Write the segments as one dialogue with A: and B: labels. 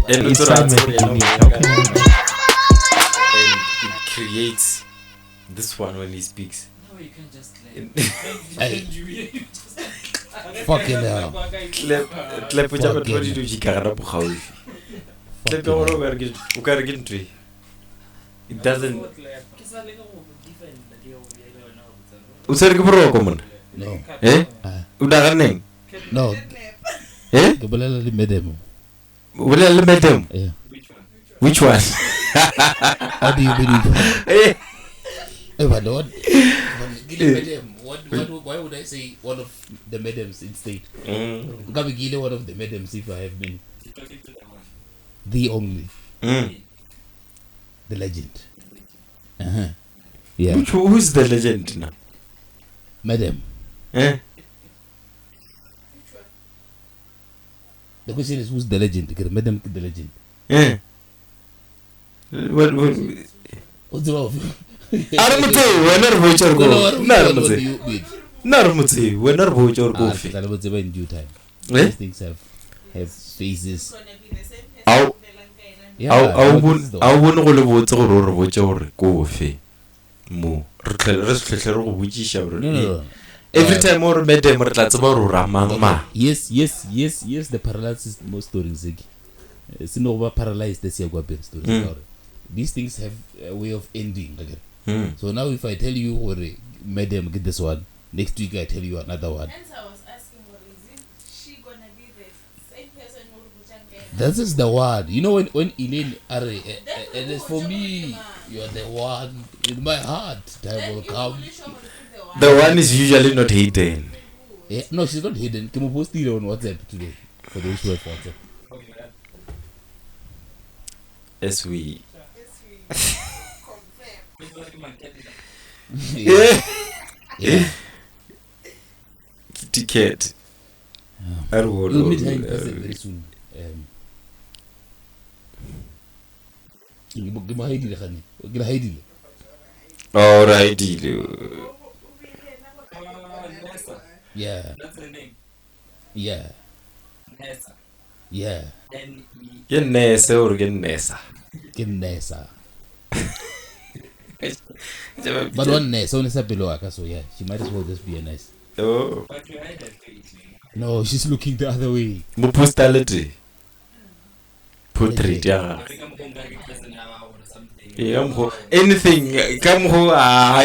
A: And it creates this one when he speaks.
B: No, you can't just
C: Fucking hell.
A: Clap which I'm 22 Chicago house. Clap over it doesn't. Usar ke bro common.
C: No.
A: Udaran
C: No. Gabalala medem.
A: Well, madam.
C: Yeah.
A: Which one?
C: How do you believe? But why would I say one of the madams instead? Gabigile one of the madams if I have been the only. The legend. Yeah.
A: Who's the legend now?
C: Madam. The question is who's the legend? Because Madam the legend. What's wrong? In due time. These things have phases. No.
A: Every time more madam ramang.
C: Yes, the paralysis most stories. Paralyzed the stories. These things have a way of ending again. So now if I tell you or madam get this one, next week I tell you another one.
D: Hence I was asking is she gonna be the same person who
C: This is the one. You know when Elaine are and it's for me, you are the one in my heart. Time will come.
A: The one is usually not hidden.
C: Yeah, no, she's not hidden. Can we post it on WhatsApp today for those who have WhatsApp?
A: Yes, we.
C: Yeah.
A: Kitty cat.
C: We'll meet her in person very soon.
A: All right.
C: Yeah.
B: That's the name.
C: Yeah.
B: Nessa.
C: Yeah.
A: Get Nessa or get Nessa.
C: Get Nessa. But one Nessa, only below so yeah, she might as well just be a nice.
A: Oh.
B: But you hide that face.
C: No, she's looking the other way.
A: Mupustality. Portrait, yeah.
B: I think I'm going back in an hour or something.
A: Yeah, anything. Come home.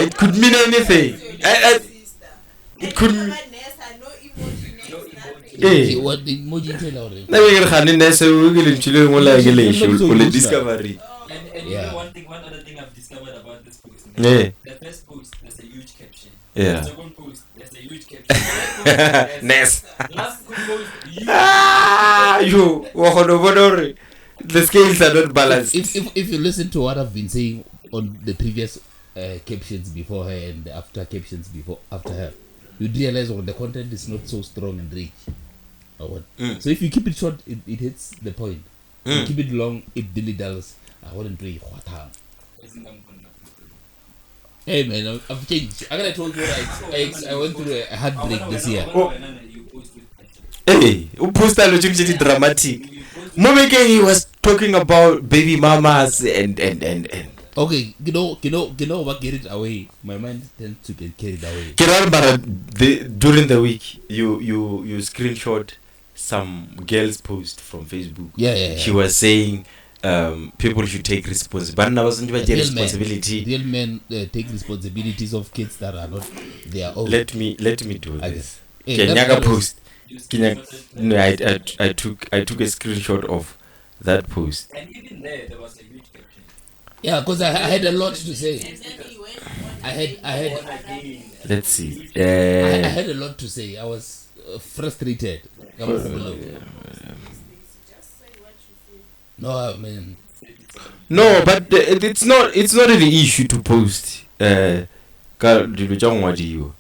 A: It could mean anything. It could mean.
C: What the emoji tell out?
A: Na we gaan in Nessa we will chile mo la gele show discovery.
B: And you know one other thing I've discovered about this post.
A: Yeah.
B: The first post, there's a huge caption.
A: Yeah.
B: The second post, there's a huge caption.
A: Ness.
B: Last post,
A: you. The scales are not balanced.
C: If you listen to what I've been saying on the previous captions before her and the after captions after her, you'd realize the content is not so strong and rich. So if you keep it short, it hits the point. You keep it long, it dilly dallies. I wouldn't really Hey man, I've changed. I told you I went through a heartbreak this year.
A: Hey, who posted a dramatic? Momeke he was talking about baby mamas and.
C: Okay, you know what get it away. My mind tends to get carried away.
A: During the week, you screenshot some girl's post from Facebook.
C: Yeah.
A: She was saying people should take responsibility.
C: Real men take responsibilities of kids that are not their own.
A: Let me do this.
C: Kenyaga
A: post. I took a screenshot of that post.
B: And even there was a huge caption.
C: Yeah, because I had a lot to say.
D: And then he went on.
C: I had
A: Let's see.
C: I had a lot to say. I was frustrated. I was below.
D: Just say what you feel.
C: No, I mean,
A: No, but it's not an issue to post. Ka dilo tša go ngwadiwa.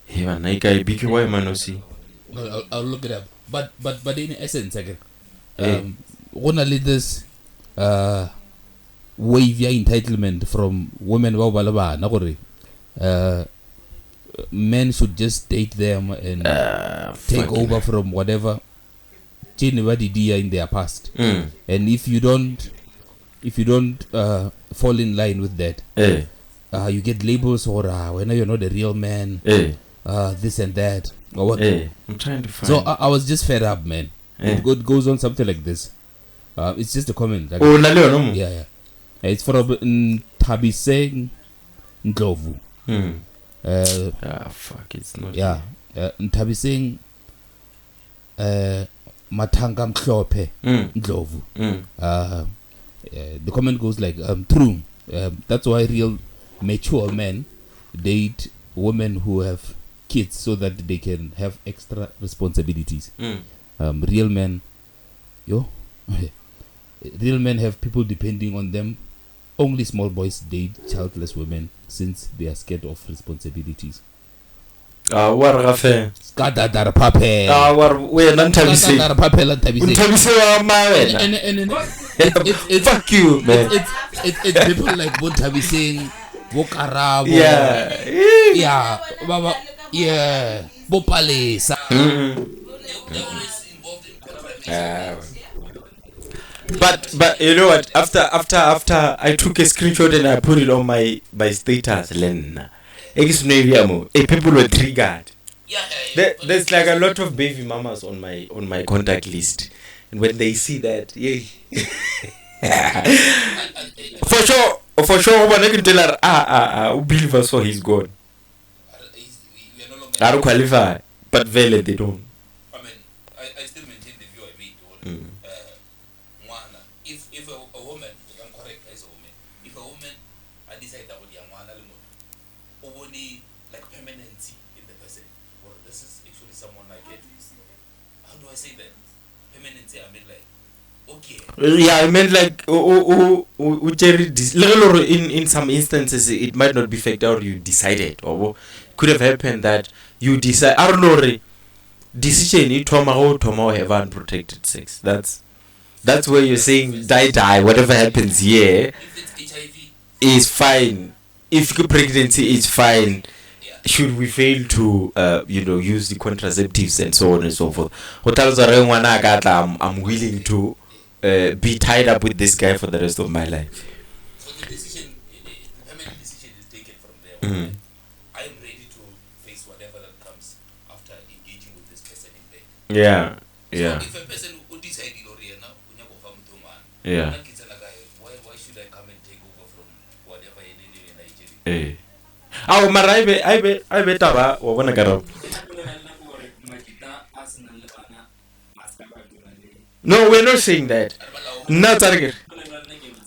A: Hey man, I ka big why man o see.
C: no, I'll look it up. But in essence, again,
A: Eh.
C: gonna lead this wave ya entitlement from women ba ba le bana gore men should just date them and take over from whatever Chini ba di dia in their past.
A: Mm.
C: And if you don't fall in line with that, you get labels or when you're not a real man, this and that. Or what?
A: I'm trying to find.
C: So I was just fed up, man.
A: Eh.
C: It goes on something like this. It's just a comment. Like,
A: Oh, na leo no.
C: yeah. It's from Ntabiseng Ndlovu.
A: Mm. Fuck, it's not.
C: Yeah. Ntabiseng Matanga Mhlophe
A: Mm.
C: Ndlovu.
A: Mm.
C: The comment goes like, true. That's why real mature men date women who have kids so that they can have extra responsibilities.
A: Mm.
C: Real men, real men have people depending on them. Only small boys date childless women since they are scared of responsibilities.
A: War gafe.
C: Skadadar pape.
A: War we nan tabise.
C: Skadadar pape la tabise.
A: Tabise wa ma wena.
C: And it's
A: Fuck you, man.
C: it's people like Bontabiseng, Bokarabo.
A: Yeah.
C: Yeah, Baba. Yeah, Bopalesa.
B: They're always involved in contract.
A: But you know what? After I took a screenshot and I put it on my status, Len. People were triggered. There's like a lot of baby mamas on my contact list, and when they see that, yeah. for sure, when I can tell her, believe us, so he's gone.
B: We are no longer.
A: I don't qualify, but Vele they don't.
B: I mean, I still maintain the view I made. If a woman, I'm correct as a woman, if a woman decide that only like permanency in the person, or this is actually someone like it. How do I say that? Permanency, I mean like, okay.
A: Yeah, I meant like in some instances it might not be fact out you decided, or could have happened that you decide. I don't know. Decision you have unprotected sex. That's where you're saying die whatever happens here
B: If it's HIV,
A: is fine. If pregnancy is fine.
B: yeah.
A: Should we fail to use the contraceptives and so on and so forth? I'm willing to be tied up with this guy for the rest of my life.
B: So the decision, the permanent decision is taken from there.
A: Mm.
B: I am ready to face whatever that comes after engaging with this person in bed.
A: Yeah.
B: So
A: Yeah.
B: if a person who decides
A: Yeah.
B: why should I come and take over from whatever you need in Nigeria?
A: Mara I be taba wa bona karabo. No, we're not saying that. Nna tsareke.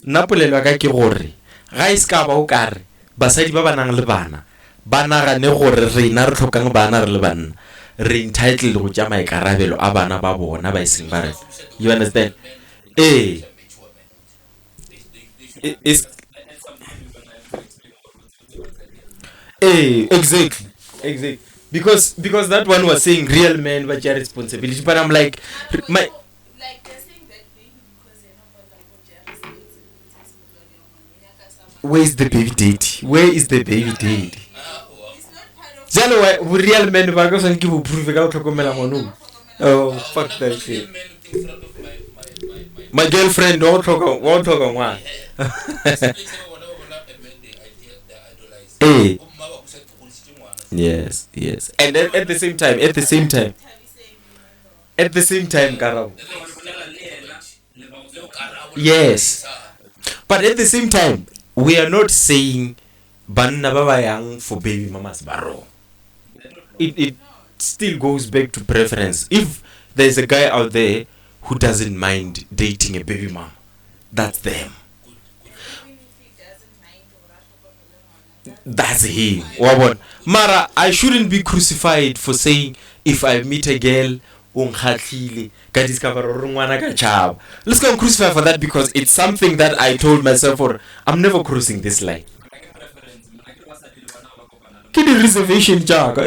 A: Nna polelo ka ke gore ga iska ba o kare basadi ba banang le bana ba nagane gore rena re tlhokang bana re le banna re entitled go tja maikarabelo a bana ba bona ba iseng ba re. You understand? It's exactly because that one was saying real men but your responsibility, but I'm like my
D: Like they're saying that baby because they're not like what their responsibility.
A: where is the baby date? Where is the baby date?
D: It's not part of
A: Jalo wa real men ba go sa ke bo proof ka o tlhokomela ngwana. Oh fuck that shit. My girlfriend don't talk ngwana. Yes. And then at the same time, Karabo. Yes. But at the same time, we are not saying banna ba ba yang for baby mamas baro. It still goes back to preference. If there's a guy out there who doesn't mind dating a baby mom, that's them.
D: even if he
A: That's him. Wabona. Mara, I shouldn't be crucified for saying if I meet a girl unkhatlile ka discover gore ngwana ka chaba. Let's go and crucify for that because it's something that I told myself or I'm never crossing this line. Ke di reservation jaaka
B: I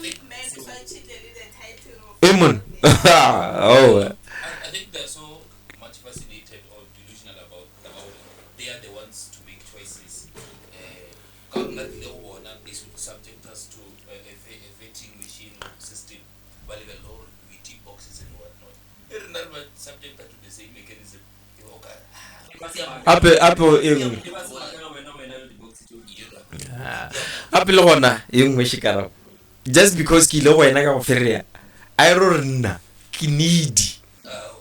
B: think
D: Men who are cheated in the title of
A: Emon. Oh.
B: I think they're so much fascinated or delusional about they are the ones to make choices. They should subject us to a vetting machine system, but even though we tick boxes and whatnot, they're not subject to the same mechanism.
A: Ape le gona e nngwe shikara. Just because ke ile go wena ka go feria. I rorna ke needy.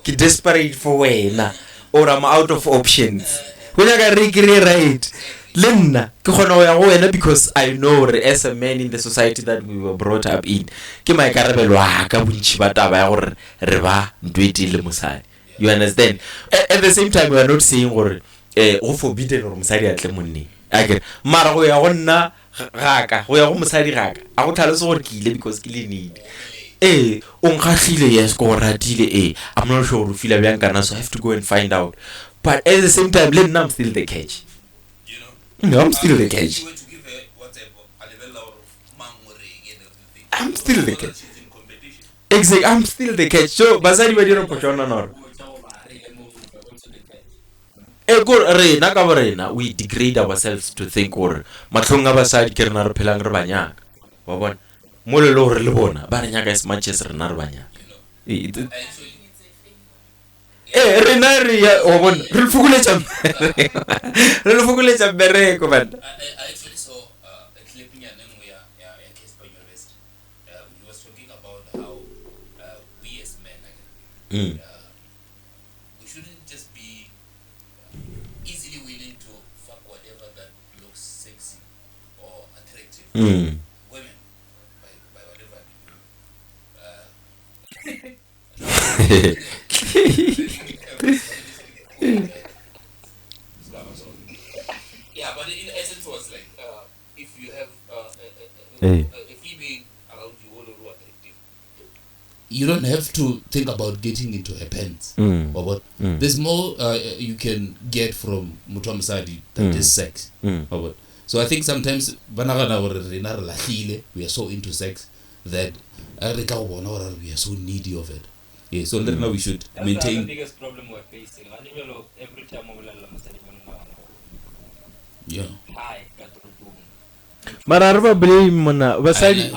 A: Ke desperate for wena or I'm out of options. When I got right. Lenna ke gona go ya go wena because I know as a man in the society that we were brought up in. Ke maikarabelo a ka bontši ba taba ya gore re ba ntwete le mosadi. You understand? At the same time we are not saying gore go forbidden gore mosadi a tle monneng. Okay. Mara go ya go nna gaka go ya go mosadi gaka a go tlhalose gore ke ile because ke le need. O nkgatlile yes go ratile I'm not sure o feel bjang kana so I have to go and find out. But at the same time le nna I'm still the catch.
B: You know?
A: No, I'm still the catch.
B: If you were to give her whatever a level of mangoreng and everything,
A: I'm still the catch.
B: she's in competition.
A: Exactly, I'm still the catch. So basadi ba dira potsona nor. Go rena ka borena we degrade ourselves to think or matlong a basadi ke rena re phelang re banyaka. Wa bona. Mo le lo re le bona ba re nyaka as much as rena re banyaka.
B: Actually,
A: Rena re ya o bona re fukuletsa re fukuletsa bereko man.
B: I actually saw a clip in a case by your west. He was talking about how we as men, we shouldn't just be easily willing to fuck whatever that looks sexy or attractive. Women, by whatever. Yeah, but in essence was like if you have a female around you all who are attractive, you don't have to think about getting into her pants or what. There's more you can get from Mutua Masadi than just sex or what. So I think sometimes we are so into sex that we are so needy of it. Yeah, so now we should maintain.
E: That's the biggest problem we're facing. Every time we
B: Yeah.
A: Mara blame mona basadi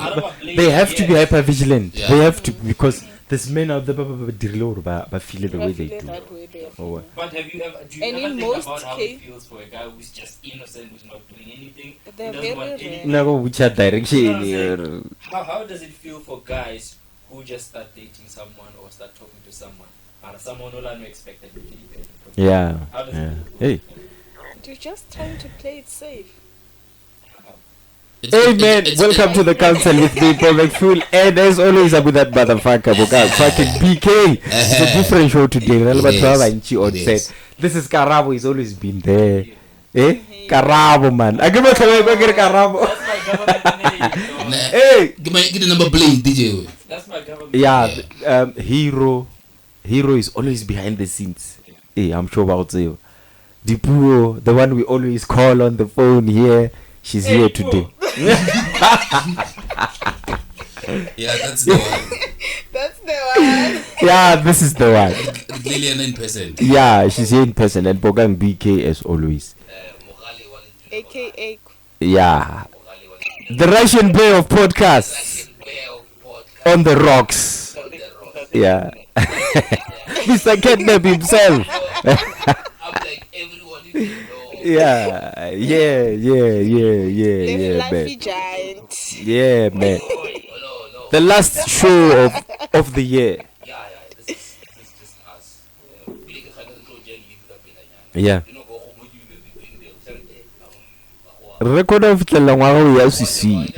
A: they have to be hyper vigilant.
B: Yeah.
A: They have to because there's men out there ba feel the way they do.
D: That way they
A: Oh,
E: But have you ever, do you
D: And
E: ever
D: in
E: think
D: most
E: about how it
D: case-
E: feels for a guy who's just innocent, who's not doing anything, who
D: They're
E: doesn't want
D: very
E: anything?
A: na go which direction.
E: How does it feel for guys who just start dating someone or start talking to someone and someone who are not expected to date?
A: Yeah.
E: How does
A: Yeah.
E: it feel?
A: Hey.
D: You're just trying to play it safe.
A: Hey man, welcome to the council with me, Paul McFool, and as always I'm with that motherfucker, fucking BK. It's a different show today.
C: Yes.
A: This is Karabo, he's always been there. Karabo man. I give a Karabo.
E: That's my government name.
C: Nah.
A: Hey.
C: Get the number plate, DJ.
E: That's my government
A: Yeah, Hero is always behind the scenes. Hey, I'm sure about you. Dipuo, the one we always call on the phone here, she's here today.
C: Yeah, that's the one.
D: That's the one.
A: Yeah, this is the one.
C: Lillian in person.
A: Yeah, she's here in person and Bogang BK as always.
D: AKA.
A: Yeah, the Russian Bay of podcasts on the rocks. Yeah, Mr. Catnap himself.
B: I'm like everyone you know.
A: Yeah,
D: Fluffy
A: man.
D: giant.
A: Yeah, man.
B: No.
A: The last show of the year.
B: Yeah, this is just us.
A: Yeah.
B: You know, go home with you, doing the
A: Record of the ngwaga ya sisi.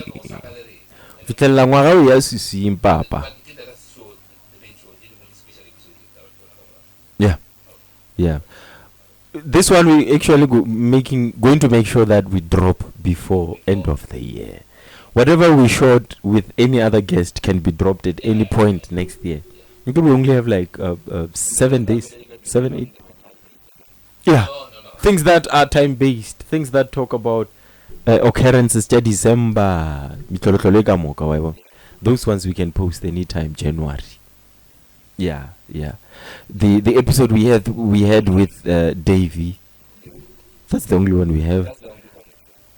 A: Fitela ngwaga ya sisi mpapa.
B: But the thing that's show, the main show, didn't want special episode.
A: Yeah. this one we actually going to make sure that we drop before end of the year. Whatever we shot with any other guest can be dropped at any point next year. We only have like 7 days, 7, 8. Yeah, things that are time based, things that talk about occurrences. December, those ones we can post anytime January. Yeah. The episode we had with Davey. That's the only one we have.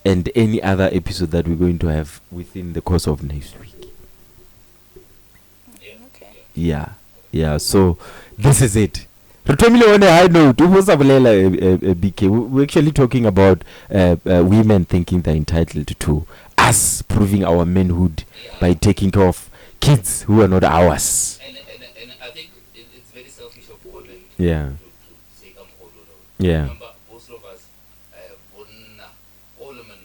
A: And any other episode that we're going to have within the course of next week.
D: Okay.
A: Yeah. So this is it. On a high note, we're actually talking about women thinking they're entitled to us proving our manhood by taking care of kids who are not ours.
B: And I think it's very selfish of women
A: Yeah.
B: to say come hold on.
A: Yeah.
B: Remember, most of us, all women,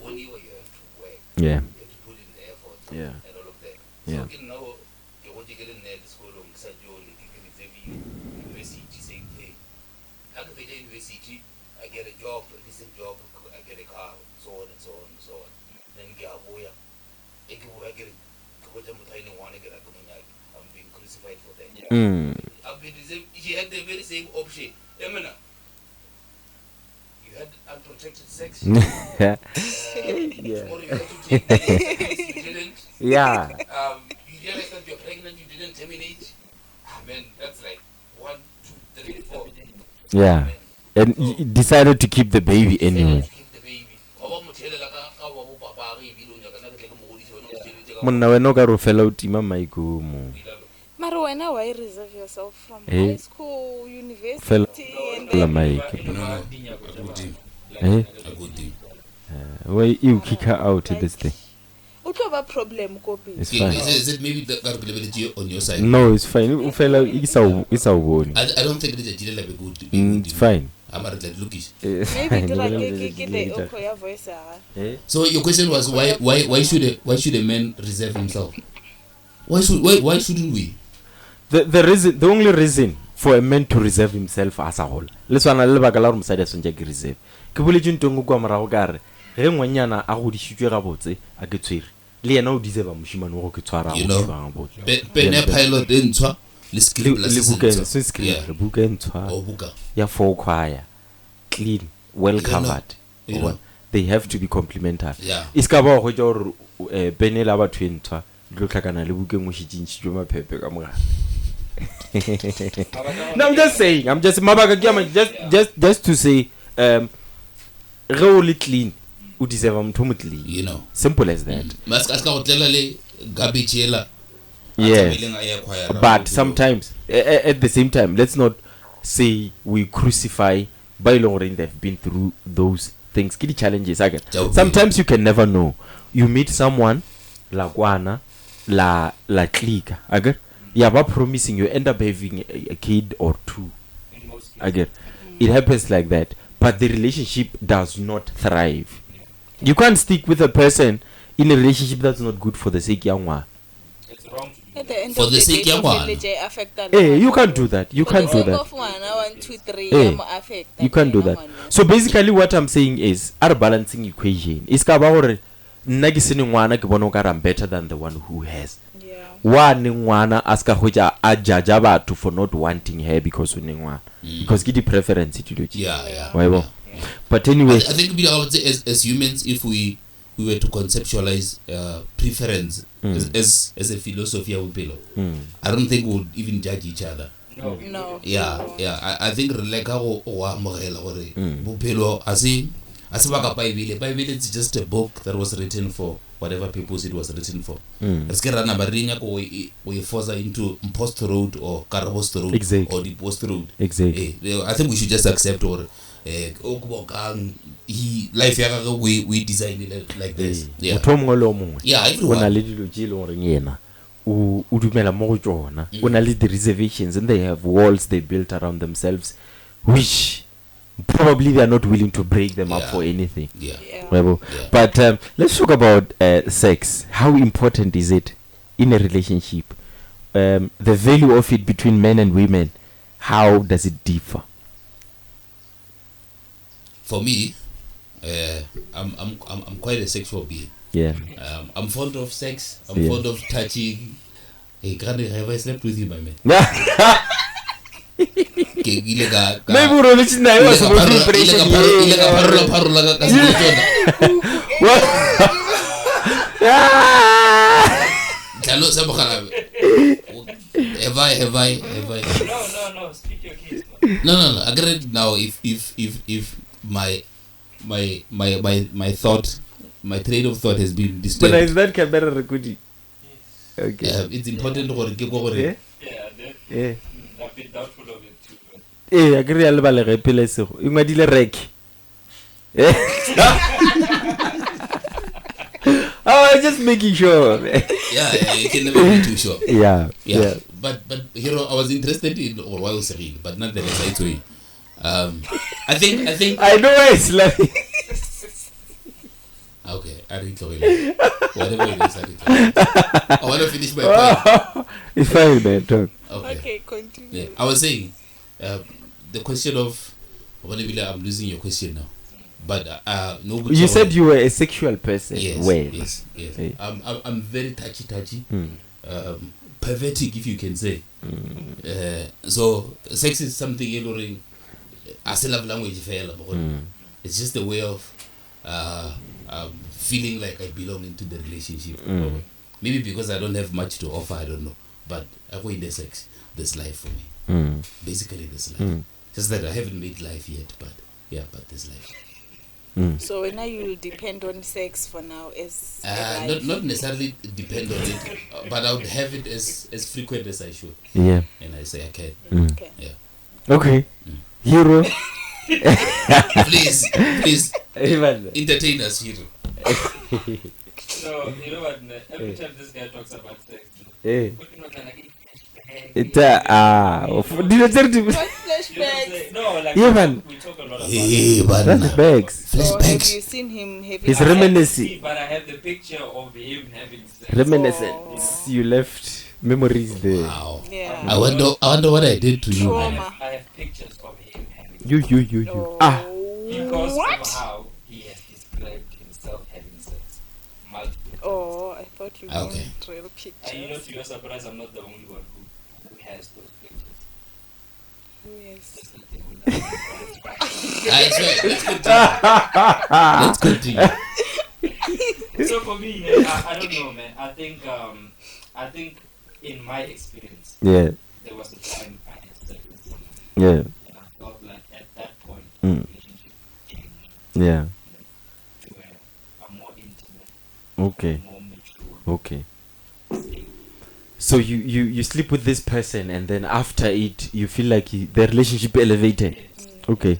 B: when you have to work,
A: Yeah.
B: you have to put in the effort
A: Yeah.
B: and all of that.
A: Yeah.
B: So you know, you want to get in there, school, university, saying, hey, I can be in university, I get a job, a decent job, I get a car, so on and so on and so on. Then get a boy, I'm being crucified for that. I've been she had the very same option. Emina, you had unprotected sex.
A: Yeah.
B: Tomorrow you had to take the you didn't.
A: Yeah.
B: You realized that you're pregnant, you didn't terminate. Man, that's like 1, 2, 3, 4.
A: Yeah. And you decided to keep the baby anyway.
B: Keep the baby.
A: Monna wena o ka re fela o tima maikumo.
D: Mara wena, why reserve yourself from
A: Eh?
D: high school, university,
A: Fela
D: and
A: la
D: then
A: maike. Eh?
B: A good thing.
A: Why you kick her out at this thing?
D: a problem, copy.
A: It's
B: Okay,
A: fine.
B: is it maybe the availability on your side?
A: No, it's fine. U fela isa uboni.
B: I don't think it's a deal like a good.
A: It's fine.
B: I'm at like lookish.
D: Maybe the okay voice.
B: So your question was why should a man reserve himself? Why shouldn't we?
A: The only reason for a man to reserve himself as a whole. Let's one a lebaka la re mosadi sonja ke reserve. Ke boletse ntongo kwa morago ka re ge ngwanyana a go dishitswe ga botse a ke tshwere. Le yena o deserve moshimane go ke tshwara go tshwara botse.
B: Pene pilot entshwa le skill
A: Le buka se screen le buka entshwa.
B: O buka.
A: Ya for choir. Clean, well covered.
B: You know.
A: They have to be complementary.
B: Yeah.
A: Iska ba go tjwa re pene la batho entshwa. Lo tlhakana le buke mo shitshitshwe mapepe ka mogala. No, I'm just saying. I'm just mabaka ke just to say re o le clean o deserve motho mo clean.
B: You know.
A: Simple as that.
B: Maska go tlela le garbage yela.
A: Yes. But sometimes at the same time, let's not say we crucify by long range they've been through those things. Key challenges again. Sometimes you can never know. You meet someone la guana la clique again. Yeah, but promising you end up having a kid or two. Again, it happens like that. But the relationship does not thrive. You can't stick with a person in a relationship that's not good for the sake of one.
E: It's wrong to do
D: At the end
B: For
D: of
B: the sake of one.
A: Hey, you can't do that. You can't do that. You can't do that. So basically what I'm saying is our balancing equation is ka ba gore nna ke sene ngwana ke bona o ka I'm better than the one who has. One ngwana aska hoja a judge batho for not wanting her because o ngwana. Because ke di preference ideology.
B: Yeah.
A: Why But anyway,
B: I think I would say as humans, if we were to conceptualize preference as a philosophy of Belo, I don't think we would even judge each other.
D: No.
B: Yeah. I think like how Morel or Bupelo as Bible it's just a book that was written for whatever purpose it was written for. Let's get an abarinya we force into post road or carabos road or the post road.
A: Exactly.
B: I think we should just accept or life we design it like this. Yeah. Yeah, everyone.
A: Ona le dilo tse le gore yena o dumela mo go tsona. Ona le the reservations and they have walls they built around themselves which probably they are not willing to break them up for anything.
B: Yeah.
A: But let's talk about sex. How important is it in a relationship? The value of it between men and women, how does it differ?
B: for me, I'm quite a sexual being.
A: Yeah.
B: I'm fond of sex. I'm fond of touching. Hey, have I slept with you, my man?
A: Maybe we're reaching that. Was supposed to
B: Have I?
E: No. Speak your case.
B: No. Agreed. Now, if my thought, my train of thought has been disturbed.
A: But is that camera recording? Okay.
B: It's important to
E: Yeah.
A: Yeah.
E: I've been doubtful of it too.
A: Eh, agree a le ba le repele se go. Ingwadile rek. Oh, just making sure.
B: Yeah, you can never be too sure.
A: Yeah.
B: But Hero, I was interested in why was real, but nonetheless, I told you. I think.
A: I know why it's laughing.
B: Okay, I read it. Whatever it is, I read it. I want to finish my point.
A: It's fine, man. Talk.
D: Okay, continue.
B: Yeah, I was saying, the question of, I'm losing your question now. But no.
A: You said you were a sexual person.
B: Yes.
A: Where?
B: Yes.
A: Hey.
B: I'm very touchy. Pervertic, if you can say. So sex is something you as a love language. It's just a way of feeling like I belong into the relationship. Maybe because I don't have much to offer, I don't know. But I go in the sex. There's life for me. Basically, there's life. Just that I haven't made life yet, but there's life.
D: So when are you depend on sex for now as
B: not necessarily depend on it, but I would have it as frequent as I should.
A: Yeah.
B: And I say I can.
D: Okay.
B: Yeah.
A: Okay. Hero.
B: Please entertain us, Hero.
E: So you know what? Every time this guy talks about sex,
A: Eh.
E: what you know, like,
D: flashbacks?
E: no, like
A: Yeah, man.
E: we talk a lot about
A: Flashbacks.
D: Or have you seen him having
A: He's
E: I have to
A: reminiscing.
E: see, but I have the picture of him having sex.
A: Reminiscence. You left memories there.
B: Wow.
D: Yeah.
B: I wonder what I did to you.
D: Trauma.
E: I have pictures of him having sex.
A: You.
D: Oh.
A: Ah.
E: Because
D: What?
E: of how he has described himself having sex. Multiple.
D: Oh, I thought you
B: Okay.
D: meant real
E: And
D: pictures.
E: you know, to your surprise, I'm not the only one who has those pictures.
D: Yes.
E: Just that they will
B: I swear, let's continue.
E: So for me, I don't know, man. I think in my experience,
A: Yeah.
E: there was a time I had sex with someone,
A: Yeah.
E: and I felt like at that point, the relationship changed
A: Yeah.
E: to where I'm more intimate,
A: Okay.
E: more mature.
A: Okay. So you sleep with this person, and then after it, you feel like the relationship elevated. Okay.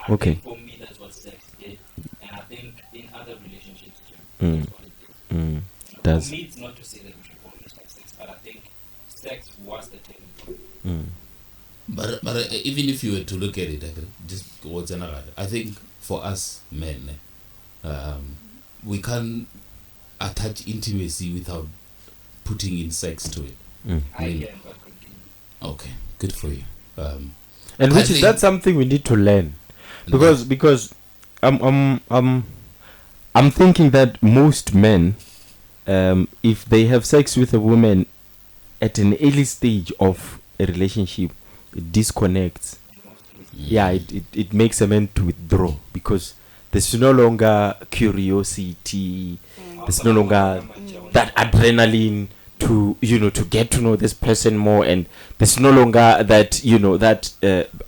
E: I
A: Okay.
E: think for me, that's what sex did, and I think in other relationships too,
A: Mm.
E: that's what it did.
A: Does.
E: For me, it's not to say that we should always have sex, but I think sex was the turning point.
B: But even if you were to look at it, just what's another? I think for us men, we can't attach intimacy without putting in sex to it.
E: I can but continue.
B: Okay, good for you.
A: And
B: I
A: which is
B: think-
A: that's something we need to learn, because I'm thinking that most men, if they have sex with a woman at an early stage of a relationship, it disconnects. Yeah, it makes a man to withdraw because there's no longer curiosity, there's no longer that adrenaline to to get to know this person more, and there's no longer that that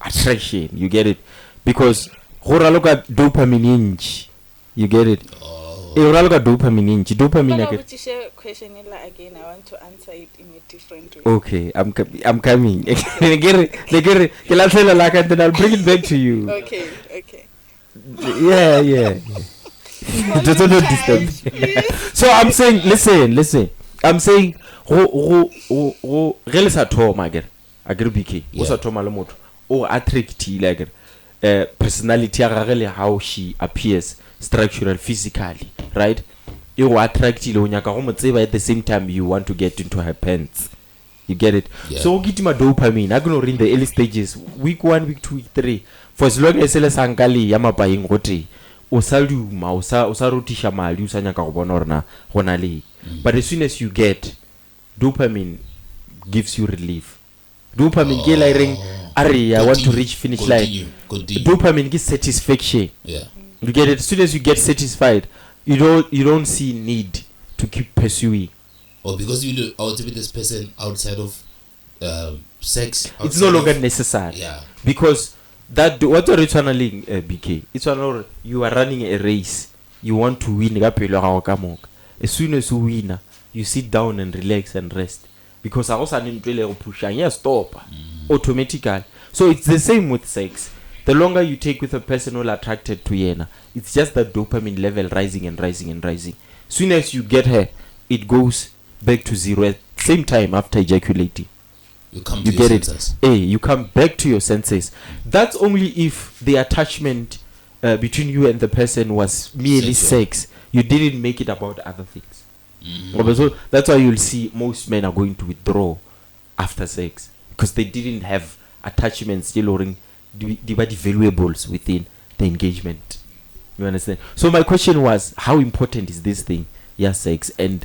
A: attraction. You get it? Because hora look at dopamine. You get it? Hora look at dopamine. Dopamine. I get.
D: Share question again. I want to answer it in a different way.
A: Okay, I'm coming. Get it. Then I'll bring it back to you.
D: Okay.
A: Yeah. Just don't disturb. So I'm saying, listen. I'm saying, really sa thoma agere BK. O sa thoma le motho o attractive like personality ya gagwe le how she appears structural physically, right? You attractive o nyaka go mo tseba at the same time you want to get into her pants. You get it?
C: Yeah.
A: So get my dopamine. I'm gonna read the early stages. Week 1, week 2, week 3. For as long as ele sankali yama buying gote. Osaluma, osarotisha mali, usanyaka gobonorna, honali. But as soon as you get dopamine gives you relief. Dopamine get like ring I want to reach finish line. Dopamine gives satisfaction.
C: Yeah.
A: You get it? As soon as you get satisfied, you don't see need to keep pursuing.
C: Or because you do out with this person outside of sex.
A: It's no longer necessary.
C: Yeah.
A: Because that what are you channeling, BK? It's one you are running a race. You want to win. As soon as you win, you sit down and relax and rest. Because I also need to push and yeah, stop automatically. So it's the same with sex. The longer you take with a person who are attracted to Yena, it's just the dopamine level rising and rising and rising. Soon as you get her, it goes back to zero at same time after ejaculating.
C: You come
A: You
C: to
A: get
C: your
A: it?
C: senses.
A: You come back to your senses. That's only if the attachment between you and the person was merely
C: Sexual.
A: sex. You didn't make it about other things. So that's why you'll see most men are going to withdraw after sex because they didn't have attachment still or the valuables within the engagement. You understand? So my question was, how important is this thing? Yeah, sex and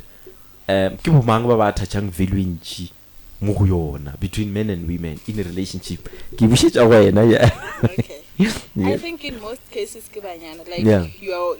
A: between men and women in a relationship.
D: Okay.
A: Yeah.
D: I think in most cases, Kibanyana, like
A: Yeah.
D: your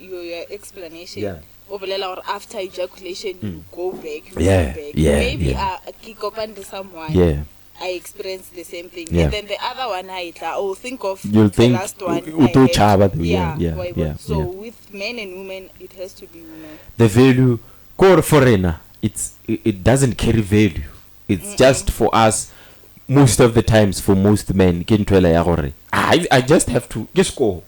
D: explanation,
A: Yeah.
D: or after ejaculation, you go back, you
A: Yeah,
D: go back.
A: yeah,
D: Maybe
A: yeah.
D: I kick up under someone.
A: Yeah.
D: I experienced the same thing.
A: Yeah.
D: And then the other one, I'll think of
A: You'll
D: the
A: think
D: last one.
A: Uto
D: I
A: Chaba,
D: had.
A: yeah, yeah,
D: why-
A: yeah,
D: So
A: yeah.
D: with men and women, it has to be women.
A: The value core foreigner, it doesn't carry value. It's just for us most of the times for most men. I just have to just go.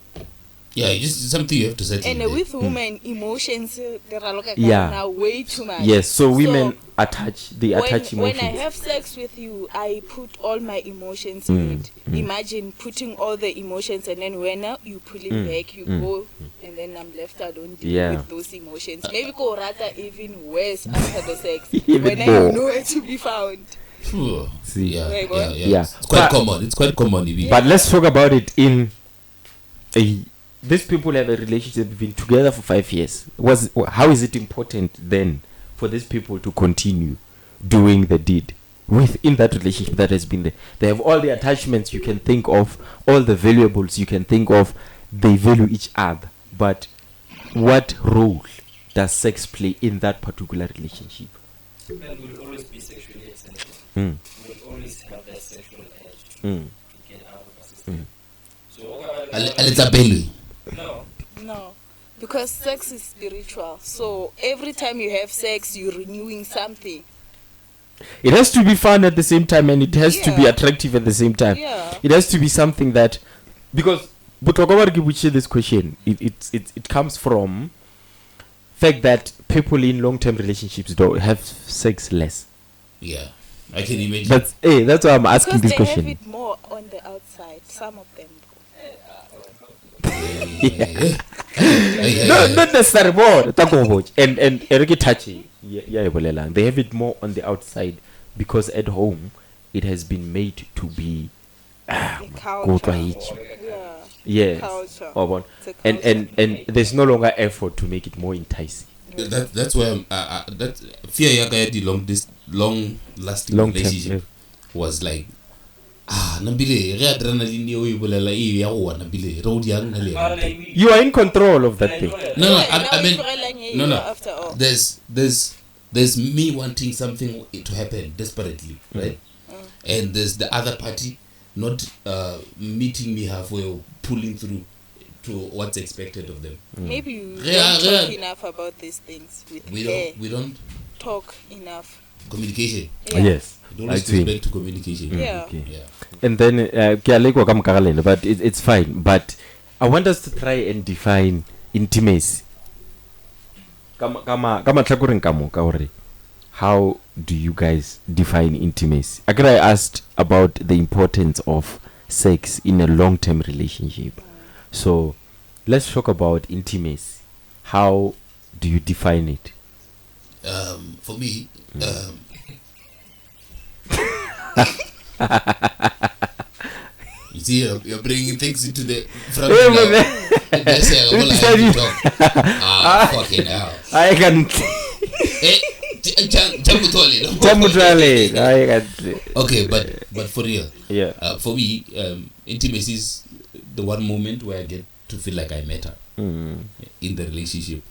C: Yeah, it's something you have to settle.
D: And
C: there.
D: with women, emotions, they are
A: Yeah.
D: now way too much.
A: Yes, so women attach
D: when
A: emotions.
D: I have sex with you, I put all my emotions in it. Imagine putting all the emotions and then when you pull it back, you go and then I'm left alone dealing with those emotions. Maybe go rather even worse after the sex
A: Even
D: when I
A: more.
D: have nowhere to be found.
C: Phew.
A: See.
C: Yeah,
D: Right,
C: yeah,
D: what?
C: yeah.
A: Yeah.
C: It's quite
A: But-
C: common. It's quite common. Even.
A: But let's talk about it in these people have a relationship, been together for 5 years. How is it important then for these people to continue doing the deed within that relationship that has been there? They have all the attachments you can think of, all the valuables you can think of. They value each other. But what role does sex play in that particular relationship?
E: Men will always be sexually excited.
A: Mm.
E: Will always have that sexual urge
A: Mm.
E: to get out of a system. So, no.
D: No, because sex is spiritual. So every time you have sex, you're renewing something.
A: It has to be fun at the same time, and it has to be
D: Yeah.
A: attractive at the same time.
D: Yeah.
A: It has to be something that, because which this question, it comes from fact that people in long-term relationships don't have sex less.
C: Yeah, I can imagine.
A: That's why I'm asking
D: Because
A: this
D: they
A: question.
D: have it more on the outside. Some of them.
A: No, not necessarily more. And Eriki Tachi, they have it more on the outside because at home it has been made to be
D: The
A: go to
D: culture.
A: each.
D: Yeah.
A: Yes.
D: Culture.
A: It's
D: a
A: and there's no longer effort to make it more enticing.
C: That's why that fear yaga the long lasting
A: Long term,
C: relationship was like nambile re adrenaline yo ibolela e ya go nambile re o di ang na le
E: But like me,
A: You are in control of that thing.
C: no
D: Yeah,
C: I mean
D: now
C: no
D: after all.
C: there's me wanting something to happen desperately, right? And there's the other party not meeting me halfway or pulling through to what's expected of them.
D: Maybe you
C: Yeah,
D: don't talk
C: yeah.
D: enough about these things with
C: We don't
D: talk enough.
C: communication.
D: Yeah.
A: Yes.
C: It always
A: Actually.
C: goes back to communication.
D: Yeah.
A: Okay.
C: Yeah.
A: And then but it's fine. But I want us to try and define intimacy. How do you guys define intimacy? I asked about the importance of sex in a long-term relationship. So let's talk about intimacy. How do you define it?
C: For me,
B: You see, you're bringing things into the front
A: Hey,
B: now.
A: man.
B: They say, all I have to talk. Fucking hell.
A: I can.
B: Jamutwale.
A: I can.
B: Okay, but for real,
A: Yeah.
B: for me, intimacy is the one moment where I get to feel like I matter in the relationship.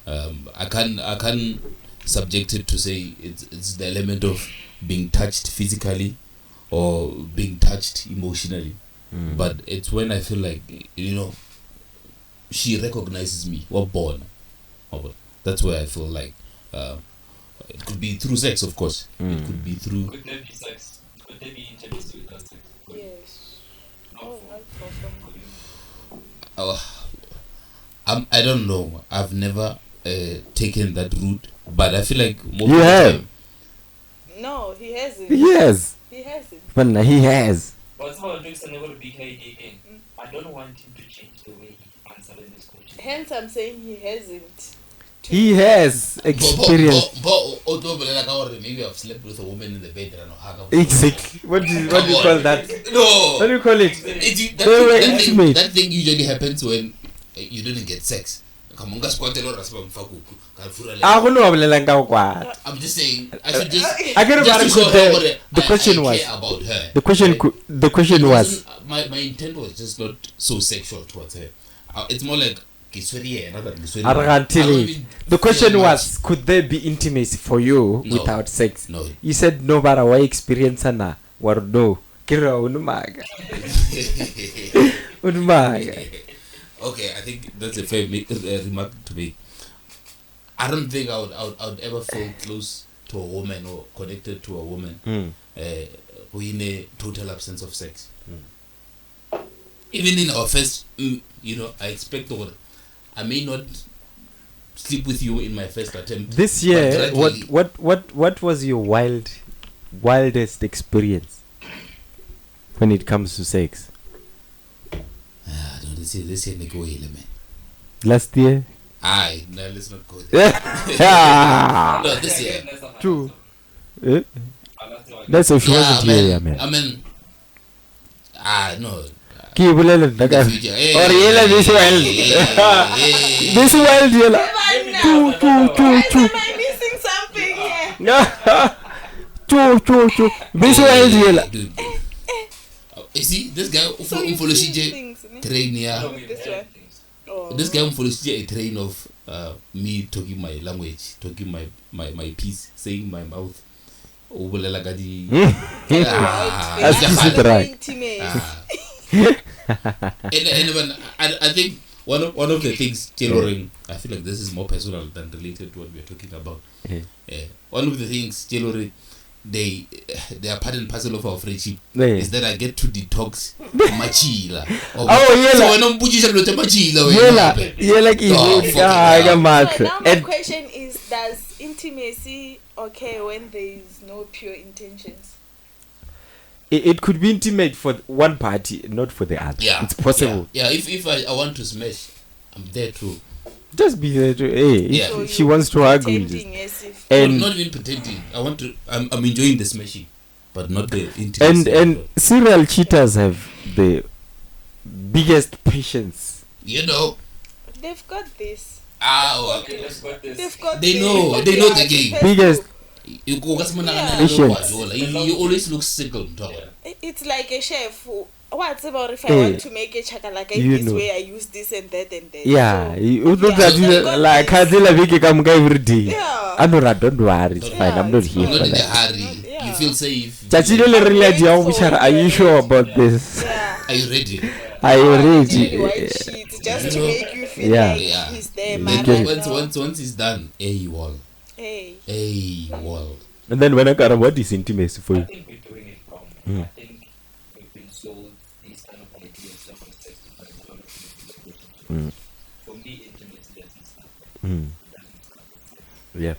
B: I can't subject it to say it's the element of being touched physically or being touched emotionally, but it's when I feel like, you know, she recognizes me or born. That's where I feel like it could be through sex, of course. It could be through.
E: Could there be sex? Could there be intimacy without sex?
D: Yes.
E: Not
D: Oh,
E: for-
D: not for some.
B: I don't know. I've never taken that route, but I feel like most
A: You
B: of the
A: have.
B: time.
D: No, he hasn't.
A: Yes.
D: He hasn't.
A: But he has.
E: But someone doing something about BKD again. I don't want him to change the way he answers this question.
D: Hence, I'm saying he hasn't.
A: He has experience.
B: Maybe I've slept with a woman in the bed and I hug her.
A: Exactly. What do you call that?
B: No.
A: What do you call it?
B: That thing usually happens when you didn't get sex. I'm just saying, I should just.
A: I can
B: just to show her what
A: the question
B: I
A: was.
B: care about her.
A: The question
B: It
A: was.
B: wasn't- my intent was just not so sexual towards her. It's more like
A: The question was, could there be intimacy for you
B: No.
A: without sex?
B: No.
A: You said no matter what experience na or no. Kira unumaga. Unumaga.
B: Okay, I think that's a fair remark to make. I don't think I would ever feel close to a woman or connected to a woman who in a total absence of sex. Even in our first, you know, I expect or I may not sleep with you in my first attempt.
A: This
B: but
A: year,
B: gradually-
A: what was your wildest experience when it comes to sex?
B: No, this year they go here, man.
A: Last year?
B: Aye, no, let's not go there.
A: Yeah.
B: No, this year.
A: True. That's if she wasn't here, man.
B: I mean, no.
A: Ki bulele daga. Or yela this wild. This wild yela.
D: Why
A: Two.
D: am I missing something here?
A: This wild yela.
B: Dude. You see, this guy
D: So you
B: follows
D: see
B: CJ
D: things, ne?
B: train here.
D: This one. Oh.
B: This guy follows CJ a train of me talking my language, talking my piece, saying my mouth. Ubulela gadi.
A: That's just right.
D: Intimate.
B: And when I think one of the things tailoring, I feel like this is more personal than related to what we are talking about. One of the things tailoring, they are part and parcel of our friendship is that I get to detox machila.
A: Yela.
B: So when I'm putting machila,
A: Yela ki.
D: So now my question is, does intimacy occur when there is no pure intentions?
A: It could be intimate for one party, not for the other.
B: Yeah,
A: it's possible.
B: Yeah, if I want to smash, I'm there too.
A: Just be there to. Hey,
B: Yeah.
A: if
D: So
A: she
D: you
A: wants to argue.
D: pretending as if
A: And
B: not even pretending. I'm enjoying the smashing, but not the intimacy.
A: and serial cheaters have the biggest patience.
B: You know,
D: they've got this.
E: Okay, let's go this.
D: They've got
B: They
D: this.
B: know
D: They
B: the
D: are
B: game.
D: supposed
A: Biggest.
D: to.
B: You go
A: Patience.
B: you always look single.
D: It's like a chef who. What's about if I
A: Hey,
D: want to make a chakalaka
A: you
D: this
A: know.
D: way? I use this and that and that.
A: Yeah,
D: So,
A: you know
D: yeah,
A: that
D: so they got
A: like
D: this.
A: Counsele Viki come every day.
D: Yeah.
A: Anora, don't worry, it's
B: Yeah,
A: fine. I'm not
D: it's
A: here
B: You're
A: for
B: not in a
A: that.
B: hurry.
D: Yeah.
B: You feel safe.
A: Chachilele
D: I'm
A: really
D: grateful.
A: are you sure about this?
D: Yeah.
B: Are you ready?
A: Are you
D: Really white
A: ready?
D: sheets just to
B: You know,
D: make you feel
A: Yeah.
D: like
B: Yeah.
D: he's there,
B: Then
D: man.
A: Okay.
B: once it's done, wall.
D: Hey.
B: Wall.
A: And then when I got what is intimacy for
E: I
A: you?
E: think we're doing it wrong. I think we've been sold these kind of ideas of sex. For me, intimacy doesn't start.
A: Yeah.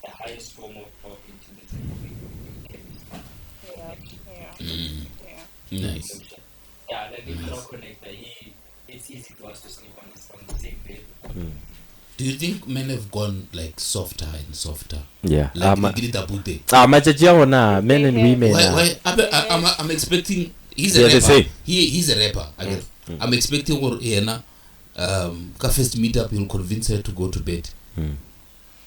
E: The highest form of intimacy can be
D: Yeah.
B: Nice.
E: yeah, like if you're not connected, it's easy for us to sleep on the same bed.
C: Do you think men have gone like softer and softer?
A: Yeah.
C: Like Bute.
A: Matšatši a gona men and women.
C: Why? I'm expecting. He's a
A: Yeah, they
C: rapper.
A: say.
C: He's a rapper. Again. I'm expecting or Iena, first meet up, he'll convince her to go to bed.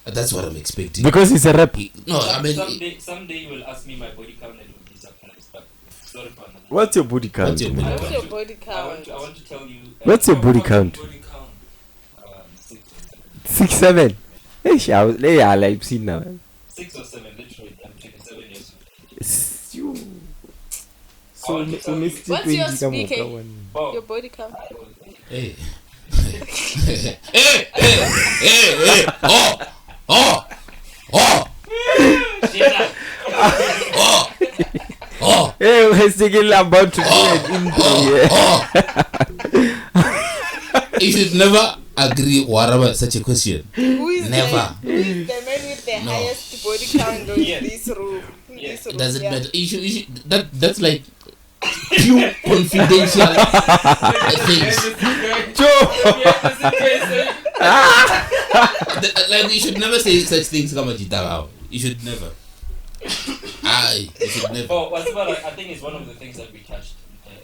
C: That's what I'm expecting.
A: Because he's a rap.
C: No, I mean.
E: Someday you will ask me my body count and it will be surprised. But sorry for another.
A: What's your body count?
C: What's your body
D: What's
C: count?
D: your body
E: I
D: count?
E: want to tell you.
A: What's your body count?
E: Body count. 6.
A: 6, 7. Hey, I like see now.
E: 6 or 7, literally. I'm 27 years old.
A: So,
D: What's your speaking?
E: Oh,
D: Your body count?
C: Hey. hey. Oh.
A: Hey, we're still about to do an intro here.
C: You should never agree whatever such a question.
D: Who is
C: Never.
D: Who is the man with the highest body count in this room? In this room,
C: Does it
D: yeah.
C: matter? You should that's like pure confidential things. Like you should never say such things. You should never. You should never.
E: Oh, what's about, I think it's one of the things that we touched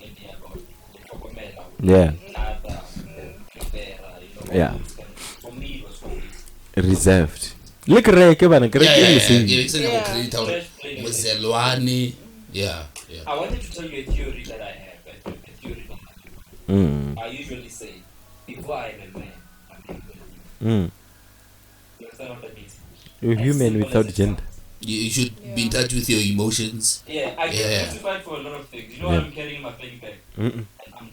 E: in here about
A: Yeah. Yeah.
E: For me, it was always
A: Reserved. Look, Ray, come on,
C: Yeah.
E: I wanted to tell you a theory that I have. A theory that I usually say, before I am a man, I'm a human. You understand what that means?
A: You're human without gender.
C: You should be in touch with your emotions.
E: Yeah, I get crucified for a lot of things. You know, I'm carrying my fanny bag. And I'm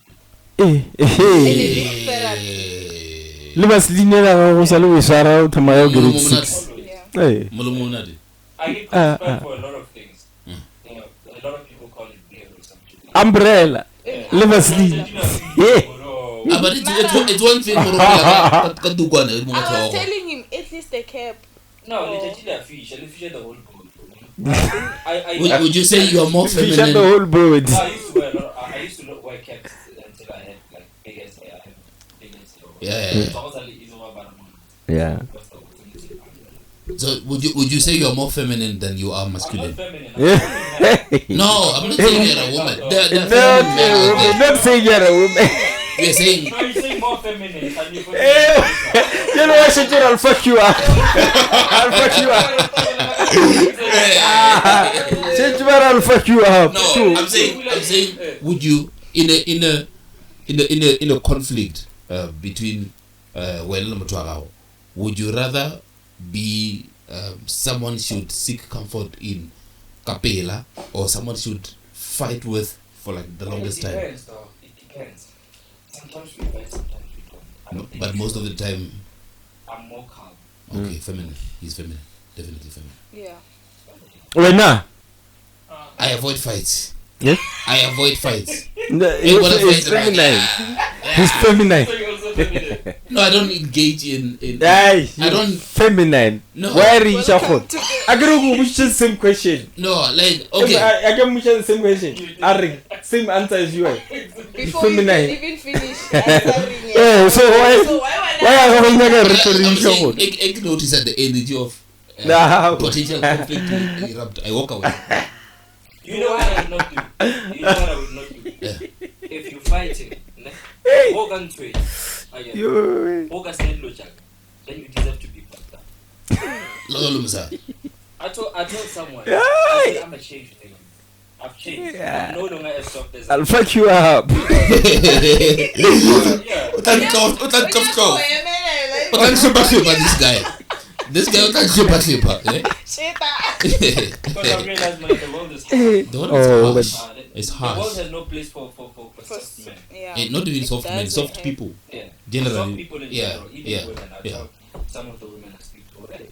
A: Le basline la go sa le o swara o thoma ya grade 6. Hey.
E: I get crucified for a lot of things. You know, a lot of people call it beer or something.
A: Umbrella. Le basline.
C: But it's one thing.
D: I was telling him at least the cap.
E: No, legitimately a fish. I fish the whole boat.
C: Would you say you are more
A: Fish
C: feminine?
A: the whole boat.
E: I used to wear caps until I had like big ass hair. I have big ass hair.
A: Yeah.
C: So would you say you are more feminine than you are
E: I'm
C: masculine?
E: not feminine.
C: No, I'm not saying you're a woman.
A: Not saying you're a woman.
C: You're saying
E: No, you say more feminine. And you
A: You know what, Shajir, I'll fuck you up. I'll fuck you up. Shajir, I'll fuck you up.
C: no. I'm saying. Would you in a conflict between would you rather be someone should seek comfort in capella or someone should fight with for like the longest time?
E: It depends. Sometimes we fight, sometimes we don't.
C: But most of the time,
E: I'm more calm.
C: okay, feminine. He's feminine, definitely feminine.
D: Yeah.
A: Wait, nah.
C: I avoid fights.
A: Yes?
C: I avoid fights.
A: He's feminine. He's feminine.
E: So you're also feminine.
C: No, I don't engage in
A: Hey,
C: I don't.
A: feminine.
C: No.
A: Why are you
D: Welcome to
A: I can go the same question.
C: No, like okay.
A: I can the same question. Same answer as you.
D: Before
A: Feminine.
D: you can even finish answering it.
A: Yeah, so why
D: would
A: are you having a
C: I'm
A: referee?
C: saying, notice that the energy of
A: Nah.
C: potential conflict will erupt. I walk away.
E: You know what I would not do? You know what I would not do?
C: Yeah.
E: If you're fighting, walk on to it. Walk a stand logic. Then you deserve to be fucked up. I told someone, I said, I'm a changed nigga. I've changed. I'm no longer as soft as
A: I'll fuck you up.
E: Yeah.
C: This guy. This guy can't slipper.
E: Because I realized, man, the world is hard.
C: The world is harsh. It's
E: The world
C: harsh.
E: has no place for soft men.
D: Yeah.
C: Not even soft men,
D: doesn't
C: soft
D: have-
C: people.
E: Yeah.
C: Generally,
E: Soft people in
C: yeah,
E: general, even
C: yeah,
E: women. I
C: yeah.
E: thought some of the women I speak to already.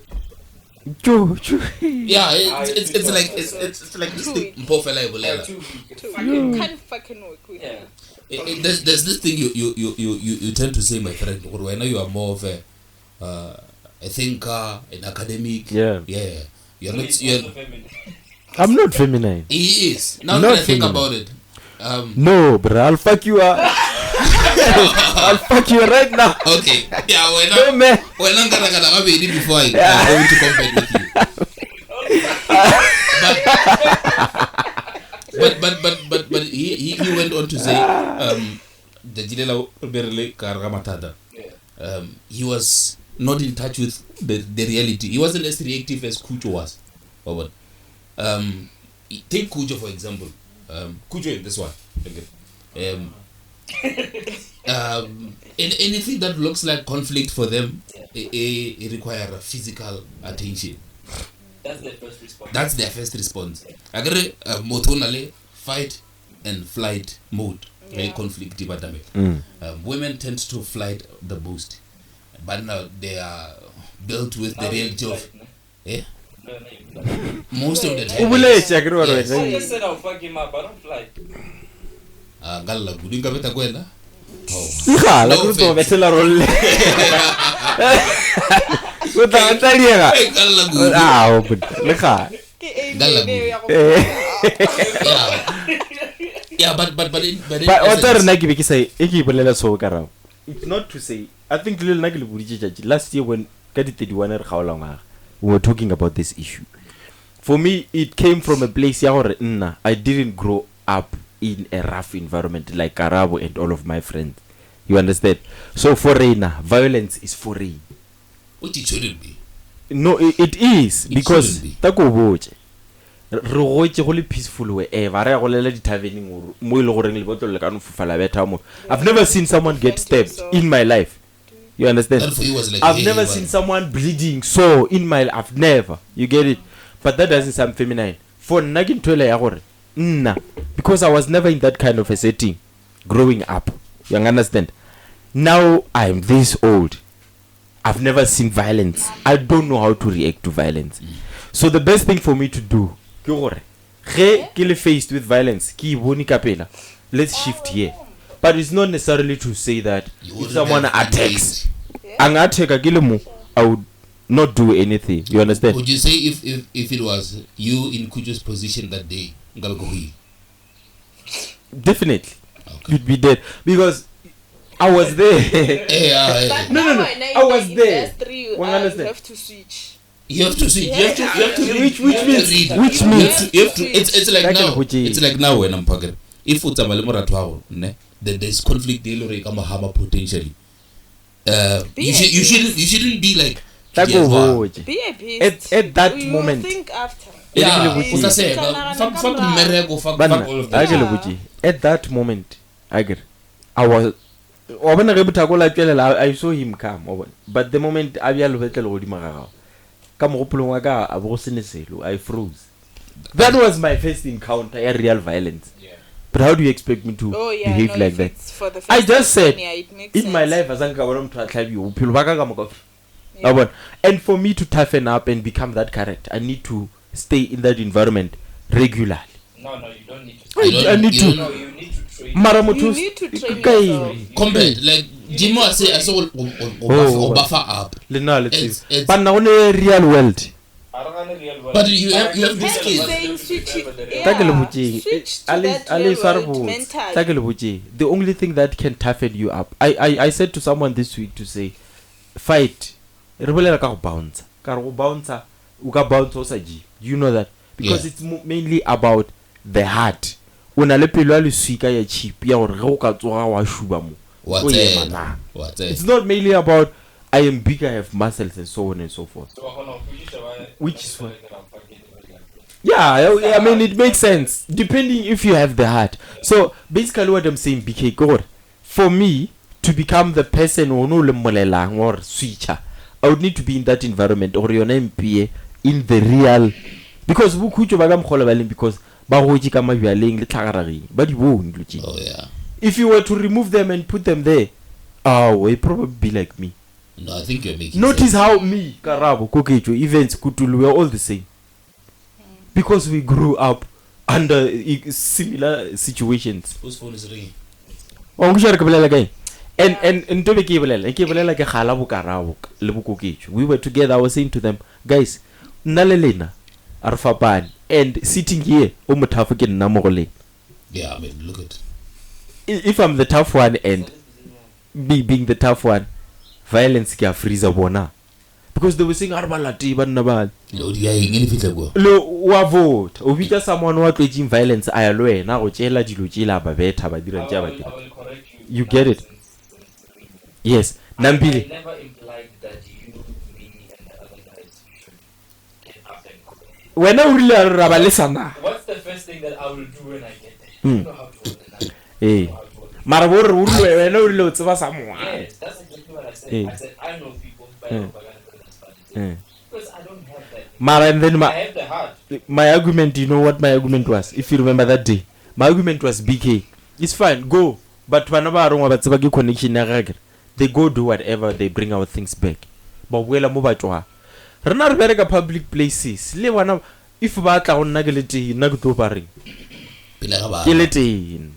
C: Yeah, it's like this thing.
E: They're too weak.
D: You can't fucking work with
E: Yeah.
C: There's this thing you tend to say, my friend. Or I know you are more of a thinker, an academic.
A: Yeah.
C: Yeah. You're
E: So
C: not.
E: he's
C: You're,
E: also feminine.
A: I'm not feminine.
C: he is. Now
A: Not
C: that I think
A: feminine.
C: about it,
A: No, bro, I'll fuck you up. I'll fuck you right now.
B: Okay. Yeah,
A: No, man.
B: when I'm gonna be before I go to compete with you. But he went on to say the Jilela Berle Karamatada. He was not in touch with the reality. He wasn't as reactive as Kujo was. Take Kujo for example. Kujo in this one. Okay. Anything that looks like conflict for them, it requires physical attention.
E: That's their first response.
B: That's their first response. Agare motonale fight and flight mode. Conflict department. Women tend to flight the most, but now they are built with the reality of. Most of the time.
E: I just said I'll fuck him up. I don't fly.
B: Galla gudinga beta kwenda.
A: La grupo betela rolle. Utangaliega.
B: Galla gudu.
A: Good. Leka.
B: Galla gudu. Yeah, but
A: other nagi biki say ekibolela so karao. It's not to say I think little nagi libudi last year when kadi 31 er khawla we were talking about this issue. For me it came from a place I didn't grow up in a rough environment like Karabo and all of my friends. You understand? So for Reina, violence is foreign.
B: What it shouldn't be.
A: No, it is
B: It
A: because
B: shouldn't
A: tako boche. Re goitse go le peaceful way ever re go lela di taverning mo ile gore le botolo le ka no fufala beta mo. I've never seen someone get stabbed in my life. You understand?
B: That for you was like,
A: I've never seen someone bleeding so in my I've never. You get it? But that doesn't sound feminine. For nagin toilet ya gore because I was never in that kind of a setting growing up. You understand? Now I'm this old. I've never seen violence. I don't know how to react to violence. So the best thing for me to do, faced with violence, let's shift here. But it's not necessarily to say that if someone attacks, I would not do anything. You understand?
B: Would you say if it was you in Kujo's position that day,
A: definitely, you'd be dead because I was there. No. I was there.
D: You have to switch.
B: You have to switch. You have to read.
A: Which means
B: it's like now. It's like now when I'm talking. If it's a there's conflict potentially. You shouldn't be like.
D: Be a beast.
A: At that
D: you
A: moment.
D: Think after.
B: Yeah,
A: at that moment, I was. I saw him come, but the moment I froze. That was my first encounter, a real violence.
E: Yeah.
A: But how do you expect me to behave like that? I just said in my life, and for me to toughen up and become that character, I need to stay in that environment regularly.
E: No, you don't need to.
A: I need to.
E: No, you need to train.
D: You need to train yourself.
B: Combat, like Jimo I saw buffer up.
A: But now in the real world.
B: But you have this case.
A: The only thing that can toughen you up. I said to someone this week to say, fight. Bounce. You know that? Because it's mainly about the heart. It's not mainly about I am big, I have muscles and so on and so forth. Which is what? Yeah, I mean it makes sense depending if you have the heart. So basically what I'm saying, BK God, for me to become the person or switcher, I would need to be in that environment or your name in the real, because because if you were to remove them and put them there, it probably be like me.
B: No, I think you're making
A: Notice
B: sense.
A: how me, Karabo, Kokecho, events, Kutulu, we're all the same. Because we grew up under similar situations.
B: Whose phone is ringing?
A: We were together. I was saying to them, guys, Nalelena, Arfapan, and sitting here,
B: Yeah, I mean, look at.
A: if I'm the tough one and being the tough one, violence ke a freezer bona, because they were saying arbalati banna ba
C: lo di ya eng ene fitla go
A: lo wa vote o bitsa someone wa tletseng violence a ya lo wena go tshela dilo tshela ba betha ba dira tja ba dira. You get it? Yes. Nambili.
E: I never implied that you, me, and the other guys should get up and go.
A: Wena o rile ra ba lesana.
E: What's the first thing that I will do when I get there? I know how to hold the knife.
A: Eh. Mara bo re o rile wena o rile o tseba someone.
E: Yes, that's exactly what I said.
A: Eh.
E: I said, I know people, but I don't know
A: Eh.
E: because I don't have that.
A: Mara and then
E: I have the heart.
A: my argument, you know what my argument was? If you remember that day, my argument was BK. It's fine, go. But whenever I don't have a connection, they go do whatever, they bring our things back. But we are mobile to her. Rana Berega public places. Le one if Bata on Nagality, Nagutoparing. Kill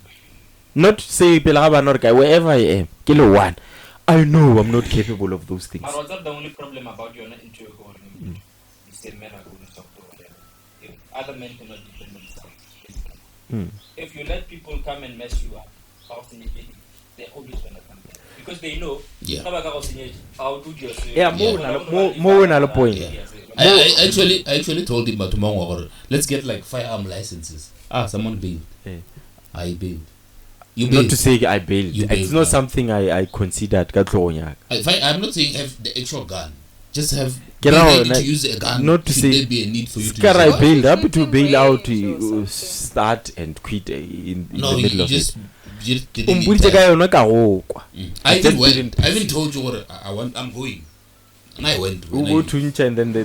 A: not say Pilaba Norka, wherever I am. Kilo one. I know I'm not capable of those things.
E: But what's the only problem about you not into your goal? You say men are going to talk to whatever. If other men cannot defend themselves. If you let people come and mess you up, they're always going to come back. Because they know,
C: Yeah.
E: I'll do yourself.
A: Yeah, more than a point.
C: I actually told him tomorrow, let's get like firearm licenses. Someone bailed. I bailed. You
A: Not
C: bailed.
A: to say I bailed.
C: You
A: It's
C: bailed,
A: not
C: yeah.
A: something I considered.
C: I'm not saying have the actual gun. Just have
A: Get
C: be
A: out,
C: ready
A: like,
C: to use a gun.
A: not to
C: should
A: say-
C: there be a need for you to
A: Scar,
C: use
A: I
C: a gun.
A: bailed. Happy to
D: Shooting
A: bail out
D: range or
A: to
D: something.
A: start and quit in
C: No,
A: the middle
C: you
A: of
C: just
A: it.
C: didn't need
A: Umbuditse
C: that.
A: ka yona ka go kwa.
C: I
A: just
C: even went.
A: didn't
C: I even told you what I'm going, and I went.
A: O go thuntsha and then the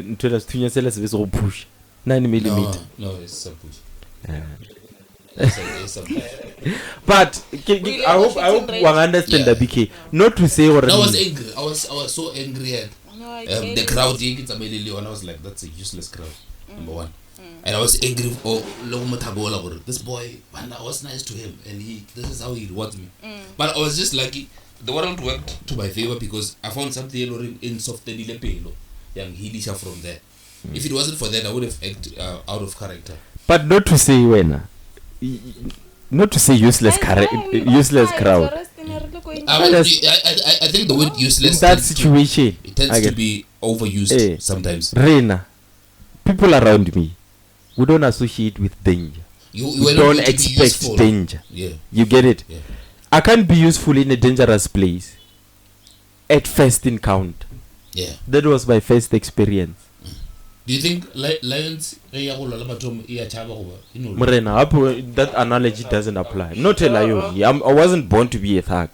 A: ntwela sthunyasela se go push 9 millimeter.
C: No, it's a push.
A: Yeah.
C: It's a push.
A: But
D: Really,
A: I hope
D: shooting range?
A: one understand
C: Yeah.
A: the BK. Not to say or
C: I was angry. I was so angry at
D: No, I
C: the
D: get
C: crowd. And I was like, that's a useless crowd. Number one. And I was angry. This boy, man, I was nice to him, and this is how he rewards me. But I was just lucky. The world worked to my favor because I found something in soft young Hilisha from there. If it wasn't for that, I would have acted out of character.
A: But not to say when. Not to say useless useless crowd.
C: I think the word useless
A: In that
C: tends to-
A: situation,
C: it tends
A: I
C: to
A: get-
C: be overused sometimes.
A: Reina, people around me, we don't associate with danger.
C: You
A: We
C: were not
A: don't
C: going to be
A: expect
C: useful.
A: danger.
C: Yeah.
A: You get it?
C: Yeah.
A: I can't be useful in a dangerous place at first encounter.
C: Yeah.
A: That was my first experience.
C: Do you think lions you know,
A: Morena, that analogy doesn't apply. Not a lion. I wasn't born to be a thug.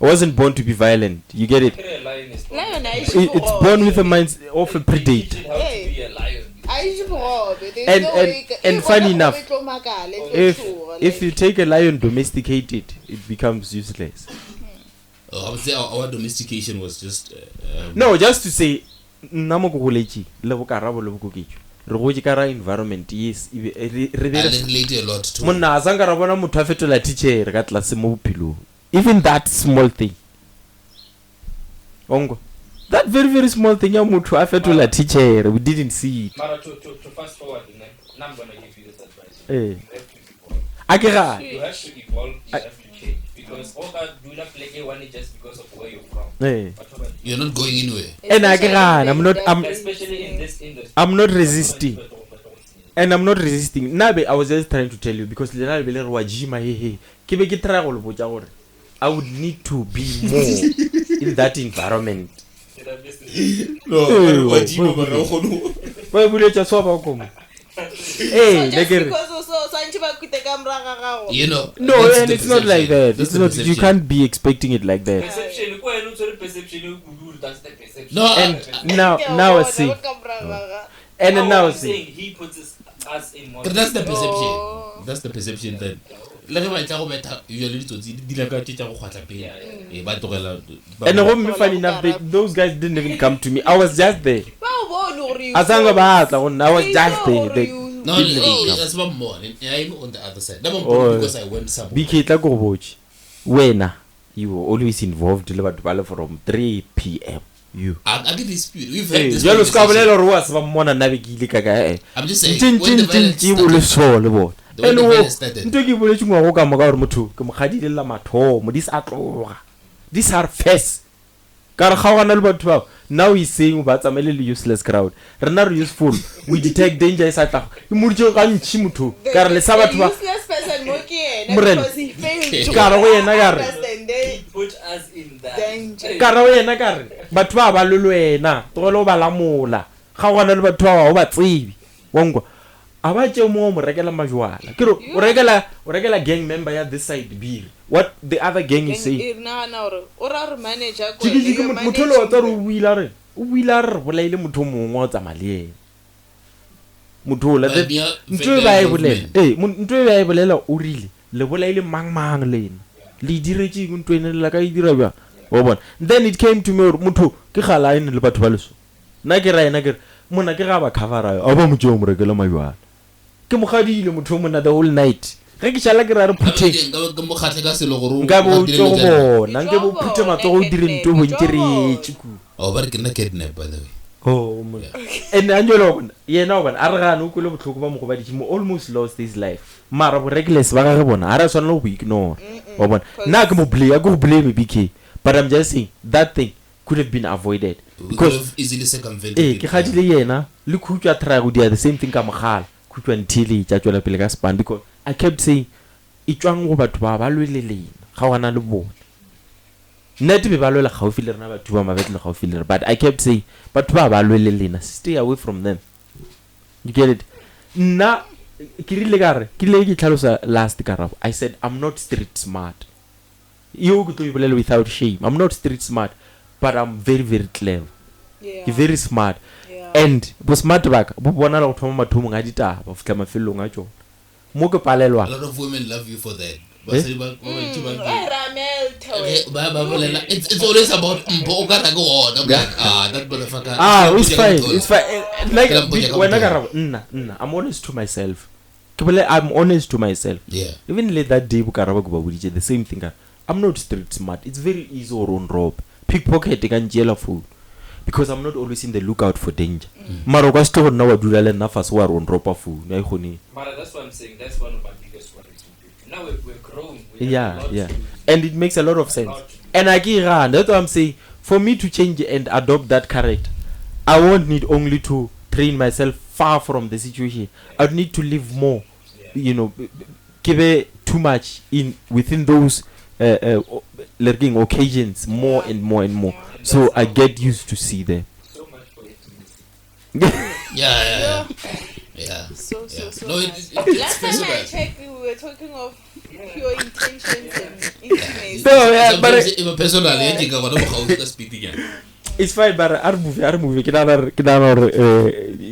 A: I wasn't born to be violent. You get it?
E: Lion is
D: Lion,
A: It's born with a mind of a predator.
E: how to be a lion.
A: And funny enough, if you take a lion, domesticate it, it becomes useless.
C: I would say our domestication was just
A: No, just to say, namo go goletše le bo karabo le bo koketšo re gotše ka ra environment yes
C: I related a lot to
A: monna a sanka ra bona motho a fetola teachere ka tlase mo bophelong. Even that small thing ongo that very small thing ya motho a fetola teachere, we didn't see it.
E: Mara, to fast forward, now I'm going to give you this advice.
A: Eh.
E: You have to evolve.
A: A ke ga
E: You have to evolve, you have to change. Because all that do not play one just because of where you're from.
A: eh.
E: Whatever.
C: you're not going anywhere.
A: And I get I'm
E: Especially in this industry.
A: I'm not resisting. And I'm not resisting. Nabe, I was just trying to tell you because lena le re wa jima he ke be ke try go le botsa gore I would need to be more in that environment.
C: No,
A: Wa buletsa swaba ko mo. Eh,
D: just
A: like
D: because also sanchi ba kwite ka mraga gago.
C: you know.
A: no,
C: that's
A: and
C: the
A: it's not like
C: perception.
A: that.
C: That's
A: It's
C: the
A: not. You
C: perception.
A: can't be expecting it like that.
E: Perception, go ahead and tell perception, that's the perception.
C: No,
A: And now I see. And then now I
E: I'm
A: see.
E: saying he puts us in more.
C: but that's the perception.
D: Oh.
C: That's the perception that le ge ba tla go beta usually tsotsi di dira ka tša go kgwatla pele e ba tlogela
A: And home funny enough, those guys didn't even come to me. I was just there.
D: I
A: Asanga ba tla go nna, I was just there. They
C: no
A: didn't even come.
C: that's one more I'm on the other side that one
A: Oh.
C: because I went somewhere
A: BK tla go botse. Wena, you were always involved le batho ba le from 3 p.m. You.
C: I get dispute we've had
A: Eh,
C: this
A: jalo ska
C: conversation.
A: bolela gore wa se ba mmona nna be ke ile ka ka
C: I'm just saying when the violence
A: tintintintintsi o le so le bona
C: The way the violence started.
A: ntho ke boletse ngwago ka moka gore motho ke mogadile la mathomo di sa tloga di sa face ka re ga gona le batho bao now he's saying ba tsamaile le useless crowd rena re useful we detect danger isa tlago e moditse ga ntshi motho ka re le sa batho ba
D: useless person mo ke ena
A: Morena.
D: because he failed to
A: ka re go yena ka re
D: understand the
E: Put us in that.
D: danger.
A: ka re go yena ka re batho ba ba le wena tlogele o ba lamola ga gona le batho ba ba tsebi wangwa a ba tse mo mo rekela majwala ke re o rekela gang member ya this side beer what the other gang is saying
D: e nagana gore o ra re manager ko
A: jiki motho le wa tsa re o buila re bolaile motho mongwe o tsamaya le ena motho o la ntwe ba e bolela ntwe ba e bolela o rile le bolaile mang lena le diretse go ntwe ene la ka e dira ba wa bona then it came to me motho ke gala ene le batho ba leso na ke ra ena ke mona ke ga ba covera a ba mo tšeo mo rekela majwala ke mogadile motho mona the whole night ge ke šala ke ra re phuthe
C: Ke mo kgatle ka selo gore
A: nka bo tso bona nke bo phuthe matsogo o dire ntho bontse retše ku
C: oh ba re ke nna kidnap by the way
A: oh mona and anjelo bona yena bona a re gane o kwele botlhoko ba mo go ba ditšimo almost lost his life mara bo reckless ba gage bona a re tshwanela go ignore wa bona nna ke mo blame a go blame BK but I'm just saying that thing could have been avoided
C: we could have easily circumvented
A: ke gadile yena le khutwa try go dia the same thing ka mogala khutwa until tša tswela pele ka span because I kept saying e tswang go batho ba ba lwele lena ga wana le bona nnete be ba lwela gaufi le rena batho ba mabetle gaufi le re but I kept saying batho ba ba lwele lena stay away from them you get it nna ke rile ka re ke le ke tlhalosa last karabo I said I'm not street smart yo ke tlo ibolela without shame I'm not street smart but I'm very very clever ke very smart and bo smart baka bo bona la go thoma mathomong a ditaba ba fitla mafelong a tsona mo ke palelwa
C: a lot of women love you for that it's always about mpo ka ra go ona that motherfucker
A: it's fine like when I got I'm honest to myself I'm honest to myself even like that day bukaraba go ba boditse the same thing I'm not street smart it's very easy or on rob pickpocket kan jela food because I'm not always in the lookout for danger mara go sto na wa dula le nna fa se wa on ropa food na igone
E: Mara, that's what I'm saying. That's one of our biggest worries. Now we're grown.
A: Yeah. And it makes a lot of sense. And I get around. That's what I'm saying. For me to change and adopt that character, I won't need only to train myself far from the situation. I would need to live more. You know, give it too much within those lurking occasions, more and more and more. So I get used to see them.
E: So much for it.
C: Yeah.
D: So.
C: No,
D: Last time I checked, we were talking of pure intentions and intimacy.
A: No, yeah, but
C: even personally, I think I want to speak again.
A: it's fine. But our movie, kita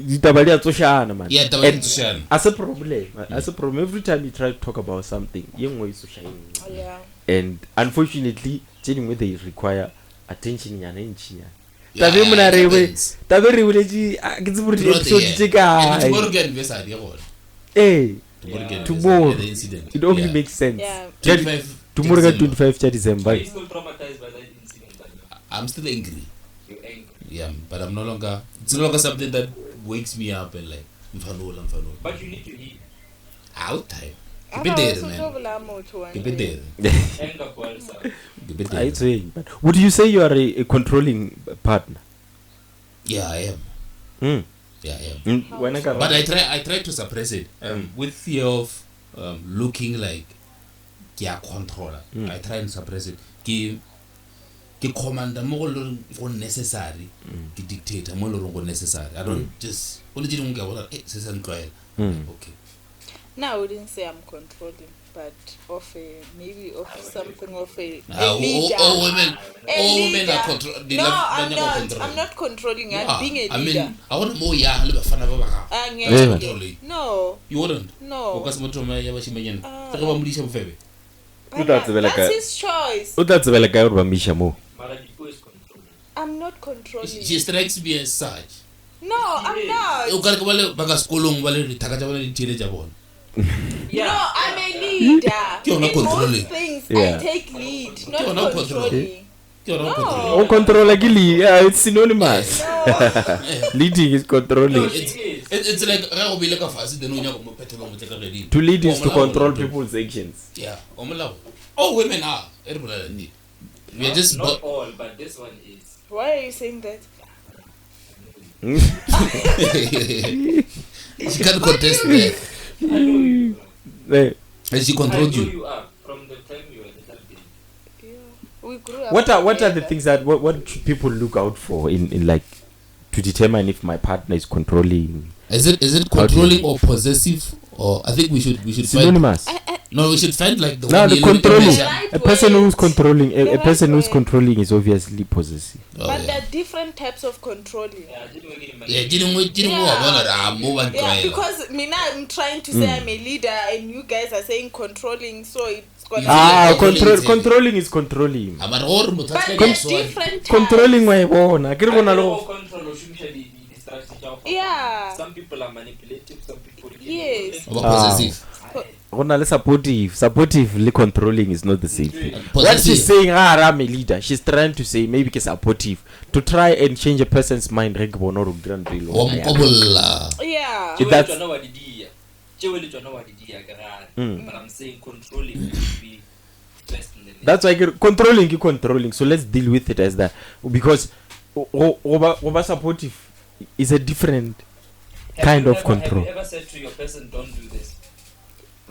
A: ditaba dia tsoshana man.
C: Yeah,
A: And
C: tsoshana.
A: as a problem, every time you try to talk about something, yengwe is tsoshana.
D: Yeah.
A: And unfortunately, genuinely they require attention yana nchiya. Tabe mona rewe ji ke tseburi episode tse ka.
C: Tomorrow get invest idea what?
A: Tomorrow.
C: The incident.
A: It only makes sense.
D: Yeah.
C: 25
A: Tomorrow get 25 December.
E: Are you still traumatized by that incident?
C: I'm still angry.
E: You're angry.
C: Yeah, but I'm no longer. It's no longer something that wakes me up and like mfano.
E: But you need to heal.
C: Out time. Keep it there, man. Keep it there.
E: Anger boils up.
C: Keep it
A: I
C: there.
A: say, but would you say you are a controlling partner?
C: Yeah, I am. Yeah, I am.
A: When I got
C: But I try to suppress it with fear of looking like ke controller. I try and suppress it. Ke commander mo go necessary. Ke dictator mo go necessary. I don't just only didn't get what se se ntloela. Okay.
D: No, I wouldn't say I'm controlling, but maybe of something of a
C: All
D: leader.
C: women are controlling.
D: No, I'm not controlling. I'm being a leader.
C: I mean, I want more young little bafana ba ba ga.
D: No.
C: You wouldn't?
D: No.
C: Because motho ya ba shimanyana. Re ba modisa bofebe.
D: But
A: That's
D: that's his choice.
A: o tla tsebela ka gore ba misha mo.
E: Mara, Dipo is controlling.
D: I'm not controlling.
C: She strikes me as such.
D: No, I'm not.
C: O ka re ke ba le ba ka sekolong ba le dithaka tsa bona di tile tsa bona.
E: Yeah.
D: No, I'm a leader.
C: You're not
D: In most
C: controlling.
D: things,
A: Yeah.
D: I take lead, not
C: You're not
D: controlling.
C: You're not
D: No.
C: controlling.
A: O controller ke lead, it's synonymous. Leading is controlling.
C: It's It's like go be like a fast then unya go phethe ba motse ka redini.
A: To lead is to control people's actions.
C: Yeah, oh, women are. We are just
E: not all, but this one is.
D: Why are you saying that?
C: She can't contest that.
E: I know you.
C: And she controlled you.
E: You are from the time you were a little baby.
D: Yeah. We grew up.
A: What are the things that what should people look out for in like to determine if my partner is controlling?
C: Is it controlling or possessive? Or I think we should
A: synonymous.
C: No, we should find like the
A: No,
C: one
A: the
C: yellow
A: controlling.
C: image.
A: A person who's controlling, a
D: The
A: person
D: right
A: who's
D: way.
A: controlling is obviously possessive.
C: Oh,
D: But
C: yeah.
D: there are different types of controlling.
E: Yeah, I didn't really imagine.
C: Yeah, didn't
D: Yeah, because I'm trying to say I'm a leader and you guys are saying controlling, so it's gonna
C: Ah,
A: Controlling is controlling.
D: But there's different types.
A: Controlling why bona.
E: I
A: Ke re
E: don't
A: bona
E: know
A: lo.
E: control or usually the strategy of.
D: Yeah.
E: Some people are manipulative, some people.
D: Yes.
C: possessive.
A: Gona le supportive le controlling is not the same. What
C: Possessive.
A: she's saying, I'm a leader. She's trying to say maybe ke supportive to try and change a person's mind. Re ke bona ro dira ntho e le yona ya.
D: Yeah.
A: That's-
E: But I'm saying controlling would be best in the list.
A: That's why controlling. So let's deal with it as that, because over supportive is a different kind of control.
E: Have you ever said to your person, don't do this?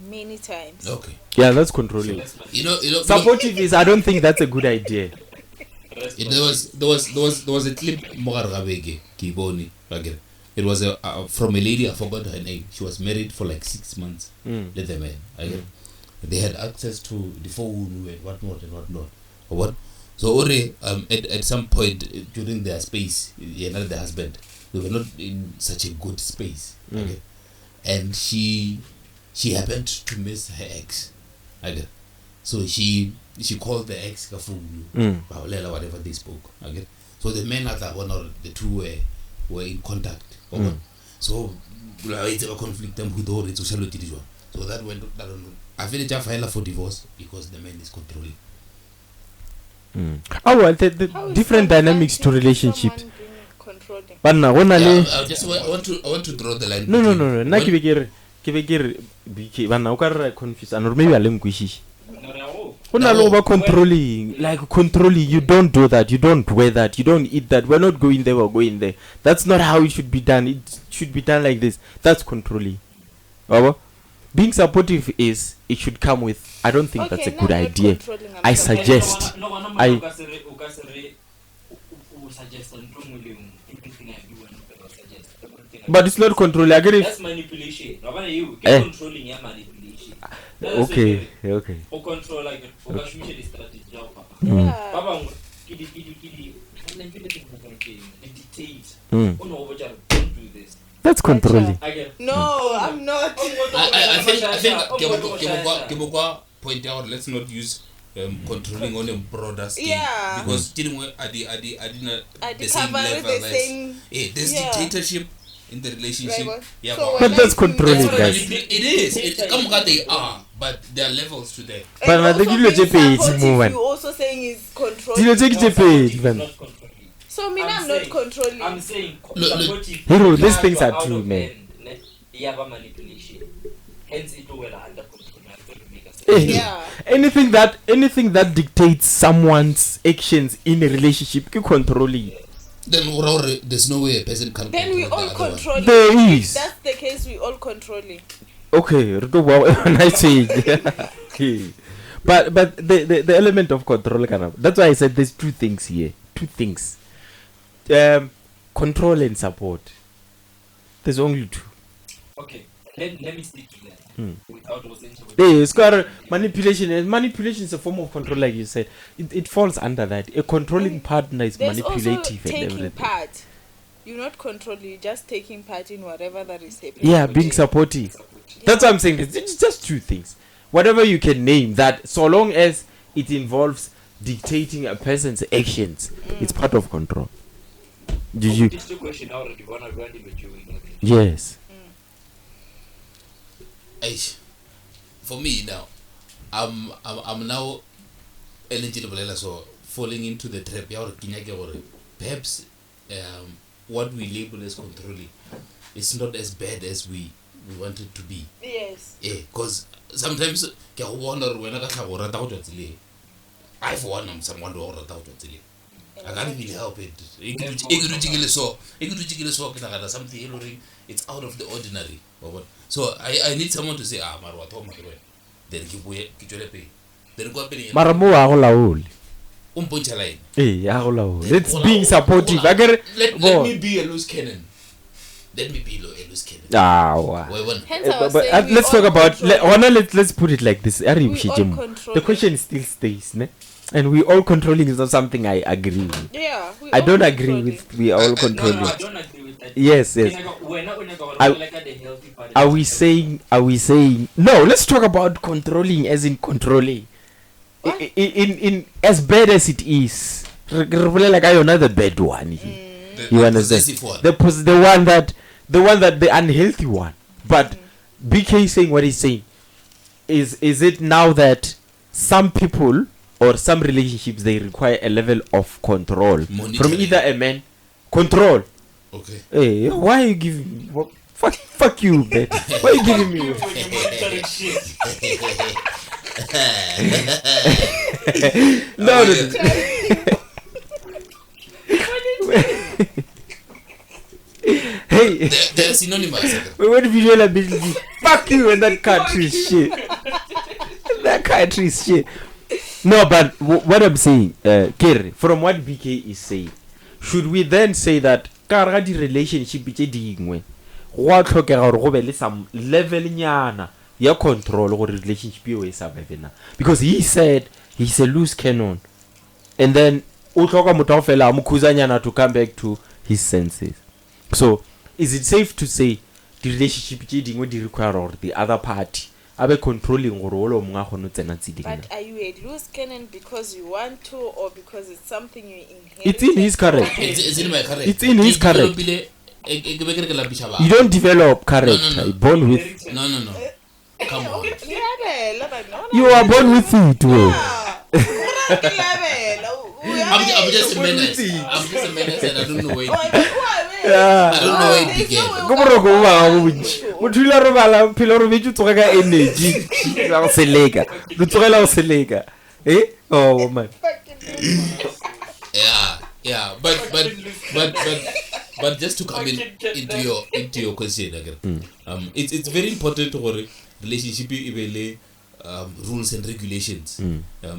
D: Many times.
C: Okay.
A: Yeah, that's controlling.
C: You know,
A: Supportive is, I don't think that's a good idea.
C: there was a clip Mogarabege Kiboni again. It was from a lady, I forgot her name. She was married for like 6 months with the man. They had access to the phone and whatnot. Or what? So already at some point during their space, not the husband, they were not in such a good space. Okay? And she happened to miss her ex. Okay? So she called the ex whatever they spoke. Okay? So the men at that one or the two were in contact. So it's a conflict with all the social media. So that went I feel it's a file for divorce because the man is controlling.
A: Oh well, the
D: How is
A: different
D: someone
A: dynamics to
D: being
A: relationships.
D: controlling?
A: But now, I
C: I want to draw the line.
A: no. Na ke be ke re BK bana o ka re confuse or maybe a language. Controlling, like controlling. You don't do that. You don't wear that. You don't eat that. We're not going there. We're going there. That's not how it should be done. It should be done like this. That's controlling. Being supportive is, it should come with, I don't think that's a good idea. I suggest. But it's not controlling. I get
E: That's
A: it.
E: manipulation. Controlling your manipulation.
A: Okay.
E: For control, like, for strategy.
D: Yeah.
E: Baba, kidi, dictate. Oh no, don't do this.
A: That's controlling.
D: No, I'm not.
C: I think Kebokwa point out, let's not use controlling on a broader scale.
D: Yeah.
C: Because at the same
D: cover
C: level
D: the
C: as
D: same.
C: there's dictatorship in the relationship.
D: Right,
C: Yeah,
D: so
A: But that's controlling, guys.
C: it is. They are, but there are levels to that.
A: But I think you
D: you also saying is controlling.
E: Not controlling.
D: So I'm not controlling.
E: I'm saying
C: Look,
A: Hero, these things are true, man.
E: Yeah, manipulation. Hence, it will under control.
D: Yeah.
A: Anything that dictates someone's actions in a relationship, you controlling.
C: Then there's no way a person can
D: Then we
C: control
D: all
C: the other one.
D: controlling.
A: There
D: If
A: is.
D: that's the case, we all controlling.
A: Okay, nice change. But the element of control, that's why I said there's two things here. Two things. Control and support. There's only two.
E: Okay, let me stick to that. Without those interviews.
A: It's got manipulation. And manipulation is a form of control, like you said. It falls under that. A controlling partner is
D: There's also
A: manipulative and
D: taking
A: everything.
D: part. You're not controlling, you're just taking part in whatever that is happening.
A: Yeah, being supportive. That's what I'm saying. It's just two things. Whatever you can name that, so long as it involves dictating a person's actions, it's part of control. Did you?
E: This is the question already. One of doing.
A: Yes.
C: For me now, I'm now eligible, so falling into the trap. Perhaps what we label as controlling is not as bad as we want it to be.
D: Yes.
C: Yeah, because sometimes ke go bona re wena ka tla go rata go tswa tseleng. I for one am someone who rata go tswa tseleng. I can't really help it. Something it's out of the ordinary. So I need someone to say, Marwa, then
A: Maramo a go laole. Let's be supportive.
C: Let me be a loose cannon. Let me be a loose cannon.
D: Hence I was
A: But
D: saying we
A: let's
D: all
A: talk about
D: control.
A: let's put it like this. The question still stays, ne? And we all controlling is not something I agree with.
D: Yeah.
A: I don't agree with we all
E: No,
A: controlling.
E: I don't agree with that.
A: Yes. Are we saying no, let's talk about controlling as in controlling. In as bad as it is. Like I another bad one. You understand? The one that the unhealthy one. But BK saying what he's saying is it now that some people or some relationships they require a level of control from either a man control.
C: Okay.
A: Hey, why are you giving me fuck you, man. Why are you giving me no. Hey,
C: they're synonymous.
A: What visual ability? Fuck you and that country is shit. That country is shit. No, but what I'm saying, Kerry, from what BK is saying, should we then say that karadi relationship is dingwe? What tlhokega some level nyana ya control go relationship you is survive because he said he's a loose cannon, and then o tlhoka motho fela amkhuzanyana to come back to his senses. So is it safe to say the relationship dingwe di require or the other party abe controlling gore o lo mongwe go no tsena tsiding?
D: But are you a loose cannon because you want to or because it's something you inherit?
A: It's in his character.
C: It's in my character.
A: It's in his character. You don't develop character. You're born with.
C: No. Come on.
A: You are born with it.
C: I'm just a menace. And I don't know where it began. I don't know where it began.
A: Go motho ila robala philo re betju tsoga energy la go seleka re tsogela go seleka oh man.
C: Yeah, but just to come into your question again, it's very important to relationship even rules and regulations.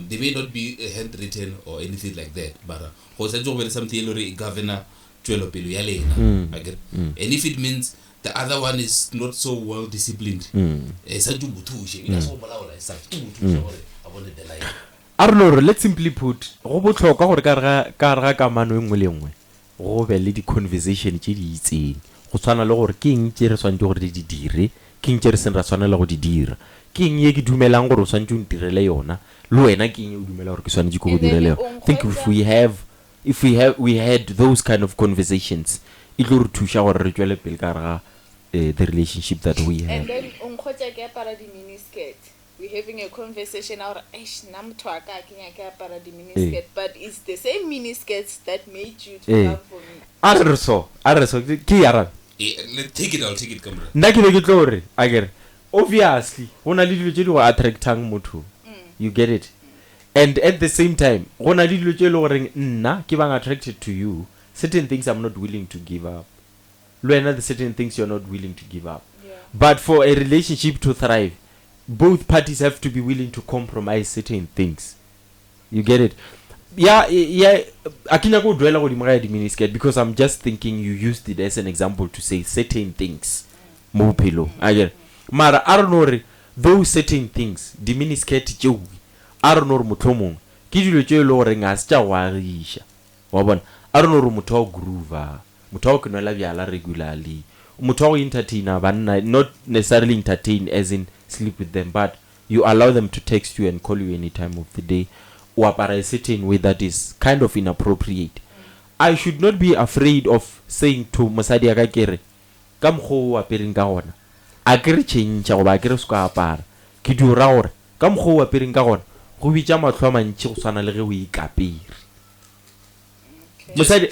C: They may not be handwritten or anything like that, but something governor and if it means the other one is not so well disciplined,
A: I don't know, let's simply put go botlhokwa gore ka ra kamano engwe le engwe go be le di conversation tse di itseng go tshwana le gore ke eng tse re swantse gore di dire, ke eng tse re seng ra tshwana le go di dira, ke eng ye ke dumelang gore o swantse o ntirele yona le wena ke eng o dumela gore ke swantse go direle yona. I think if we had those kind of conversations it will thusha gore re tswele pele ka ra the relationship that we have.
D: And then unkhoja ke apara di miniskirt. We're having a conversation out but it's the same miniskirts that made you to come for me.
A: Let's
C: take it, come on.
A: Nna ke be ke tlo re agere obviously gona le dilo tse di go attractang motho, you get it, and at the same time gona le dilo tse le gore nna ke bang attracted to you, certain things I'm not willing to give up, the certain things you're not willing to give up. But for a relationship to thrive, both parties have to be willing to compromise certain things. You get it? Yeah. Akina go dwela go dimara di miniskirt because I'm just thinking you used it as an example to say certain things. Mo pelo. Again. Mara I don't know those certain things. Di miniskirt tšeo. I don't know motlhomong. Ke dilo tšeo le gore nga se tša wa risha. Wa bona. I don't know motho wa groove. Motho wa ke no la bjala regularly. Motho wa entertainer banna, not necessarily entertain as in sleep with them, but you allow them to text you and call you any time of the day or apara a certain way that is kind of inappropriate. I should not be afraid of saying to mosadi ya ka kere ka mkgo wa pereng ka gona a kere change go ba kere ska apara ke dira gore ka mkgo wa pereng ka gona go bitša matlho mantši go swana le ge o ikapere mosadi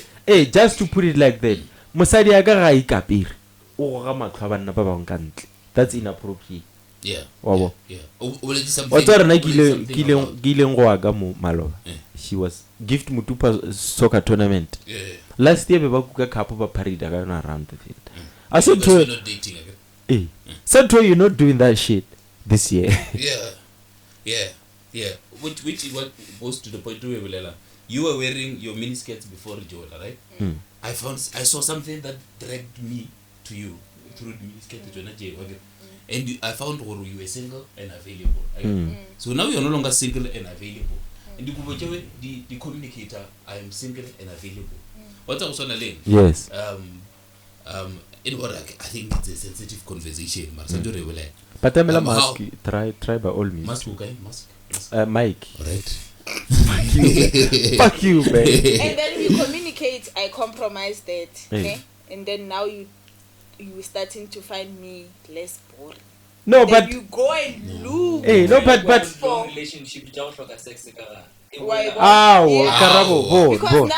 A: just to put it like that. mosadi ya ka ga ikapere o go ga matlho a banna ba bang ka ntle. That's inappropriate.
C: Yeah.
A: Wa bo.
C: Yeah. O something.
A: Wa tsara na ke ileng go aga mo Maloba. She was gift Mutupa soccer tournament.
C: Yeah.
A: Last year be ba kuka cup ba parade around the field. I
C: So
A: said to her,
C: not dating again.
A: said to her, you're not doing that shit this year.
C: Yeah. Which is what goes to the point where you were wearing your mini skirts before Jola, right? I saw something that dragged me to you through the mini skirt okay. And I found you were single and available. Right? So now you're no longer single and available. And the communicator, I am single and available. What's also lane?
A: Yes.
C: In what I think it's a sensitive conversation.
A: But I'm mask. Try by all means.
C: Mask, okay? Mask.
A: Mike.
C: Alright.
A: Fuck you, man.
D: And then we communicate. I compromise that, okay? And then now you starting to find me less boring.
A: No,
D: Then
A: but
D: you go and look.
A: hey, no, but
E: Long relationship don't look sex.
D: Why?
A: Karabo,
D: Because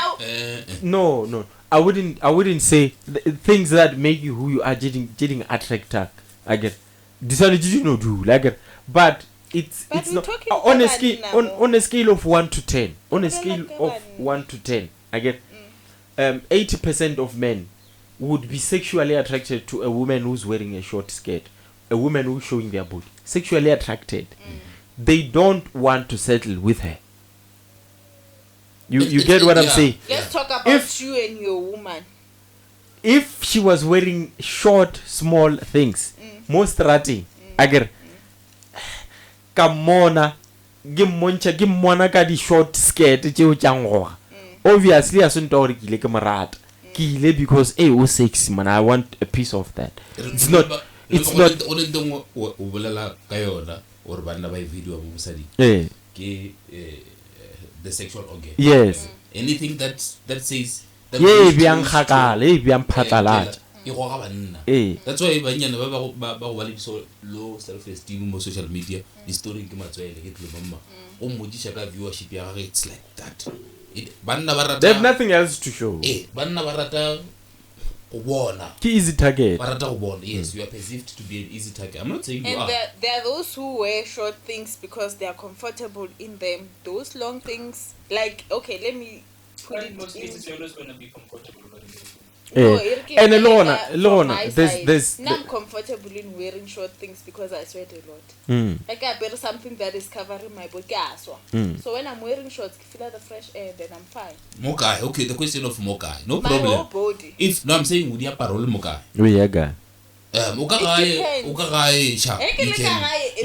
D: now
A: no. I wouldn't say things that make you who you are getting attracted. I get this one you know do like, but it's
D: But
A: it's
D: we're
A: not
D: talking
A: on a
D: about
A: scale
D: now.
A: on a scale of 1 to 10. On a scale
D: Like
A: of
D: one.
A: 1 to 10, I get 80% of men would be sexually attracted to a woman who's wearing a short skirt, a woman who's showing their body. Sexually attracted. They don't want to settle with her. You get what I'm saying?
D: let's talk about
A: If-
D: you and your woman.
A: If she was wearing short, small things, most ratting, agar, kamona, gimona ka di short skirt, tšeo tša ngoga. Obviously, I shouldn't already kile ke morata. Kile because oh sexy man, I want a piece of that. It's not. It's not.
C: The sexual organ.
A: Yes.
C: Anything that says that
A: Yeah, biang khakale, biang patalat.
C: That's why banyana ba go ba le so low self esteem mo social media. The story ke matswele ke tlo mama. O modisha ka viewership ya gagwe, it's like that. Banna ba
A: They have
C: rata.
A: nothing else to show.
C: Banna ba rata go bona.
A: Ki easy target.
C: Ba rata go bona. Yes, you are perceived to be an easy target. I'm not saying you
D: And
C: are.
D: there are those who wear short things because they are comfortable in them. Those long things, like, okay, let me put
E: But
D: it
E: in most
D: in.
E: cases, you're always going to be comfortable with it.
D: No,
A: Eh.
D: Irke,
A: And
D: like,
A: Lorna,
D: from my
A: there's
D: side, now I'm comfortable in wearing short things because I sweat a lot. Like I wear something that is covering my body. So when I'm wearing shorts, I feel the fresh air, then I'm fine.
C: Mokai. Okay, the question of Mokai. No
D: My whole
C: problem.
D: body.
C: If no, I'm saying would you parole Mokai.
A: we aga.
D: depends.
C: You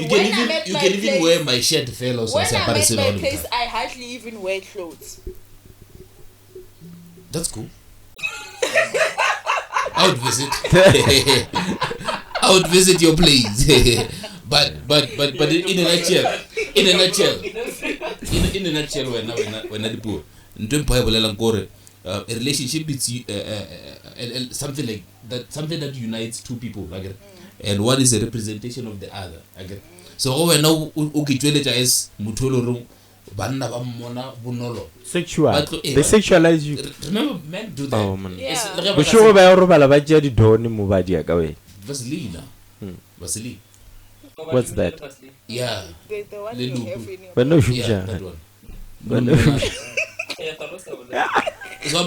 D: When I'm at
C: can
D: my
C: even
D: place-
C: wear my shirt fellows.
D: When I'm at my place, I hardly even wear clothes.
C: That's cool. I would visit. I would visit your place. but in a nutshell, in a nutshell, when I do, a relationship it's something like that, something that unites two people, like, and one is a representation of the other. So when now is mutolo banna ba mona bonolo.
A: Sexual.
C: But,
A: They sexualize you.
C: Remember, men do that.
A: Oh man.
D: Yeah.
A: Bo sure ba ro bala ba tšea di doni mo ba di ka we.
C: Vaseline. Vaseline.
A: What's that?
C: Yeah.
D: The one
C: They
D: you
C: do.
D: have in your
A: But no
C: Yeah,
A: shuja.
C: that one.
A: But
C: No,
A: no.
C: no, no. So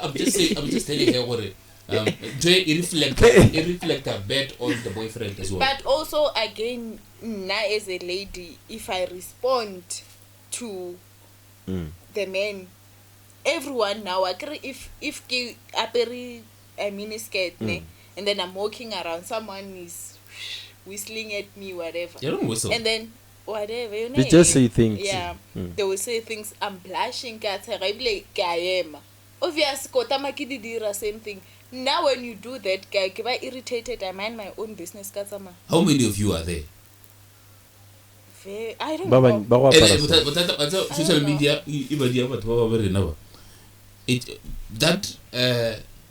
C: I'm just saying, I'm just telling her what it. It reflect a bet on the boyfriend as well.
D: But also, again, now as a lady, if I respond to the men, everyone now agree if ke apere a mini skirt ne, and then I'm walking around, someone is whistling at me, whatever,
C: You don't whistle.
D: and then whatever, you know,
A: They just say things.
D: yeah, they will say things. I'm blushing, obviously kotama ke di dira same thing. Now when you do that, guy, ke ba irritated, I mind my own business ka tsama.
C: How many of you are there?
D: I don't
A: Ba
D: know.
A: ba go
C: And
A: apara.
C: without social media, that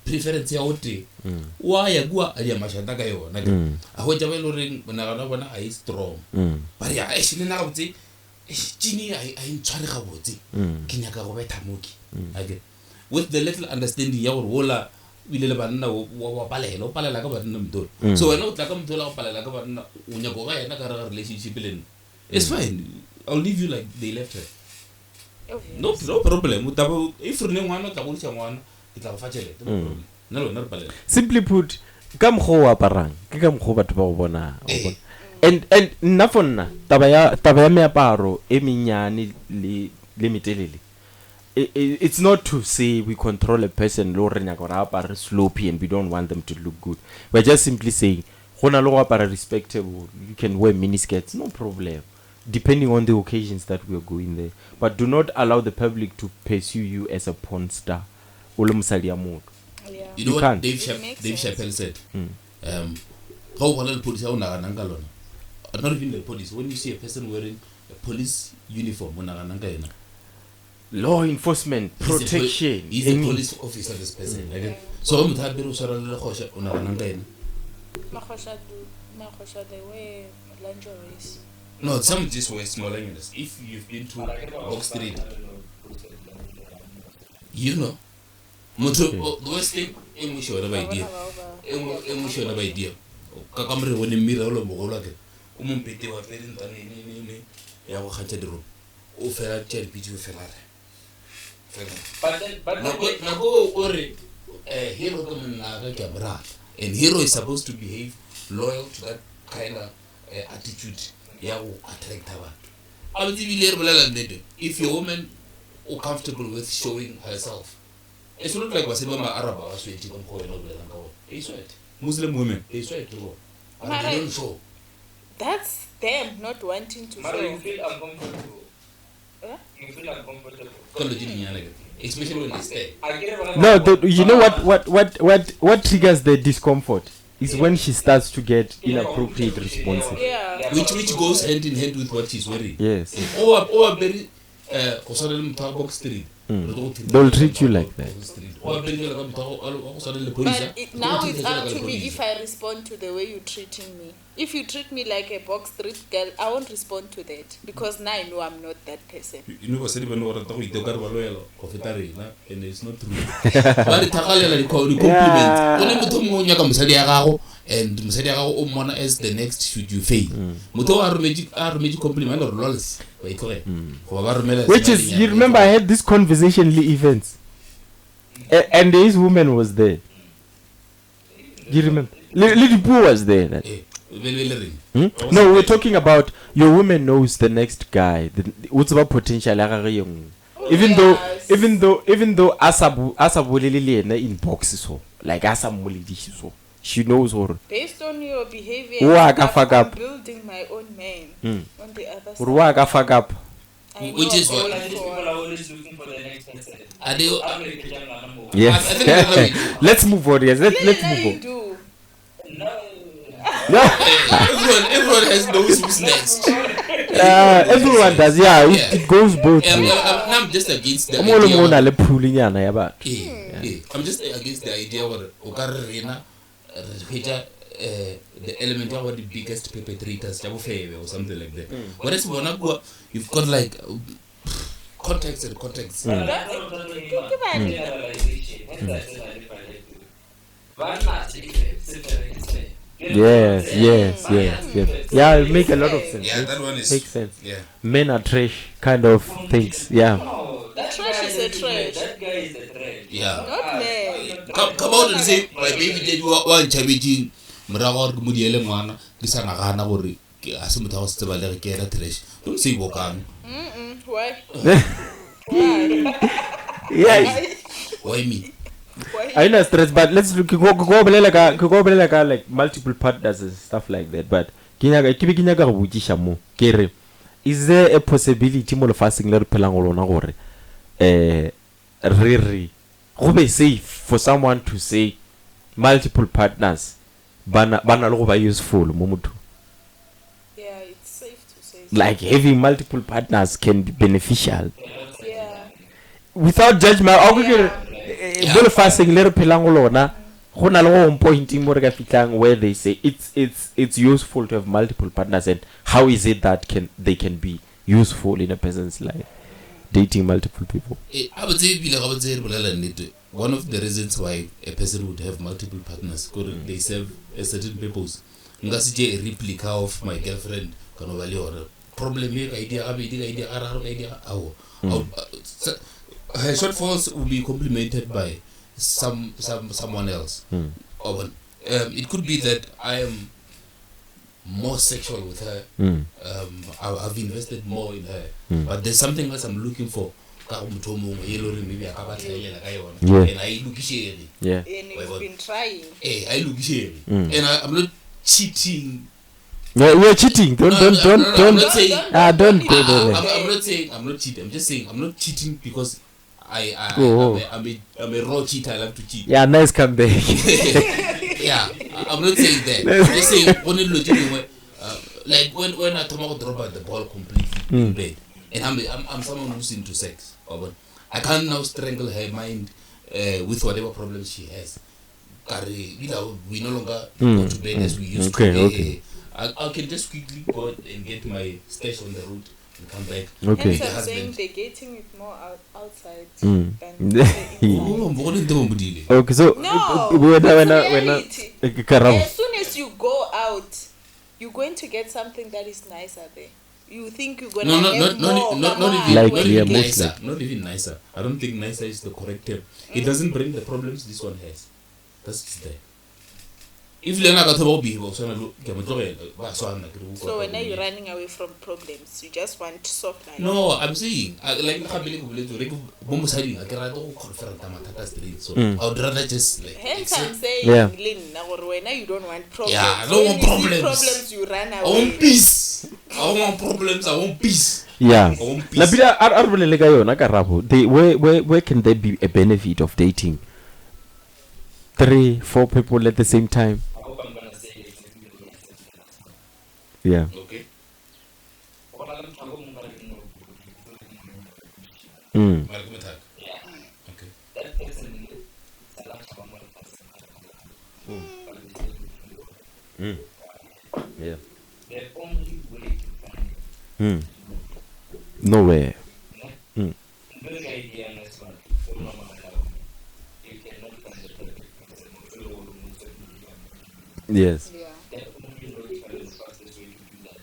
C: preference ya ote wa ya gua ya mashanta ka yona a ho jaba lo reng bona bona ai strong ba ya actually na botse chini ai ntshware ga botse ke nyaka go betha moki again with the little understanding ya gore wola bile le banna wa palela o palela ka banna mtolo so wena o tla ka mtolo go palela ka banna o nyako ga yena ka re relationship le nna it's fine I'll leave you like they left her no problem if re ne ngwana o tla go ditša ngwana ke tla go fa tšhelete no problem nna le wena re palela
A: simply put ka mokgwa o aparang ke ka mokgwa batho ba go bona and nna for nna taba ya meaparo e menyane le metelele it's not to say we control a person lo re nyaka gore apare sloppy and we don't want them to look good. We're just simply saying gona le go apara respectable, you can wear mini skirts, no problem, depending on the occasions that we are going there, but do not allow the public to pursue you as a porn star o le mosadi ya motho.
C: You know what Dave Chappelle said? How one of police not even the police, when you see a person wearing a police uniform
A: Law enforcement, protection.
C: He's a police officer, this person. So I'm happy to say
D: they wear lingeries.
C: no, some just wear small lingeries. If you've been to Box Street, you know, the worst thing, English or idea. English or idea. Kakamre when the mirror all over Umumpete wa parent and ya go khatha diro o fela tšea dipitse o fela nako o re hero ke monna ga ke amra and hero is supposed to behave loyal to that kind of attitude ya go attract batho a botse bile re bolela nnete if your woman is comfortable with showing herself it's not like basedi ba ma-araba ba swete ka mokgwa wena o bolelang ka one they sweat Muslim women they sweat to go and they don't show.
D: That's them not wanting to
E: Mara,
D: show.
E: you feel uncomfortable.
D: Huh?
E: You feel uncomfortable.
C: Especially when they stay.
A: No, you know what triggers the discomfort is when she starts to get inappropriate responses.
D: Yeah.
C: Which goes hand in hand with what she's wearing.
A: Yes.
C: Or very Box Street.
A: They'll treat you like that.
D: But now it's up to me if I respond to the way you're treating me. If you treat me like a Box Street girl, I won't respond to that because now I know I'm not that person.
C: You know what and it's not true. But it's a compliment. And mosadi ya gago o mmona as the next should you fail. Motho a romedi compliment or lawless.
A: Which is, you remember I had this conversation in events. And this woman was there. You remember? Lady Pooh was there. No, we're talking about your woman knows the next guy. What's about potential? Even though asabulili in boxes so like asabulili so she knows her.
D: Based on your behavior, I'm building my own man on the other side.
C: Which is what?
E: People are always looking for the next person.
A: Yes. Let's move on. Yes, let's move on.
E: No.
C: Everyone has knows who's next.
A: Everyone does. Yeah, it goes both ways.
C: I'm just against the idea. I'm just against the idea of the element of the biggest perpetrators or something like that. Whereas you've got like context and context.
A: Yes. Yeah, it make a lot of sense.
C: Yeah, that one
A: makes sense.
C: Yeah.
A: Men are trash kind of things. Yeah.
E: No,
D: Trash is a trash.
E: That guy is a trash.
C: Yeah.
D: Not men.
C: Come out and say my baby did one chabiji mrago ke modiele ngwana ke sa nagana gore ke a se motho wa se ba le ke era trash. Don't say bokang.
D: Why?
A: Yeah.
C: Why me?
A: I know stress, but let's go like multiple partners and stuff like that. But is there a possibility mo fasting le re phelang go lona gore go be safe for someone to say multiple partners bana le go ba useful mo motho?
D: Yeah, it's safe to say.
A: Like having multiple partners can be beneficial.
D: Yeah.
A: Without judgment. Bolo fasting le re phelang go lona go na le go pointing mo re ka fitlang where they say it's useful to have multiple partners, and how is it that they can be useful in a person's life, dating multiple people?
C: one of the reasons why a person would have multiple partners because they serve a certain purpose. Ngasi a replica of my girlfriend kanovali or problem idea her shortfalls will be complemented by someone else. It could be that I am more sexual with her. I've invested more in her, but there's something else I'm looking for. Maybe and I look shady.
D: And you've been trying.
C: I look shady. And I'm not cheating.
A: Yeah, you're cheating. Don't
C: I'm not saying.
A: don't go there.
C: I'm not saying I'm not cheating. I'm just saying I'm not cheating because I'm a raw cheater. I love to cheat.
A: Yeah, nice comeback.
C: Yeah, I'm not saying that. I'm just saying only legitimate. Like when I drop the ball completely in bed, and I'm someone who's into sex. I can't now strangle her mind with whatever problems she has. We no longer go to bed as we used to.
A: Okay.
C: I can just quickly go and get my stash on the road and come back.
A: Okay.
D: Hence I'm saying the gating is more outside
A: Mm.
D: than inside.
A: Okay, so
D: No,
A: when
D: reality. As soon as you go out, you're going to get something that is nicer there. You think you're gonna have more,
C: not
D: but
C: even
A: Like,
C: not
A: yeah,
C: even
A: most
C: nicer.
A: like.
C: Not even nicer. I don't think nicer is the correct term. It doesn't bring the problems this one has. That's just there. If Lena got about be so
D: when are you running away from problems? You just want soft life.
C: No, I'm saying like so I would rather just like
D: Hence I'm saying,
A: Yeah.
D: Lynn, or when you don't want problems.
C: Yeah, I don't
D: When
C: want
D: you see
C: problems.
D: problems, you run
C: I
D: away.
C: want peace. I don't want problems. I want peace.
A: Yeah.
C: I want peace.
A: Lapida arbolele ka yona karabo. Where can there be a benefit of dating 3-4 people at the same time?
E: I hope I'm gonna say it.
A: Yeah.
C: Okay.
A: Mm.
E: Yeah.
C: Okay.
E: That person is a large amount of person.
A: Mm. Yeah.
E: The only way to find
A: Mm. Nowhere. Mm.
E: very idea and that's one. You cannot find the perfect person.
A: Yes.
D: Yeah.
E: The only way to find the fastest way to do that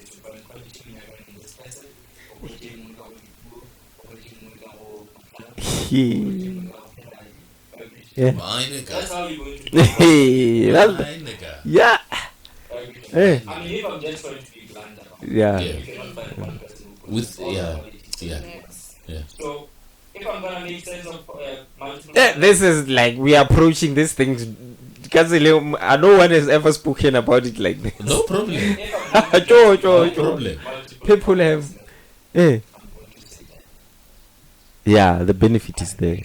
E: is to find quality in this person, or
A: Yeah.
C: My nigga.
E: that's how you're going to do it.
A: Hey,
C: My
A: that's,
C: nigga.
A: yeah. Hey.
E: I mean, if I'm just trying to be blunt about it,
A: Yeah.
C: Yeah.
E: you cannot find one person who
C: With
E: all the
C: yeah.
E: qualities.
C: Yeah.
D: Next.
C: Yeah.
E: So, if I'm gonna make sense of multiple,
A: This is like we are approaching these things. Counsele, no one has ever spoken about it like this.
C: No problem.
E: if I'm going to
A: Joe,
E: get
A: Joe,
C: No
A: Joe.
C: problem.
E: multiple
A: People have. Eh.
E: I'm going to say that.
A: Yeah, the benefit is there.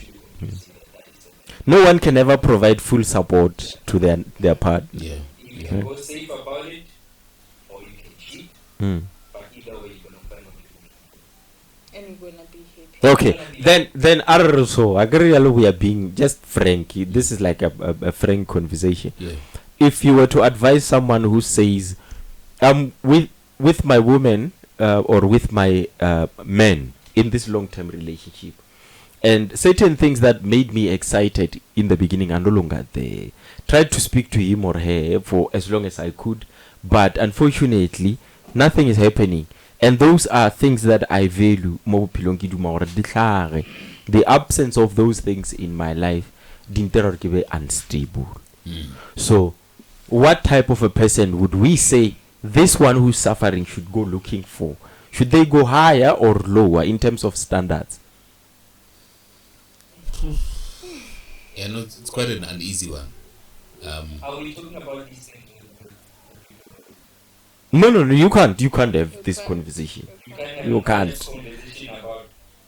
A: No one can ever provide full support to their part.
C: Yeah.
E: You can go safe about it, or you can cheat,
A: Mm.
E: but either way, you're gonna find what you
D: And you're gonna be happy.
A: Okay, then also agree we are being just frank. This is like a frank conversation.
C: Yeah.
A: If you were to advise someone who says, with my woman or with my man in this long-term relationship, and certain things that made me excited in the beginning are no longer there. Tried to speak to him or her for as long as I could, but unfortunately, nothing is happening. And those are things that I value. The absence of those things in my life didn't be unstable. So, what type of a person would we say this one who's suffering should go looking for? Should they go higher or lower in terms of standards?
C: Yeah, no, it's quite an uneasy one.
E: Are we talking about these things?
A: No, you can't have this
D: can't.
A: conversation.
E: You can have
A: You
E: a
A: can't.
E: honest conversation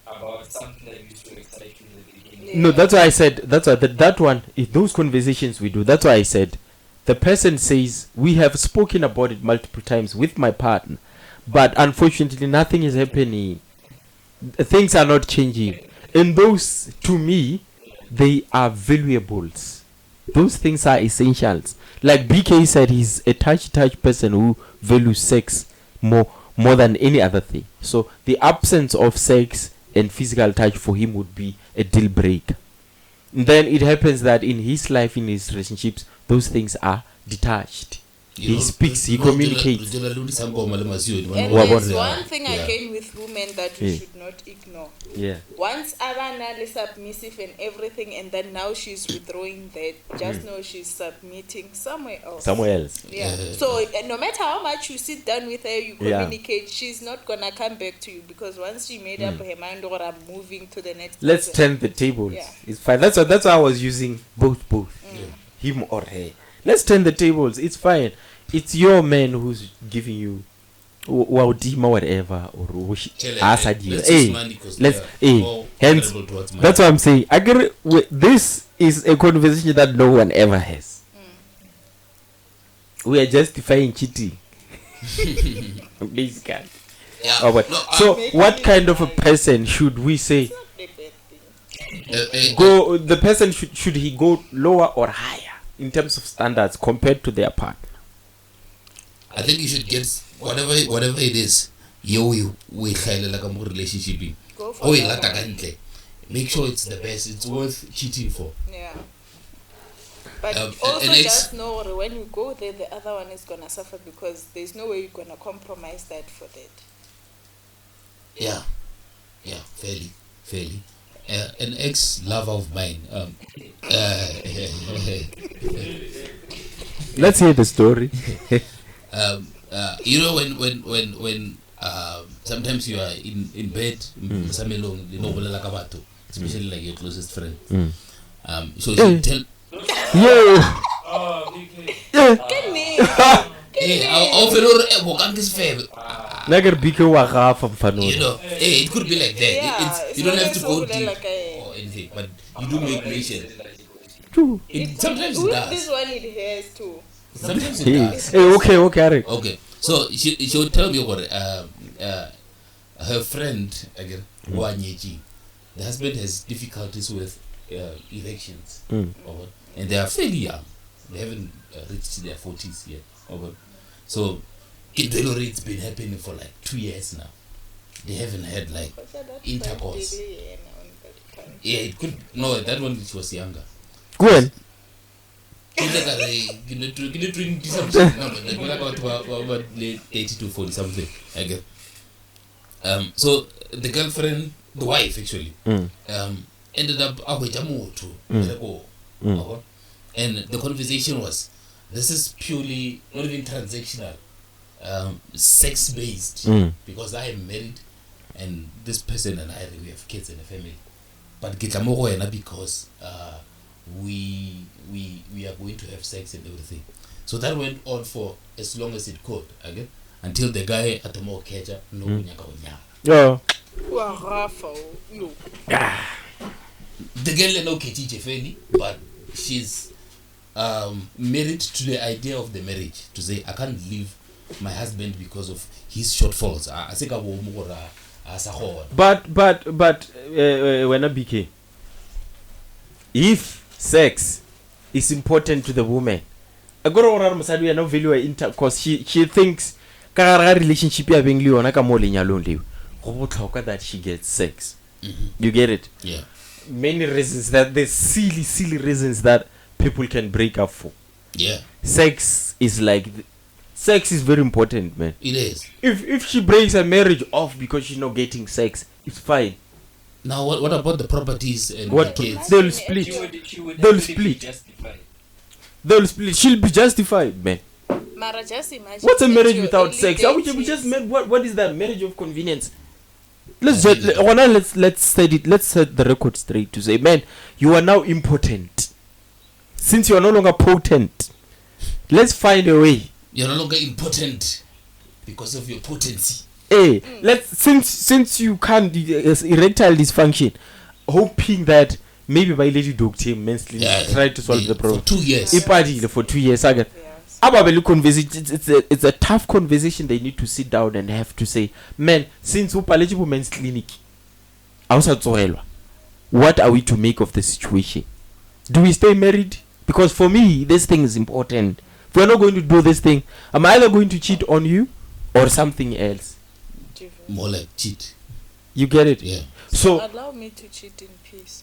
E: about something that used to excite you in the beginning.
A: No, that's why I said, that's why that one, if those conversations we do, that's why I said, the person says, we have spoken about it multiple times with my partner, but unfortunately nothing is happening. Things are not changing. And those, to me, they are valuables. Those things are essentials. Like BK said, he's a touch person who values sex more than any other thing. So the absence of sex and physical touch for him would be a deal breaker. then it happens that in his life, in his relationships, those things are detached. He speaks, he communicates.
D: And
A: Wa
D: there's
A: bona.
D: one thing again with women that we should not ignore.
A: Yeah.
D: Once Abana is submissive and everything, and then now she's withdrawing that, just know she's submitting somewhere else. Yeah. So no matter how much you sit down with her, you communicate, she's not gonna come back to you, because once she made up her mind, or I'm moving to the next.
A: Let's
D: person.
A: turn the tables.
D: Yeah.
A: It's fine. That's why I was using both. Him or her. Let's turn the tables. It's fine. It's your man who's giving you whatever, or hence that's what I'm saying. I agree this is a conversation that no one ever has. We are justifying cheating. Basically. So what kind of a person should we say go? The person should he go lower or higher in terms of standards compared to their partner?
C: I think you should get whatever it is. We like a more relationship.
D: Go for that one.
C: Make sure it's the best. It's worth cheating for.
D: Yeah. But also
C: and
D: just know when you go there, the other one is gonna suffer, because there's no way you're gonna compromise that for that.
C: Yeah, fairly. An ex-lover of mine.
A: Let's hear the story.
C: You know when sometimes you are in bed, especially like your closest friend. So she tell. It could be like that. You don't have to go deep or anything, but you do make mention. Sometimes it does.
D: This one it has too.
C: Sometimes it does.
A: Okay.
C: So she would tell me about her friend again, Wanyeji. The husband has difficulties with erections, and they are fairly young. They haven't reached their 40s yet. So it's been happening for like 2 years now. They haven't had like intercourse. Yeah, it could. No, that one she was younger.
A: Go on.
C: About 80 to 40 something. Okay. So the girlfriend, the wife actually, ended up and the conversation was, this is purely not even transactional, sex based, because I am married and this person and I, we have kids and a family, but because we are going to have sex and everything. So that went on for as long as it could, okay? Until the guy at the more catcher no
A: Yeah.
C: The girl no KTJ, but she's married to the idea of the marriage, to say I can't leave my husband because of his shortfalls. I think I will more as a whole.
A: But when I became, if sex is important to the woman, I go around Masadu we are not value intercourse. She thinks relationship ya being liona ka mo lenyalong leo go botlhokwa that she gets sex. You get it?
C: Yeah.
A: Many reasons, that there's silly reasons that people can break up for.
C: Yeah.
A: Sex is very important, man.
C: It is.
A: If she breaks her marriage off because she's not getting sex, it's fine.
C: Now what about the properties and
A: What
C: the kids?
A: they'll split. They'll split. They'll split. She'll be justified, man.
D: Mara, just imagine.
A: What's a marriage without sex? We just met. What is that? Marriage of convenience. Let's set the record straight to say, man, you are now impotent. Since you are no longer potent, let's find a way.
C: You're no longer impotent because of your potency.
A: Hey, since you can't erectile dysfunction, hoping that maybe by lady doctor mentally try to solve the problem
C: for 2 years.
A: For 2 years again. It's a tough conversation. They need to sit down and have to say, man, since upaleji women's clinic, what are we to make of the situation? Do we stay married? Because for me, this thing is important. If we're not going to do this thing, am I either going to cheat on you or something else?
C: More like cheat.
A: You get it?
C: Yeah.
A: So
D: allow me to cheat in peace.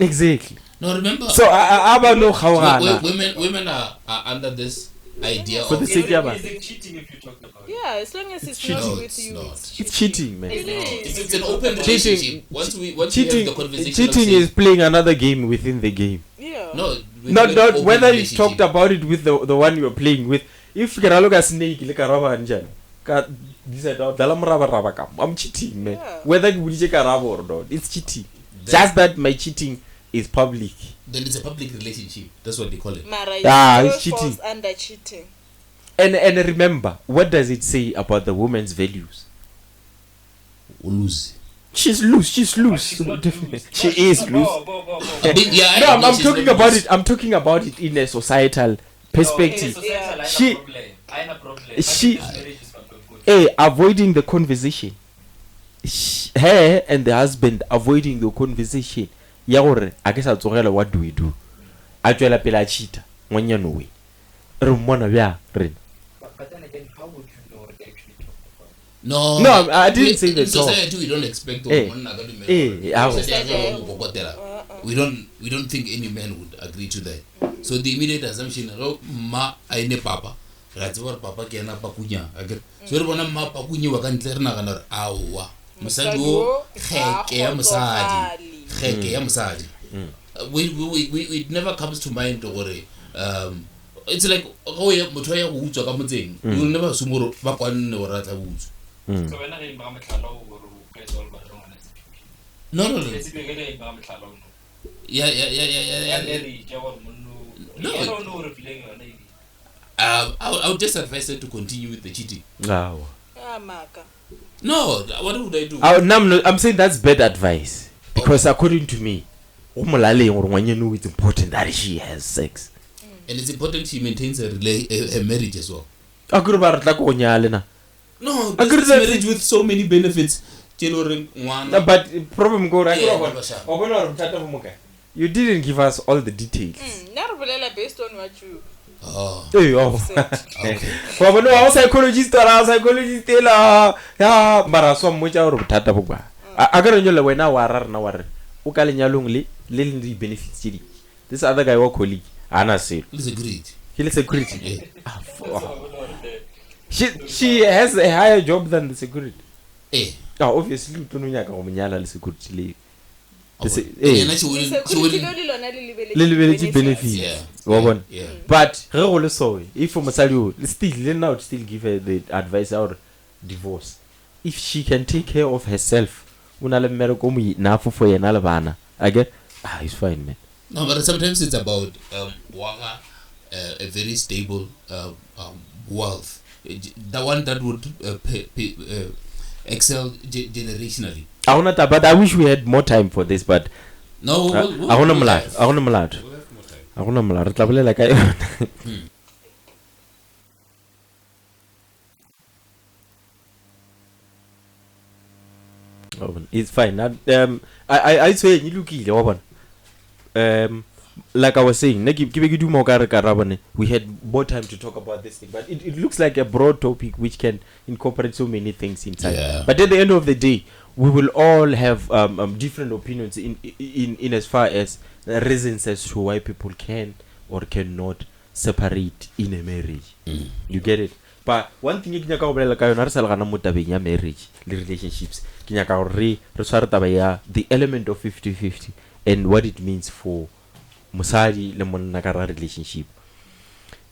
A: Exactly.
C: No, remember.
A: So I no how
C: women are under this idea
A: For
C: of
A: the sake of
E: Is it cheating if you talk about it?
D: Yeah, as long as it's
A: cheating.
D: not
C: No,
D: with
C: it's
D: you,
C: not.
A: it's cheating, man.
D: It is.
C: It's an open relationship. Once we have the conversation,
A: cheating is playing another game within the game.
D: Yeah.
C: no,
A: Not whether you talked about it with the one you're playing with. If you can look at snake like a rubber and I'm cheating, man.
D: Yeah.
A: Whether you check a rubber or not, it's cheating. Just that my cheating is public.
C: Then it's a public relationship. That's what they call it.
D: Mara,
A: it's cheating.
D: falls under cheating.
A: And remember, what does it say about the woman's values?
C: Lose.
A: She's loose. She's loose.
E: She's not
A: Definitely.
E: loose.
A: She is loose.
C: Yeah,
A: No, I'm
C: she's
A: talking
C: not
A: about
C: loose.
A: it. I'm talking about it in a societal perspective. She- avoiding the conversation. Her and the husband avoiding the conversation. Ya gore a ke sa tsogela, what do we do? A tswela pele a cheater. Ngwanyana we. Re mmona bja re.
E: But then again, how would you know what they actually talk about?
C: No,
A: I didn't say
C: in
A: that.
C: society we don't expect we don't think any man would agree to that. So the immediate assumption is ma aine papa ra tseba papa ke ena pakunya akere so re bona ma pakunya wa ka ntle re nagana re awa mosadi o kheke ya mosadi it never comes to mind gore it's like go ya motho ya go utswa ka motseng you will never assume gore ba kwanne o ratla butso.
E: So when I remember Mtlalo or guys all about wrong situation.
C: No.
E: Let's be getting Mtlalo.
C: Yeah. No.
E: I don't know what feeling on it.
C: I would just advise her to continue with the cheating.
A: Wow.
D: Maka.
C: No, what would I do?
A: I'm saying that's bad advice. Because according to me, it's important that she has sex.
C: And it's important she maintains her marriage as well. No, this marriage with so many benefits.
A: But problem go right. You didn't give us all the details.
D: Based on what you
A: Hey, oh.
D: said.
A: Well, no, I was psychologist. Yeah, but I saw much out of Tata Buba. I got a new way now. Ukaling little benefits. This other guy, or colleague, Anna said,
C: He's a great.
A: he is a security. She has a higher job than the security.
C: Eh.
A: Oh, obviously, Pununya security. Little benefits.
C: Yeah.
A: But if for Masalu, still now still give her the advice or divorce. If she can take care of herself, again, it's fine, man.
C: No, but sometimes it's about a very stable wealth. The one that would excel generationally.
A: But I wish we had more time for this, but
C: no,
A: I want to it's fine. I say you look like I was saying, we had more time to talk about this thing, but it looks like a broad topic which can incorporate so many things inside.
C: Yeah.
A: But at the end of the day, we will all have different opinions in as far as reasons as to why people can or cannot separate in a marriage. You get it? But one thing marriage, relationships, the element of 50-50 and what it means for Musadi Lemon relationship.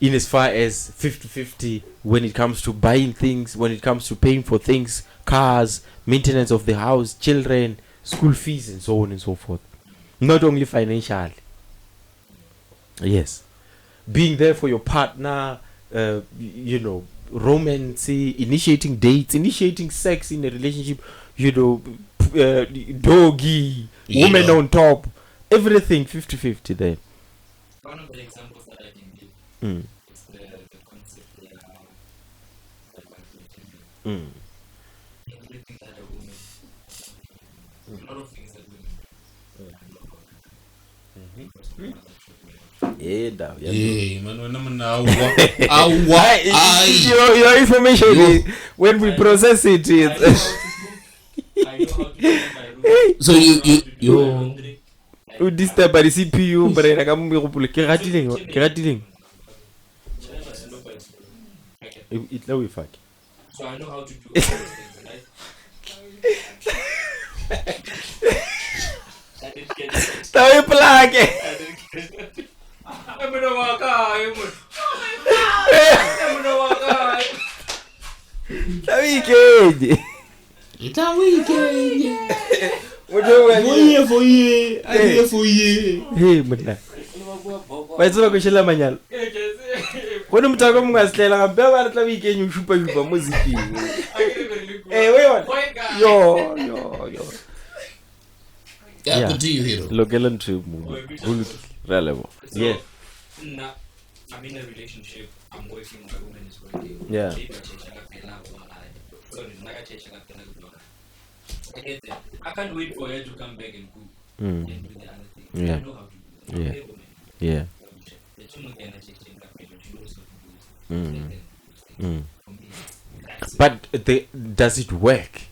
A: In as far as 50-50 when it comes to buying things, when it comes to paying for things, cars, maintenance of the house, children, school fees, and so on and so forth. Not only financially. Yes. Being there for your partner, romance, initiating dates, initiating sex in a relationship, doggy, woman on top, everything 50-50 there.
E: One of the examples that I can give is the concept everything that a woman, a lot of things that women
A: Your information when we process it
E: I know how to clean my room.
C: So you
E: I
A: o disturb by CPU brain ka mo go pole ke ratileng it low fuck
E: So I know how to do all those things, right? I didn't get it.
A: tawe plake
E: I didn't get it. I'm gonna walk out.
A: tawe ikeje
C: It's a weekend.
A: motho
C: For ye.
A: hey monna ba itse go shela manyalo go ne motho mo ga slela ga be ba re tla weekend o shupa mo zikeng we wa yo
C: Yeah,
A: Yeah.
C: continue, hero.
A: lokela ntho mo relevant yeah
E: Nah, I'm in a relationship. I'm working. My woman is working.
A: Yeah.
E: Maybe I change like that now. Sorry, I change like that now. I get it. I can't wait for her to come back and cook and do the other thing.
A: Yeah.
E: I know how to do it.
A: Yeah.
E: I'm a woman.
A: yeah
E: The two more can I change like that, but you know how to do it. For me, that's
A: but does it work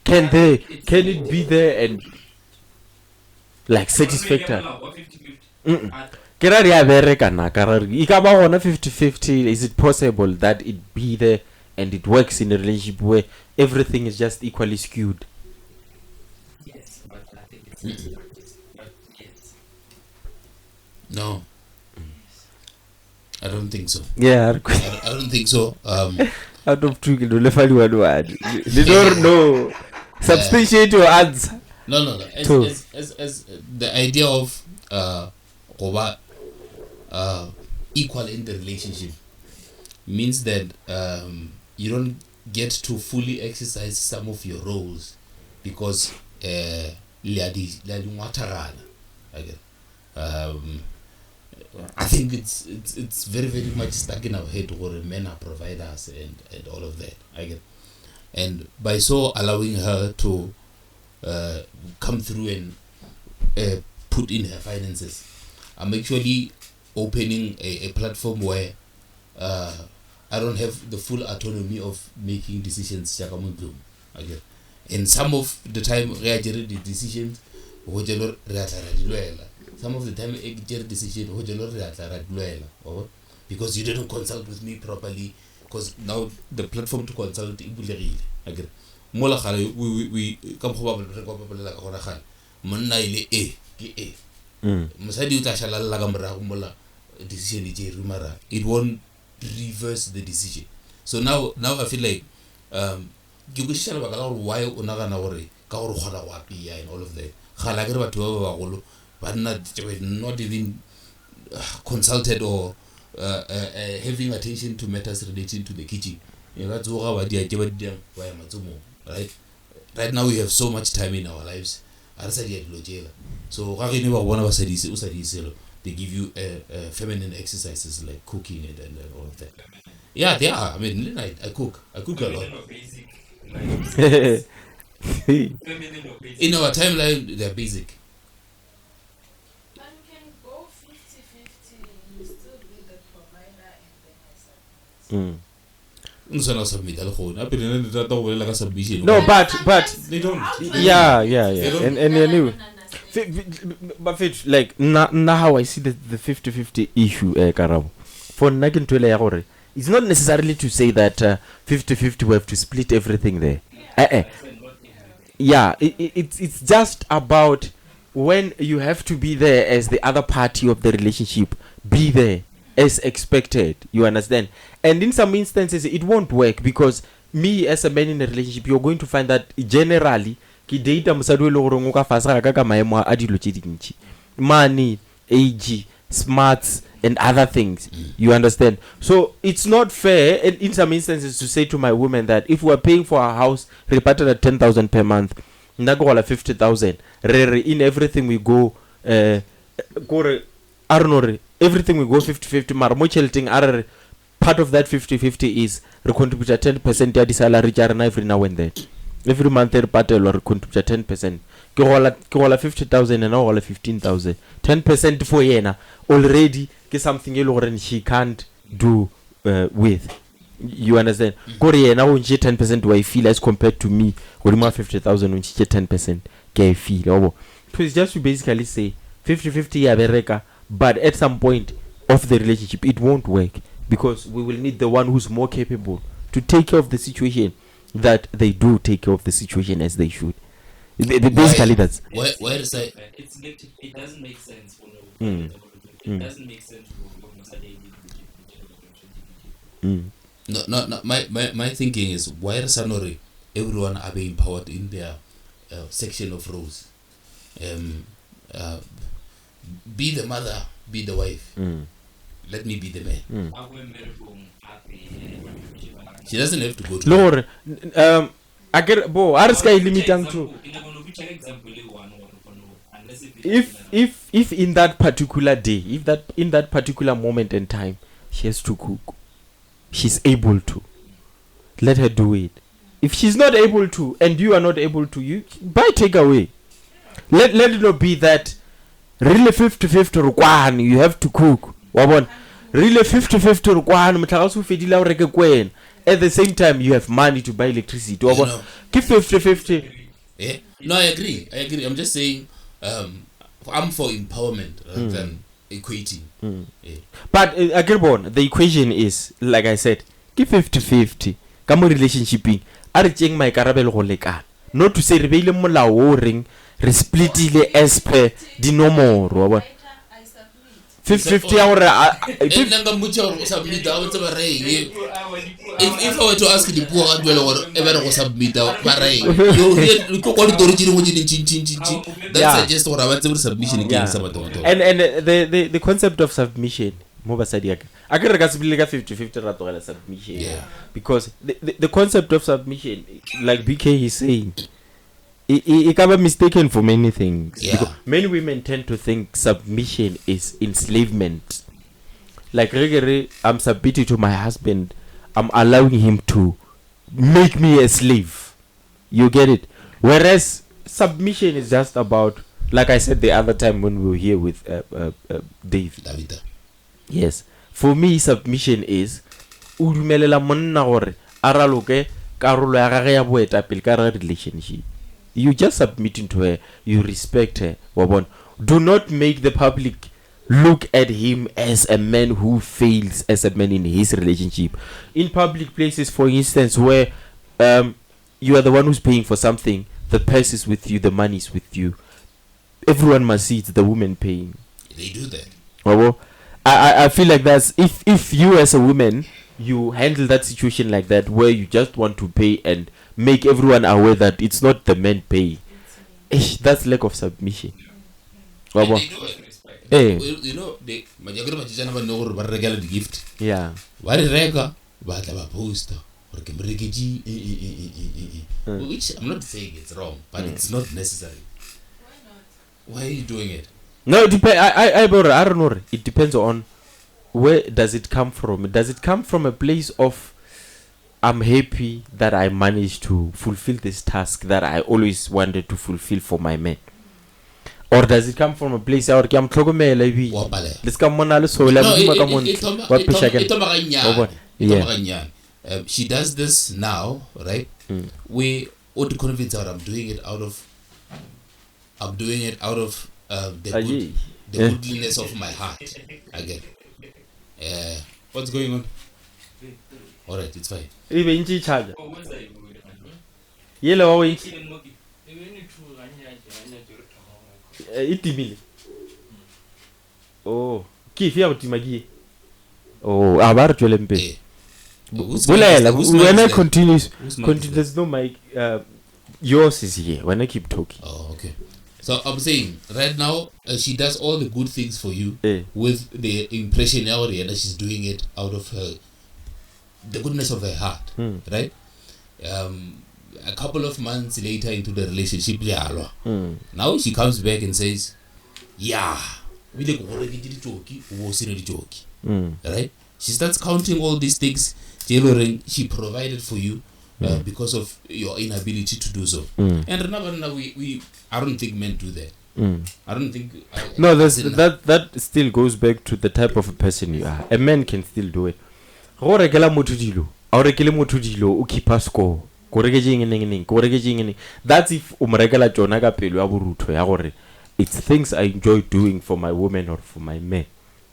A: can it be there and like satisfactory ke ra ya bereka na ka ra e ka ba gona 50-50 is it possible that it be there and it works in a relationship where everything is just equally skewed?
E: Yes, but I think it's but yes.
C: No. I don't think so.
A: Yeah,
C: I don't think so.
A: out of two kilo le fali one word they don't know substantiate your answer.
C: No.
A: True.
C: As the idea of equal in the relationship means that you don't get to fully exercise some of your roles because I think it's very, very much stuck in our head where men are providers and all of that. I get, and by so allowing her to come through and put in her finances, I'm actually opening a platform where I don't have the full autonomy of making decisions. I get, and some of the time the decisions some of the time I get decision because you didn't consult with me properly, because now the platform to consult again mola khale we come probably monna ile ke mosadi o tla shalala ka morago mola decision e rumara, it won't reverse the decision. So now I feel like ke go shela baka la gore why o nagana gore ka gore khona wa pia and all of that khala ke re batho ba bagolo but not even consulted or having attention to matters relating to the kitchen. Right now we have so much time in our lives. So they give you feminine exercises like cooking and all of that. Yeah, they are. I mean, I cook a lot. In our timeline, they're basic.
D: But you can go 50-50, you still be the provider and then I submit.
A: No, but
C: they don't.
A: yeah. And anyway, but like now how I see the 50-50 issue, Karabo. For Nagintwele Yagore, it's not necessarily to say that 50-50 we have to split everything there. Yeah, it's just about when you have to be there as the other party of the relationship, be there as expected, you understand? And in some instances it won't work, because me as a man in a relationship, you're going to find that generally ki data mosadi le gore ngo ka fasa ka ka maemo a dilo tse dintsi, money, age, smarts and other things, you understand? So it's not fair in some instances to say to my woman that if we're paying for our house reparted at 10,000 per month, ndagola 50,000 in everything we go I don't know, everything we go 50-50 mar mo chelting are part of that 50-50 is re contribute 10% ya di salary jarana every now and then, every month re patelo re contribute 10%, ke gola 50,000 and all 15,000, 10% for yena already ke something e le gore she can't do with, you understand? Gore yena o nje 10% wa I feel as compared to me gore ma 50,000 o nje 10% ke I feel obo. So it's just to basically say 50-50 ya bereka, but at some point of the relationship it won't work, because we will need the one who's more capable to take care of the situation, that they do take care of the situation as they should. Basically that's
C: why is I
E: it doesn't make sense for no. It doesn't make sense for
C: no. My thinking is, why is everyone are being empowered in their section of roles? Be the mother, be the wife. Let me be the man. She doesn't have to go to
A: Lord, I get bo arska limitang to if in that particular day, if that in that particular moment in time she has to cook, she's able to, let her do it. If she's not able to and you are not able to, you buy takeaway. Let it not be that really 50-50 rukwani you have to cook. Wabon really 50-50 rukwani mtlakasu fedila o reke kwena. At the same time you have money to buy electricity. Wabon give 50-50.
C: Yeah. No, I agree. I'm just saying I'm for empowerment rather than equating. Yeah.
A: But the equation is, like I said, give 50-50. Kamo relationshiping are cheng my karabelo go lekana. Not to say re beile molao o reng re splitile as per di nomoro wa 50-50 hour
C: if I were to ask the poor or ever go submit that suggests what I want submission against
A: and the concept of submission mo basadi yaka a ke re ka sebile ka 50-50 ra togela submission.
C: Yeah.
A: Because the concept of submission, like BK is saying, it can be mistaken for many things.
C: Yeah.
A: Because many women tend to think submission is enslavement. Like I'm submitting to my husband, I'm allowing him to make me a slave. You get it? Whereas submission is just about, like I said the other time when we were here with Dave.
C: Davida.
A: Yes. For me, submission is udumelela monna gore araloke karolo ya gage ya boetapele ka relationship. You just submitting to her, you respect her. Do not make the public look at him as a man who fails as a man in his relationship. In public places, for instance, where you are the one who's paying for something, the purse is with you, the money is with you. Everyone must see it's the woman paying.
C: They do that.
A: I feel like that's if you as a woman you handle that situation like that, where you just want to pay and make everyone aware that it's not the man paying, that's lack of submission.
C: They do it. Hey. You know, the gift.
A: Yeah.
C: What is rega? But a poster or which I'm not saying it's wrong, but it's not necessary.
D: Why not?
C: Why are you doing it?
A: No, it depends. I don't know. It depends on where does it come from. Does it come from a place of I'm happy that I managed to fulfill this task that I always wanted to fulfill for my man? Or does it come from a place where I'm let's come on
C: she does this now, right? We ought to convince her I'm doing it out of the goodness of my heart. Again. What's going on? Alright, it's fine.
A: Yellow itimile. Oh, kifia utimagi. Oh, abar tulempe. When I continues, there's no mic. Yours is here. When I keep talking.
C: Oh, okay. So I'm saying right now she does all the good things for you with the impression and she's doing it out of the goodness of her heart, right? A couple of months later into the relationship, now she comes back and says, "Yeah, right?" She starts counting all these things tailoring she provided for you because of your inability to do so. And remember, I don't think men do that. I don't think.
A: No, that still goes back to the type of a person you are. A man can still do it. That's if umregela jona ka pelo ya borutho ya gore it's things I enjoy doing for my women or for my men.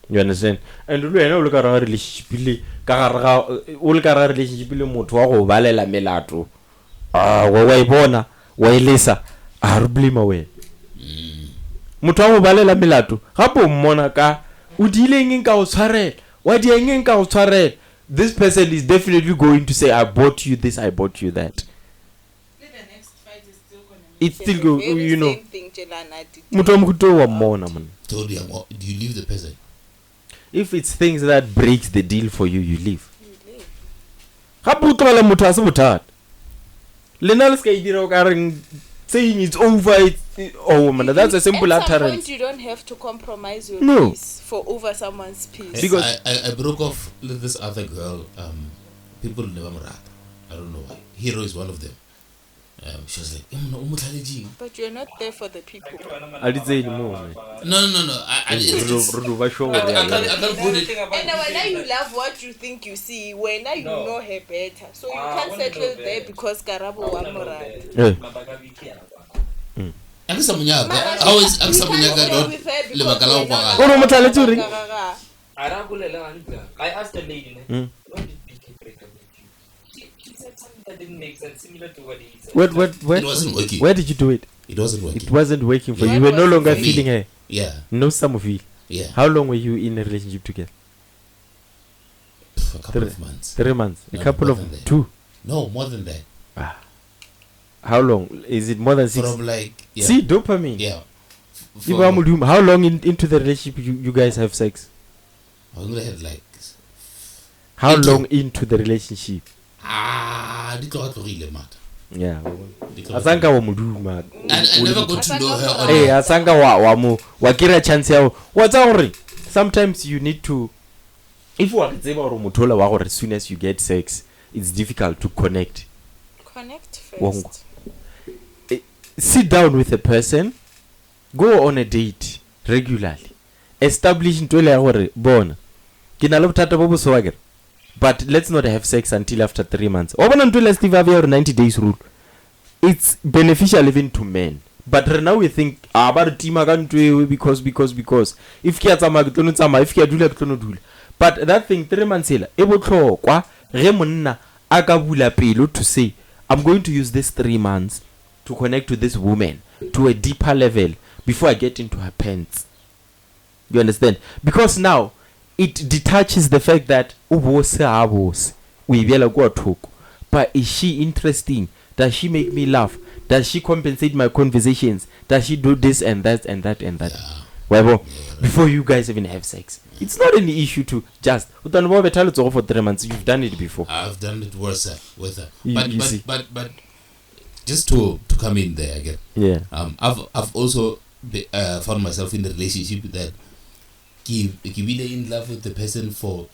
A: You understand? And lu ena o le ka ra relationship le ka ga o le ka ra relationship le motho wa go balela melato wa ibona wa ilesa a re blame we motho wa go balela melato gape o mmona ka o dileng eng ka o tshwarela wa di eng ka o tshwarela. This person is definitely going to say I bought you this, I bought you that. It's still go, you know. Motho wa mokuto wa mmona man.
C: So do you leave the person?
A: If it's things that breaks the deal for you, you leave. Gape o tlogela motho a se bothata. Lena le ska idira o ka reng saying it's over, oh man, that's a simple
D: utterance. At some
A: utterance.
D: point, you don't have to compromise your
A: No.
D: peace for over someone's peace.
A: Because
C: I broke off with this other girl. People never married. I don't know why. Hero is one of them. She was like,
D: But you're not there for the people.
A: I didn't say anymore. Man.
C: no. I can't put it.
D: And when you love what you think you see, when you know her better. So you can't settle there because Karabo wa morad.
E: I asked the lady, when did BK break up with you? She said something that didn't make sense, similar to what he said.
C: It wasn't working.
A: Where did you do it?
C: It wasn't working.
A: It wasn't working for you.
D: When
A: You were no
D: was it
A: longer
D: for
C: me?
A: feeling her.
C: Yeah.
A: No some of you.
C: Yeah.
A: How long were you in a relationship together?
C: A couple of months.
A: 3 months. A
C: No,
A: couple
C: more
A: of
C: than that.
A: 2.
C: No, more than that.
A: How long? Is it more than 6?
C: From like
A: See, dopamine.
C: Yeah.
A: How long into the relationship you guys have sex?
C: I only had like
A: How
C: Into-
A: long into the relationship?
C: di tloga tlogile mata.
A: Yeah.
C: Di tloga-
A: Asanka wa moduma.
C: I never got to know her on
A: Eh, asanka wa kira chance yao. What's our sometimes you need to, if you are tseba gore motho wa gore as soon as you get sex, it's difficult to connect.
D: Connect
A: Wongo.
D: first.
A: Sit down with a person, go on a date regularly, establish ntwele ya gore bona ke na le bothata bo boso wa kere, but let's not have sex until after 3 months. Wa bona ntwele Steve Harvey 90 days rule. It's beneficial even to men, but right now we think ba re tima ka ntwe because if ke ya tsamaya ke tlono tsamaya, if ke ya dula ke tlono dula. But that thing 3 months ela e botlhokwa ge monna a ka bula pelo to say I'm going to use this 3 months to connect to this woman to a deeper level before I get into her pants. You understand? Because now it detaches the fact that but is she interesting? Does she make me laugh? Does she compensate my conversations? Does she do this and that and that and that? Whatever. Before you guys even have sex, it's not an issue to just for 3 months. You've done it before.
C: I've done it worse with her.
A: You see.
C: But just to come in there again.
A: Yeah.
C: I've also found myself in a relationship that give in love with the person from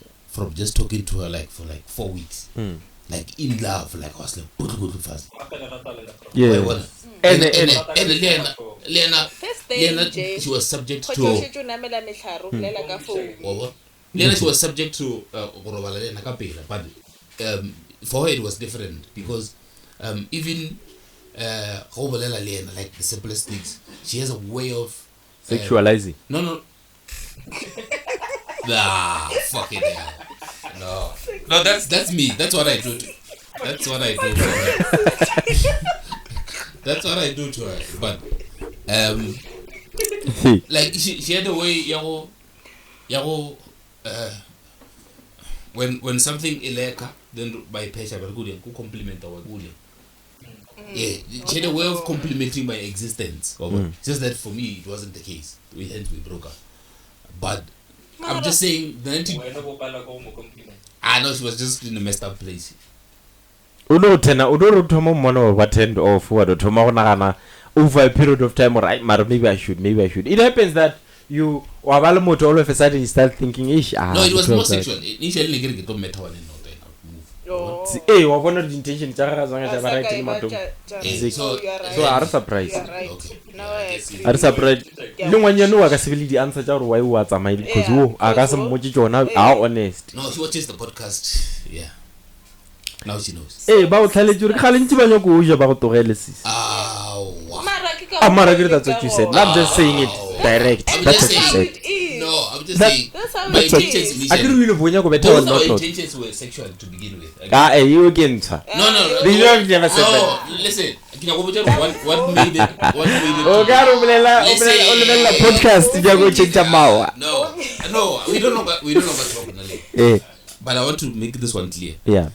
C: just talking to her for 4 weeks. Like in love, like I was like good fast.
A: Yeah.
C: And Lena,
D: First day,
C: she was subject to Lena, she was subject to but for her it was different because even Lena, like the simplest things, she has a way of
A: Sexualizing.
C: No. Fuck it, yeah. No, that's me. That's what I do. That's what I do to her. That's what I do to her. But like she had a way, when something ileka, then by pressure, but good, who compliment our good. Yeah, she had a way of complimenting my existence. Just that for me, it wasn't the case. We broke up. But I'm just saying, I know she was just in a messed up place.
A: Thoma mona wa tend off wa do thoma go nagana over a period of time, right? Maybe I should. It happens that you wa ba le motho all of a sudden you start thinking ish.
C: No, it was more sexual. Initially it don't matter when
A: wa bona the intention tsa ga zanga tsa ba right in matom. So are surprised.
C: Okay.
A: Are surprised. Le ngwanyane wa ka se bile di answer tsa gore why wa tsamaile because wo a ka se mmotse tsona are honest.
C: No, she watches the podcast. Yeah. Now she knows.
A: Ba o tlhaletse re khalentse ba nyako o ja ba go togele sis.
C: Wow.
D: Mara ke
A: I agree, that's what you said. I'm just saying it direct.
B: I'm
A: That's
B: just
A: what you
B: saying.
A: said.
B: No, I'm just
A: That-
B: saying.
D: That's how
B: my
D: it
B: intentions
D: is.
A: I agree
B: initially.
A: with you.
B: Both
A: Not
B: our
A: not.
B: intentions were sexual to begin with.
A: You again, sir.
B: No.
A: They have never said that.
B: No, listen. What made it? What made it?
A: Oh, God, umelela podcast ya go change mawa.
B: No, we don't know what's wrong.
A: Eh,
B: But I want to make this one clear.
A: yeah.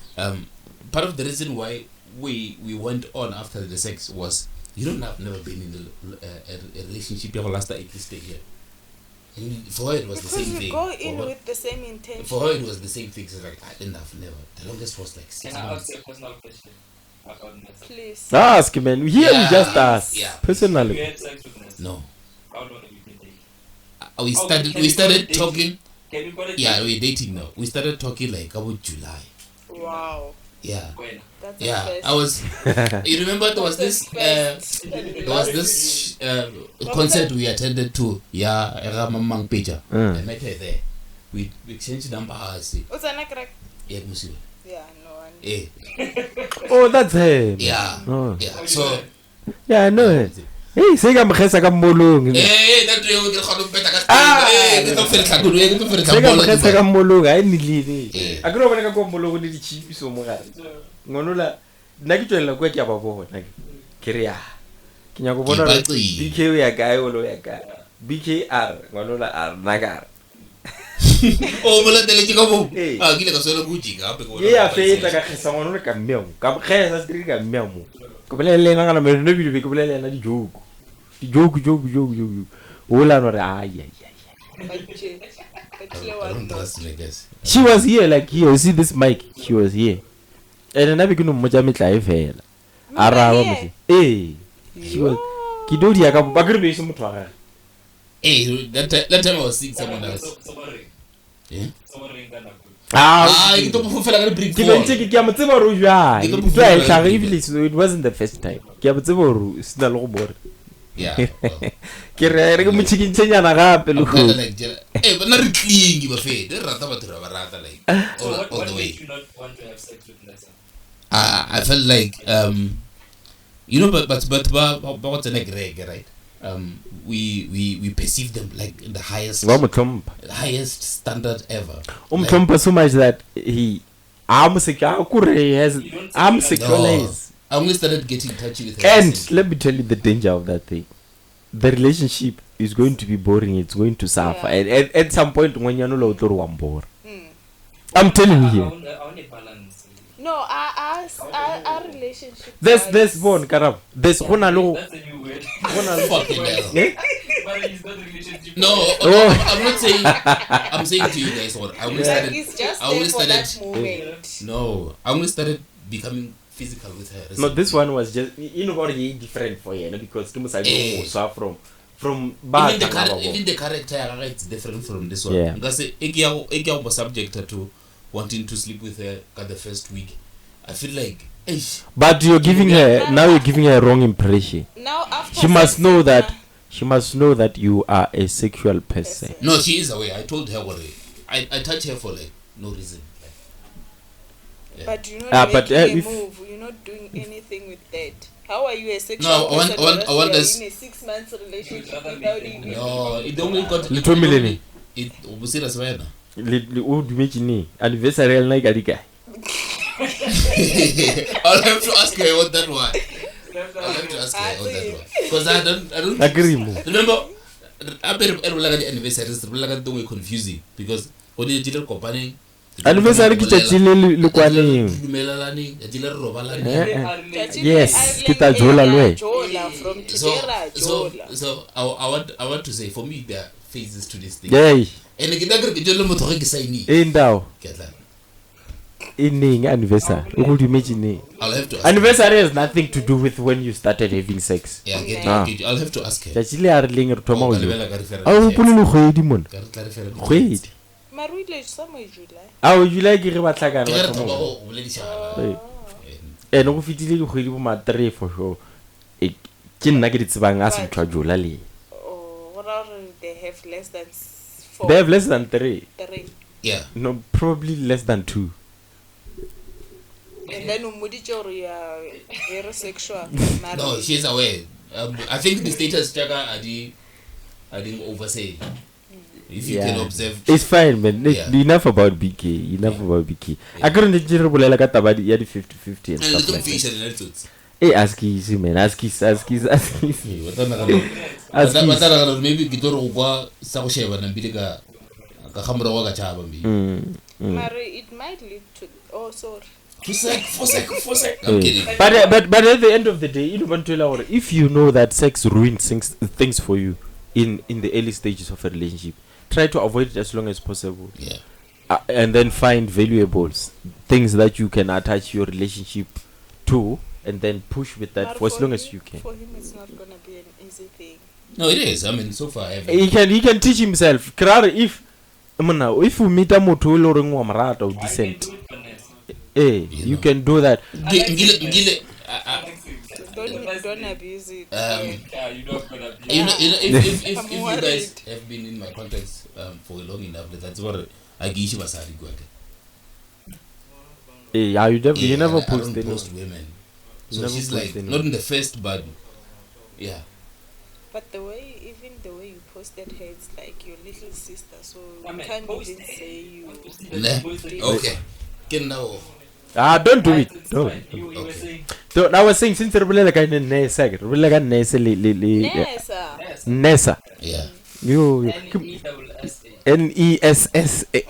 B: Part of the reason why we went on after the sex was never been in a relationship that lasted at least a year. And for her it was the
D: Because
B: same
D: we
B: thing.
D: go in
B: For her-
D: with the same intention.
B: For her it was the same thing. So like I didn't have never. The longest was like 6
E: Can I
B: months.
E: ask you a personal question about Nessa?
D: Please.
A: Ask, man. Here we just ask.
B: Yeah.
E: You
A: Personally.
E: had sex with Nessa?
B: No.
E: How long have you been dating?
B: We
E: Oh,
B: started
E: can you call it dating?
B: talking.
E: Can you call it
B: Yeah,
E: dating?
B: we're dating now. We started talking like about July.
D: Wow.
B: Yeah.
E: When?
D: That's
B: Yeah.
D: the
B: I was you remember there was this concert we attended to, Mamang Peja. I met her there. We exchanged numbers.
D: What's an crack?
B: Yeah, Musiwe.
D: Yeah, no one.
B: Eh.
A: Oh, that's him.
B: Yeah.
A: Oh.
B: Yeah. So
A: Yeah, I know it. Hey, say ka mkhesa ka molong.
B: that way we can call him better. Ke tlo fela tlhakolo, ke tlo fela
A: Say ka
B: tlhakolo.
A: mkhesa ka molong, ha nilile.
B: Eh.
A: A ke bona ka go molong le di chipi so mo gare. Ngonola nna ke tswela kwa ke a ba bona ke re ya. Ke nya go bona
B: Ke baqile.
A: BK ya kae o lo ya kae. BKR ngonola R nagara.
B: Oh, mola tele ke ka bo.
A: Eh.
B: Ah, ke ile ka sola go jika gape go.
A: Ye ya feta ka khesa ngonola ka mmeo. Ka khesa se ka mmeo. Ko bolele nga ngana me no bi ke bolele na di joke. Di joke. Ola no re ai.
B: I don't trust me, guys.
A: She was here like here. You see this mic? She was here. And then I begin to moja mitla e fela. Araba mo. Eh. She was kidodi ya ka ba gre be se motho wa gagwe.
B: Eh, that time I was seeing someone else. Eh?
A: Ah,
B: Ke tlo go fela ka brick
A: ke
B: wall.
A: bentse ke a mo tseba ro jwa.
B: Ke tlo
A: It
B: bofela
A: was
B: ka
A: like
B: brick
A: even it wasn't the first time. Ke a mo tseba ro sina le go bore.
B: Yeah. Well.
A: Ke re mo chicken chenyana gape le
B: I'm
A: go.
B: kinda like, but not clean, you buffet. They rata ba tura barata like
E: So
B: all
E: what
B: the way.
E: made you not want to have sex with Nessa?
B: I felt like but what's an egg, right? We perceive them like in the highest standard ever.
A: Umthompa so much that I'm sexualized.
B: I only started getting touchy with her.
A: And let me tell you the danger of that thing. The relationship is going to be boring. It's going to suffer.
D: Yeah.
A: And at some point, when you're no longer one bore, I'm telling you here.
E: I want a balance.
D: No, our relationship.
A: There's one Karab. There's one alone.
E: That's a new word.
B: Fucking hell.
E: But it's not a relationship.
B: No,
A: Oh.
B: I'm not saying. I'm saying to you guys what I only
D: Like
B: started.
D: it's just
B: I
D: there
B: only
D: for that
B: started.
D: moment.
B: No, I only started becoming physical with her.
A: No, this one was just very different for you, because two
B: Eh.
A: from
B: Even the character it's different from this one.
A: Yeah.
B: Because Eki was subjected to wanting to sleep with her at the first week. I feel like, eish,
A: But you're giving her a wrong impression.
D: Now after
A: She must
D: sex,
A: know that. She must know that you are a sexual person.
B: no, she is aware. I told her already. I touch her for like no reason. Like, yeah.
D: But you're
A: Ah,
D: not
A: but,
D: making a
A: if-
D: move. You're not doing anything with that. How are you a sexual
B: No, I want-
D: person
B: I want- I want
D: unless
B: us-
D: you're in a 6 months relationship
E: Rather
D: without
E: make a
D: even...
B: No, it only got.
A: Little millionaire.
B: It was serious, man.
A: O dumetse ne anniversary ya lena ka di kae?
B: I'll have to ask her what that was. I'll have to ask her what that was. Because I don't.
A: Agree mo.
B: Remember, I better the anniversaries. Don't confusing because when you did company.
A: Anniversary ke tšatši le kwaneng. Yes, ke tla jola le wena.
D: Jola from today, Jola.
B: So I want to say, for me there are phases to this thing.
A: Yey,
B: And ke tla ke jola motho ge ke sign
A: e ndao
B: ke tla.
A: e neng anniversary o go dumetse neng?
B: I'll have to ask.
A: Anniversary has nothing to do with when you started having sex.
B: Yeah,
A: Ah.
B: I'll have to ask her.
A: Tšatši le a rileng re thoma
B: Oh,
A: go
B: ka
A: jola.
B: lebella ka referral
A: A o
B: checks.
A: gopole le kgwedi mona.
B: Ka referral checks.
A: Kgwedi.
D: Maruile somewhere July.
A: A o July ke re ba tlhakana
B: Ke
A: ba
B: re
A: thoma
B: thoma
A: go-
B: go boledišana.
A: And go fitile dikgwedi bo ma 3 for sure. Ke nna ke di tsebang a se motho wa jola le.
D: Oh, what are they have less than 4?
A: They have less than 3.
D: 3.
B: Yeah.
A: No, probably less than 2.
D: And then umudije or you are very sexual.
B: No, she's aware.
C: I think the status chaka I didn't oversay. If you can observe,
A: it's fine, man.
C: Yeah.
A: Enough about BK. About BK. I couldn't bolela ka taba ya di 50-50 and stuff like that. Ask easy, man. Ask easy.
C: Maybe Gitoro Uba Sausheva and Biliga Kahamra ka chaba me.
D: It might lead to sorry.
C: For sec. I'm kidding.
A: But at the end of the day, you don't tell if you know that sex ruins things for you in the early stages of a relationship, try to avoid it as long as possible.
C: Yeah.
A: And then find valuables, things that you can attach your relationship to, and then push with that for as long as you can.
D: For him, it's not gonna be an easy thing.
C: No, it is. I mean, so far,
A: He can teach himself. If you meet a moto or marata or decent, you can do that.
D: Don't abuse it.
E: You don't gonna abuse
C: If you guys have been in my context for long enough, that's what I give you Basari Gwake.
A: You never
C: I
A: post
C: don't post women. So
A: never
C: she's
A: post
C: like,
A: anyone.
C: not in the first, but yeah.
D: But even the way you posted her, it's like your little sister, so
E: I
D: you
E: mean,
D: can't
E: post
D: even
E: it.
D: say you.
C: Okay. Get now.
A: Don't do it.
E: It's
A: Don't.
E: fine. You were saying
A: So I was saying since you're like a Nessa, Nessa.
C: Yeah.
A: You
E: NESSA.
A: NESSA.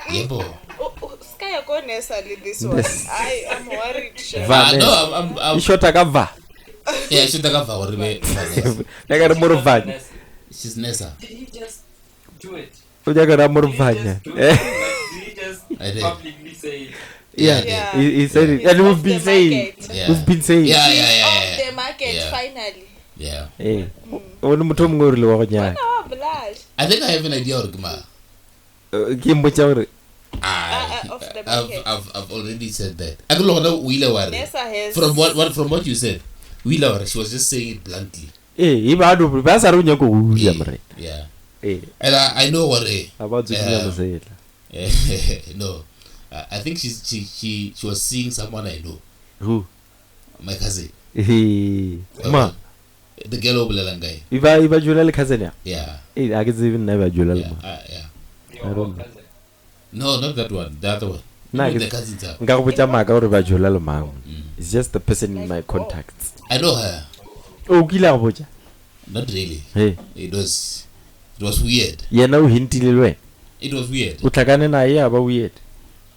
C: Yeah, boy.
D: Sky go necessarily this one. I am worried. Sure.
C: I'm
A: short agava.
C: yeah, she's the cover or
A: I got a more van.
C: she's Nessa.
E: Did he just do it?
A: I got a more
E: Did he
A: van.
E: just do it? Did he just
C: I did.
E: publicly say it?
A: Yeah, he said it, and we've been saying,
C: Yeah.
A: we've been saying.
C: Yeah.
D: Off the market
C: Yeah.
D: finally.
C: Yeah.
A: Hey, ono mutho mngori lo nya.
D: No blush.
C: I think I have an idea or Gma.
A: Kimbo cha ore.
D: Off the market.
C: I've already said that. I don't know Wheeler Ware.
D: Nessa has.
C: From what you said, Wheeler Ware, she was just saying it bluntly.
A: Iba do basa ro nyako uya mre.
C: Yeah.
A: Eh,
C: And I know what
A: about to say
C: no. I think she was seeing someone I know.
A: Who?
C: My cousin.
A: Ma.
C: The girl over Langai.
A: Iba jula le cousin ya.
C: Yeah.
A: I can even never jula
C: Yeah.
A: ma.
C: Yeah.
E: Your
A: don't know.
E: cousin.
C: No, not that one. The other one.
A: Nah,
C: Even the
A: it's-
C: cousins are.
A: Nga go botsa maka ore ba jula le ma. It's just the person in my contacts.
C: I know her.
A: O kila go botsa.
C: Not really.
A: Hey,
C: It was weird.
A: yena o hintile lwe.
C: It was weird.
A: O tlakane na ye aba weird.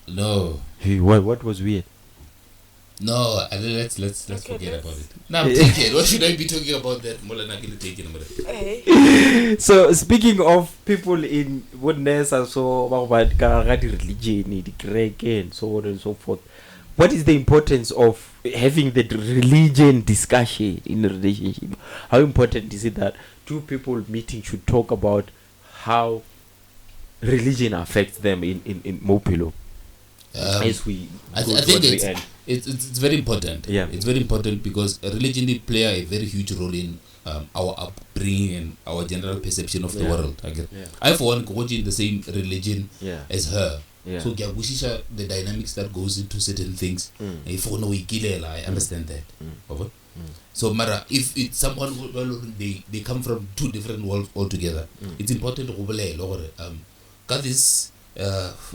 C: No.
A: Hey, what was weird?
C: No, let's forget
D: let's-
C: about it. Now I'm thinking, what should I be talking about that? Molana gonna take it about it.
A: So speaking of people in witness and so about religion, the Greek and so on and so forth, what is the importance of having the religion discussion in a relationship? How important is it that two people meeting should talk about how religion affects them in Mopilo? As we
C: I
A: go
C: think
A: towards the end.
C: it's very important.
A: Yeah.
C: It's very important because religion did play a very huge role in our upbringing and our general perception of the
A: Yeah.
C: world.
A: Yeah.
C: I for one go in the same religion
A: Yeah.
C: as her.
A: Yeah.
C: So Gyagushisha, the dynamics that goes into certain things. If no I understand that. Over? So Mara, if it's someone they come from two different worlds altogether, it's important to got this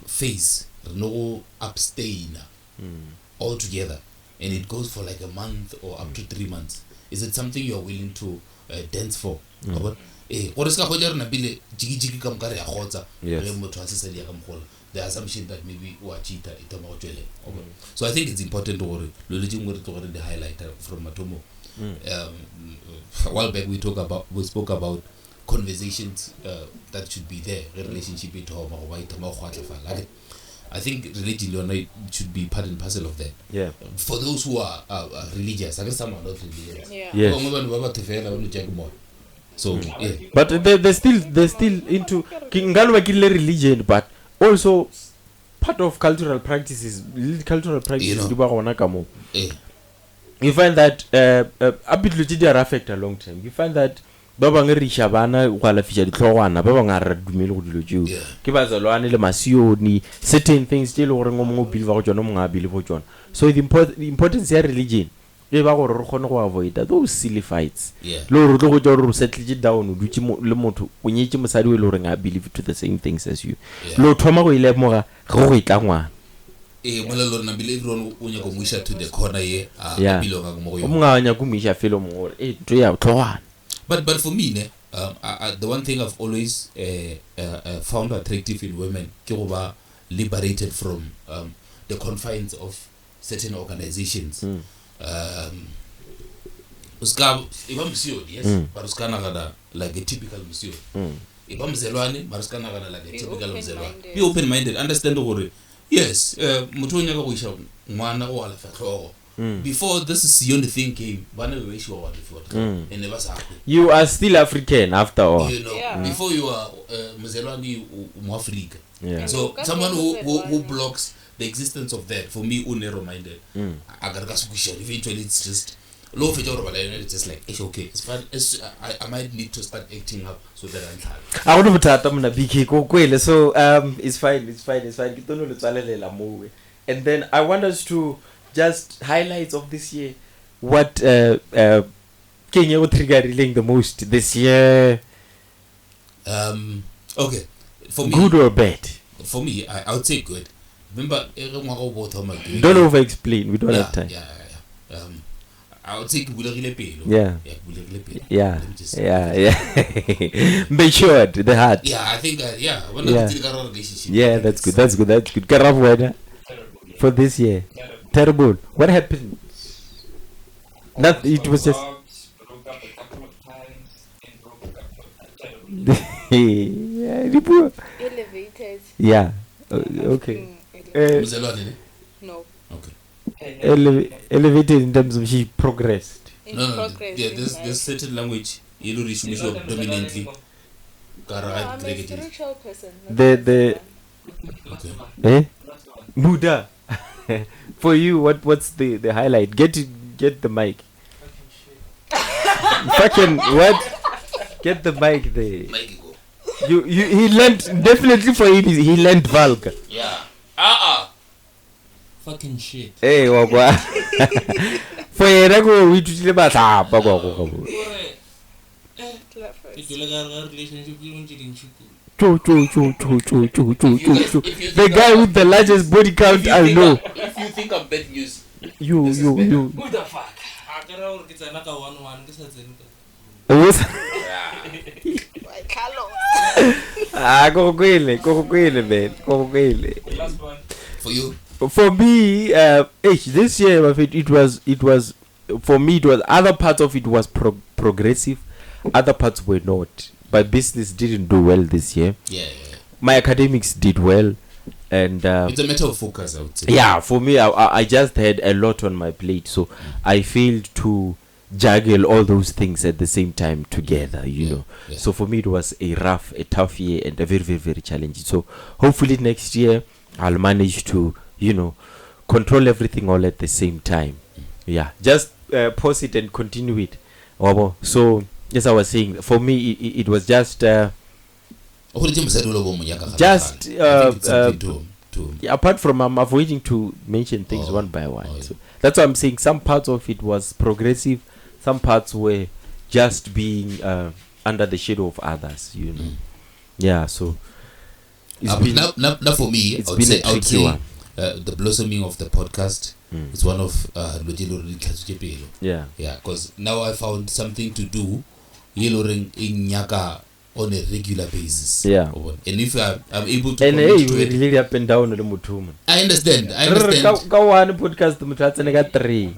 C: phase no abstain altogether, and it goes for like a month or up to 3 months. Is it something you are willing to dance for? Yes. The assumption that maybe we are cheater so I think it's important to the highlight from Matomo. A while back we spoke about conversations that should be there, relationship with I think religion should be part and parcel of that.
A: Yeah.
C: For those who are religious, I guess some are not religious.
D: Yeah.
A: Yes.
C: So yeah.
A: But they're still into religion, but also part of cultural practices. Cultural practices,
C: You
A: you find that a bit affect a long time. You find that baba ngerisha bana kwala fisha ditlogwana baba ngara dumele go dilo tšeo ke ba zalwane le masioni certain things tše le gore ngo mo believe go tsona mo nga believe go tsona. So the importance ya religion e ba gore re kgone go avoid those silly fights
C: Yeah.
A: le gore tlo go tja gore o settle down o dutse le motho o nyetse mosadi o le gore I believe to the same things as you
C: Yeah.
A: le o thoma go ile moga go itla ngwana
C: Mola lona bile everyone o nyaka mo isha to the corner here
A: Yeah.
C: bilonga mo go
A: o
C: yo.
A: monganya go mo isha felo mo gore ntwe ya tlogwana
C: But for me ne the one thing I've always found attractive in women ke go ba liberated from the confines of certain organizations. Uska iba msio yes but uska nagada like a typical msio. Iba mzelwane but uska nagada like a typical mzelwane. Be open minded, understand gore yes motho o nyaka go isha ngwana o ala fatlhogo. Before this is the only thing came bana we wish what before and never sa
A: you are still African after all
C: you know before you are mzelwane mo Africa.
A: yeah
C: So someone who blocks the existence of that for me narrow minded eventually it's just low for it's just like it's okay it's fine I might need to start acting up so that I'm tired.
A: I want to tata mna big go kwele so it's fine ke tono le tsalelela mowe and then I want us to just highlights of this year what can you trigger the most this year
C: Okay for me
A: good or bad
C: for me I would say good. Remember
A: don't over explain we don't have time
C: yeah I would say bulegile pelo
A: yeah
C: bulegile pelo
A: yeah make sure the heart
C: yeah I think when
A: Yeah.
C: the relationship
A: yeah that's good Karab wena for this year terrible what happened that it was just
E: broke up a couple of times and broke a couple of times.
A: yeah Lipu.
D: Elevated.
A: Yeah. Okay.
C: Mzelwane ne?
D: No.
C: Okay.
A: Elevated in terms of she progressed.
D: In
C: No,
D: progress.
C: yeah,
D: in
C: there's
D: life.
C: certain language you reach
E: You know them
C: dominantly.
E: anymore.
D: No, I'm a
C: Negative.
D: spiritual person. not
A: The-
D: a
A: the-
C: Okay.
A: Eh?
E: That's the one.
A: Buddha. For you, what's the highlight? Get the mic. Fucking what? Get the mic there.
C: Mikey go.
A: He learned definitely for him. He learned vulgar.
C: Yeah.
B: Fucking shit.
A: Hey, wagwa. For yena go we tutile ba tlapa go go.
B: Ore,
D: Clever.
B: ke dula ka re relationship ke ntse di ntshiko.
A: Cho. The guy with the largest body count I know.
C: If you think I'm bad news,
A: You.
C: who the fuck?
B: A ka ra gore ke tsena ka 1-1 ke sa tsene ka.
D: Why, Carlos?
A: Go man. Go
E: Last one.
C: For you?
A: For me, this year it was for me it was other parts of it was progressive, other parts were not. My business didn't do well this year.
C: Yeah.
A: My academics did well, and
C: It's a matter of focus, I would say.
A: yeah, for me I just had a lot on my plate, so I failed to juggle all those things at the same time together, you know.
C: Yeah.
A: So for me it was a tough year and a very, very, very challenging. So hopefully next year I'll manage to, control everything all at the same time. Yeah, just pause it and continue it. So as I was saying, for me it was just apart from I'm avoiding to mention things one by one.
C: yeah.
A: So that's why I'm saying some parts of it was progressive, some parts were just being under the shadow of others, Yeah, so it's been
C: now for me,
A: it's
C: I would
A: been
C: say,
A: a tricky one.
C: The blossoming of the podcast is one of
A: Yeah.
C: yeah, because now I found something to do in Nyaka on a regular basis.
A: Yeah.
C: And if I'm able to
A: And
C: commit
A: hey,
C: to
A: we
C: it,
A: really up and down the mutum.
C: I understand.
A: Go one podcast the mutatsa got 3.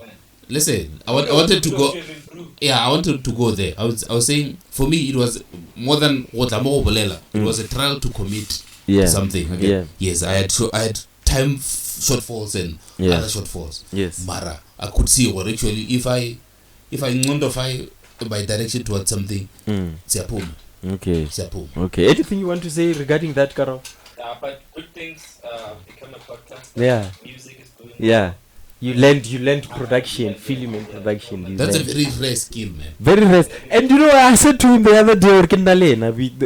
C: Listen, I wanted to go. Yeah, I wanted to go there. I was saying, for me, it was more than what I'm Bolela. It was a trial to commit
A: Yeah.
C: to something. Okay?
A: Yeah.
C: Yes, I had time shortfalls and
A: Yeah.
C: other shortfalls.
A: Yes.
C: Mara, I could see what actually if I modify my direction towards something, siyapuma.
A: Okay.
C: Siyapuma.
A: Okay. Anything you want to say regarding that, Carol?
E: But good things become a podcast.
A: Yeah.
E: Music is doing
A: Yeah. You learned production, film and production. You
C: That's a
A: learned.
C: very rare skill, man.
A: Very rest. And I said to him the other day,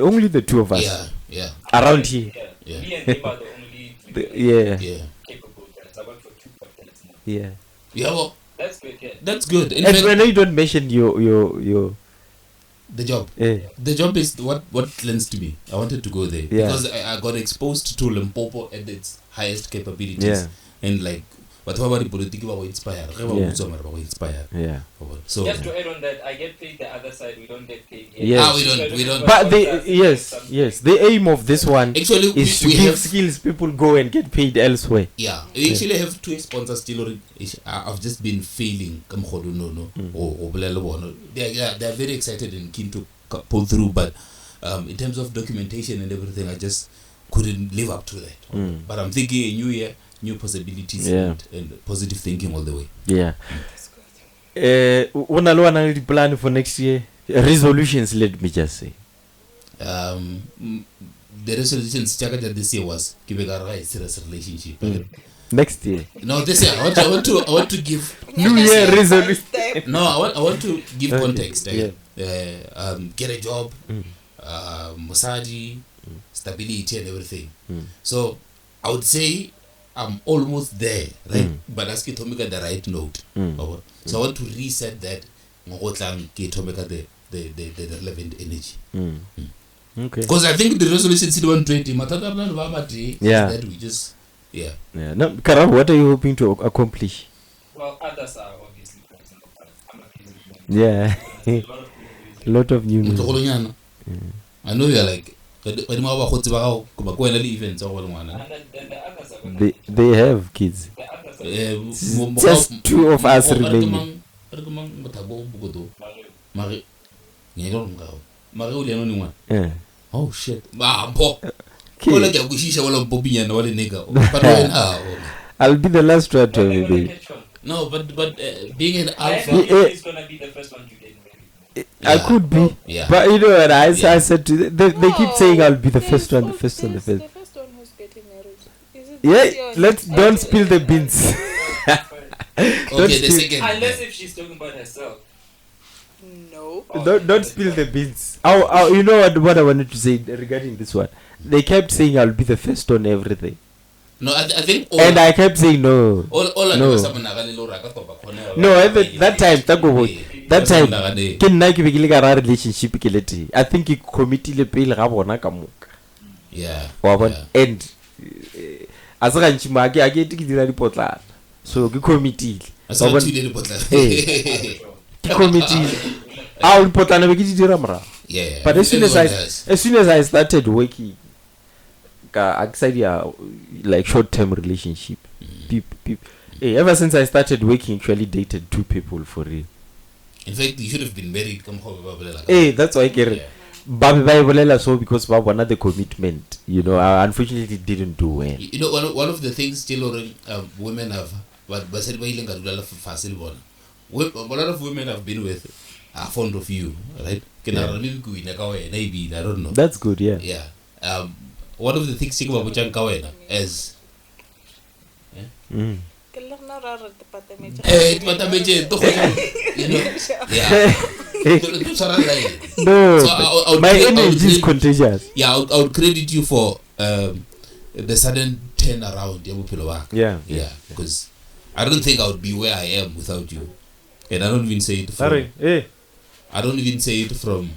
A: only the two of us
C: Yeah.
A: around here.
E: Yeah. Me and him are the only
A: Yeah.
C: Yeah.
E: capable guys. I work for 2 podcasts now.
A: Yeah.
C: Yeah, well,
E: That's good, yeah.
C: That's good. In
A: And
C: fact,
A: when you don't mention your
C: the job.
A: eh,
C: The job is what cleansed me. I wanted to go there
A: Yeah.
C: because I got exposed to Limpopo at its highest capabilities.
A: Yeah.
C: And like, but what about the politics about inspire? Inspire.
A: yeah.
C: So
E: Just to add on that, I get paid the other side. We don't get paid.
A: Yes.
C: we don't.
A: But the aim of this one
C: Actually,
A: is to
C: we
A: give
C: have
A: skills people go and get paid elsewhere.
C: yeah. We actually have two sponsors still. I've just been failing. They're very excited and keen to pull through, but in terms of documentation and everything, I just couldn't live up to that. But I'm thinking a new year, new possibilities,
A: Yeah.
C: and positive thinking all the way.
A: Yeah. Una lo ana di plan for next year. Resolutions, let me just say.
C: The resolutions Chaka this year was keeping a serious relationship.
A: Next year.
C: No, this year I want to give
A: New Year resolution.
C: no I want to give
A: Okay,
C: context.
A: yeah.
C: Get a job, Musadi, stability and everything. So I would say I'm almost there, right? But that's to make the right note. So I want to reset that. To make the relevant energy.
A: Okay.
C: Because I think the resolution is 120.
A: Yeah.
C: That we just yeah.
A: No, Karam, what are you hoping to accomplish?
E: Well, others are obviously present, but I'm a businessman.
A: Yeah.
E: A lot of
A: Lot of
E: people.
A: new.
C: I know you're like events
E: And then the others are going
A: They have kids.
E: The others are
A: Just two of us remaining. Yeah.
C: Oh shit. Mbo.
A: Okay.
C: Wala kya kushisha wala mpopinya na wale nigga. But when
A: I'll be the last one to
E: But
A: have
E: they're
A: a
E: gonna
A: baby.
E: catch on.
C: no, but being an
E: I
C: alpha.
E: think he's gonna be the first one to get married.
A: I could be.
C: Yeah.
A: But you know what I
C: Yeah.
A: said to they keep saying I'll be the first one, the first one, the first.
D: The first one who's getting married. Is it
A: Yeah,
D: this year?
A: let's don't spill the beans.
C: Okay, the
A: spill-
C: second.
E: Unless if she's talking about herself.
D: No.
A: Don't spill the beans. You know what I wanted to say regarding this one. They kept saying I'll be the first on everything,
C: No, I think
A: and I kept saying no.
C: all
A: No. No, at that time, that time, ke nna ke be ke le ka ra relationship ke le tee. I think ke committile pele ga bona ka moka.
C: Yeah.
A: Wa bona, and a se gantši ma ke ete ke dira dipotlana, so ke committile.
C: I saw two little bottles.
A: Ke committile. Dipotlana be ke di dira morago.
C: Yeah.
A: But as soon
C: Everyone does.
A: as I started working, like short-term relationship, ever since I started working, actually dated 2 people for real.
C: In fact, you should have been married. Come home,
A: That's why I get it. But so because one of the commitment, I unfortunately didn't do well.
C: You know, one of the things still women have, but said a lot of women I've been with are fond of you, right? Maybe I don't know.
A: That's good, yeah.
C: Yeah. One of the things Sigma Buchan Kawena is
A: No,
C: So
A: my energy is contagious.
C: Yeah, I would credit you for the sudden turn around.
A: Yeah.
C: Yeah, because I don't think I would be where I am without you, and I don't even say it from. I don't even say it from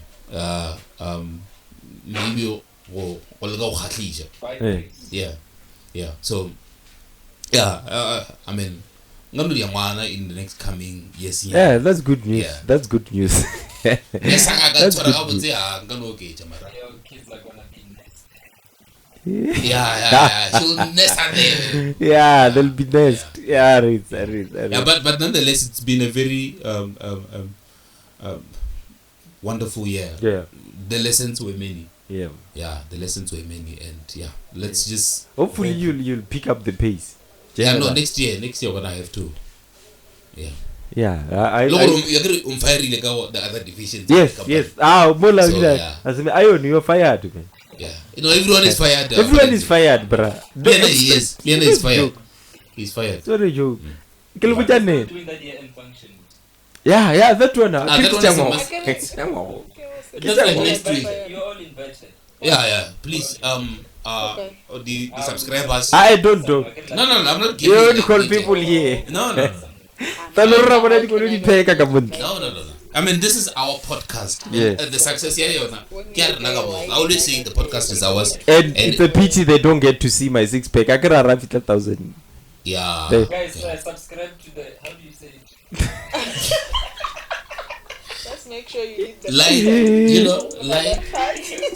C: maybe yeah. So I mean, in the next coming years.
A: Yeah, that's good news.
C: Yeah.
A: That's good news.
C: Yes,
A: That's good news.
E: Your kids are gonna be next.
C: Yeah. So next time.
A: Yeah, they'll be next. Yeah,
C: Yeah, but nonetheless, it's been a very wonderful year.
A: Yeah.
C: The lessons were many.
A: Yeah.
C: Yeah, the lessons were many, and yeah, let's just.
A: Hopefully you'll pick up the pace.
C: Yeah, no, next year we're gonna have to. Yeah.
A: Yeah,
C: You're gonna fire the other divisions.
A: yes. More like
C: So,
A: that.
C: yeah.
A: As I you're fired, man.
C: Yeah. Everyone is fired.
A: Everyone is fired, bruh.
C: Lena is fired. He's fired.
A: Sorry, joke.
E: Doing that year-end function.
A: Yeah, that one.
C: That one is a must.
A: That's
C: That's like next week.
E: You're all invited.
C: Yeah. Please, the subscribers.
A: I don't.
C: No, I'm not
A: You
C: giving
A: don't
C: the
A: call
C: detail.
A: people here.
C: No.
B: No. I mean, this is our podcast.
A: Yeah.
B: And the success here, I always say the podcast is ours.
A: And it's a pity they don't get to see my six pack. I could have 50,000.
B: Yeah.
E: Guys, subscribe to the. How do you say it?
D: Just make sure you hit the
B: Like,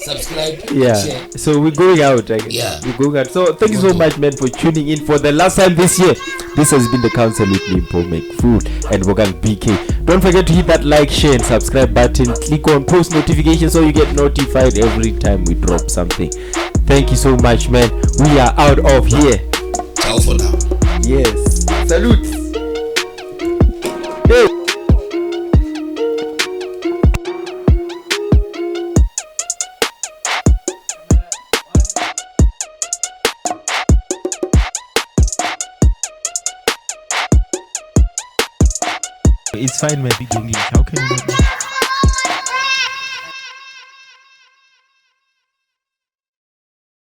B: subscribe, share.
A: So we're going out.
B: Yeah.
A: We're going out. So thank you so much, man, for tuning in for the last time this year. This has been the Counsele with me, Paul McFood and Wogang BK. Don't forget to hit that like, share, and subscribe button. Click on post notifications so you get notified every time we drop something. Thank you so much, man. We are out of here.
B: Ciao for now.
A: Yes. Salute. Hey. It's fine, my big English. How can you not?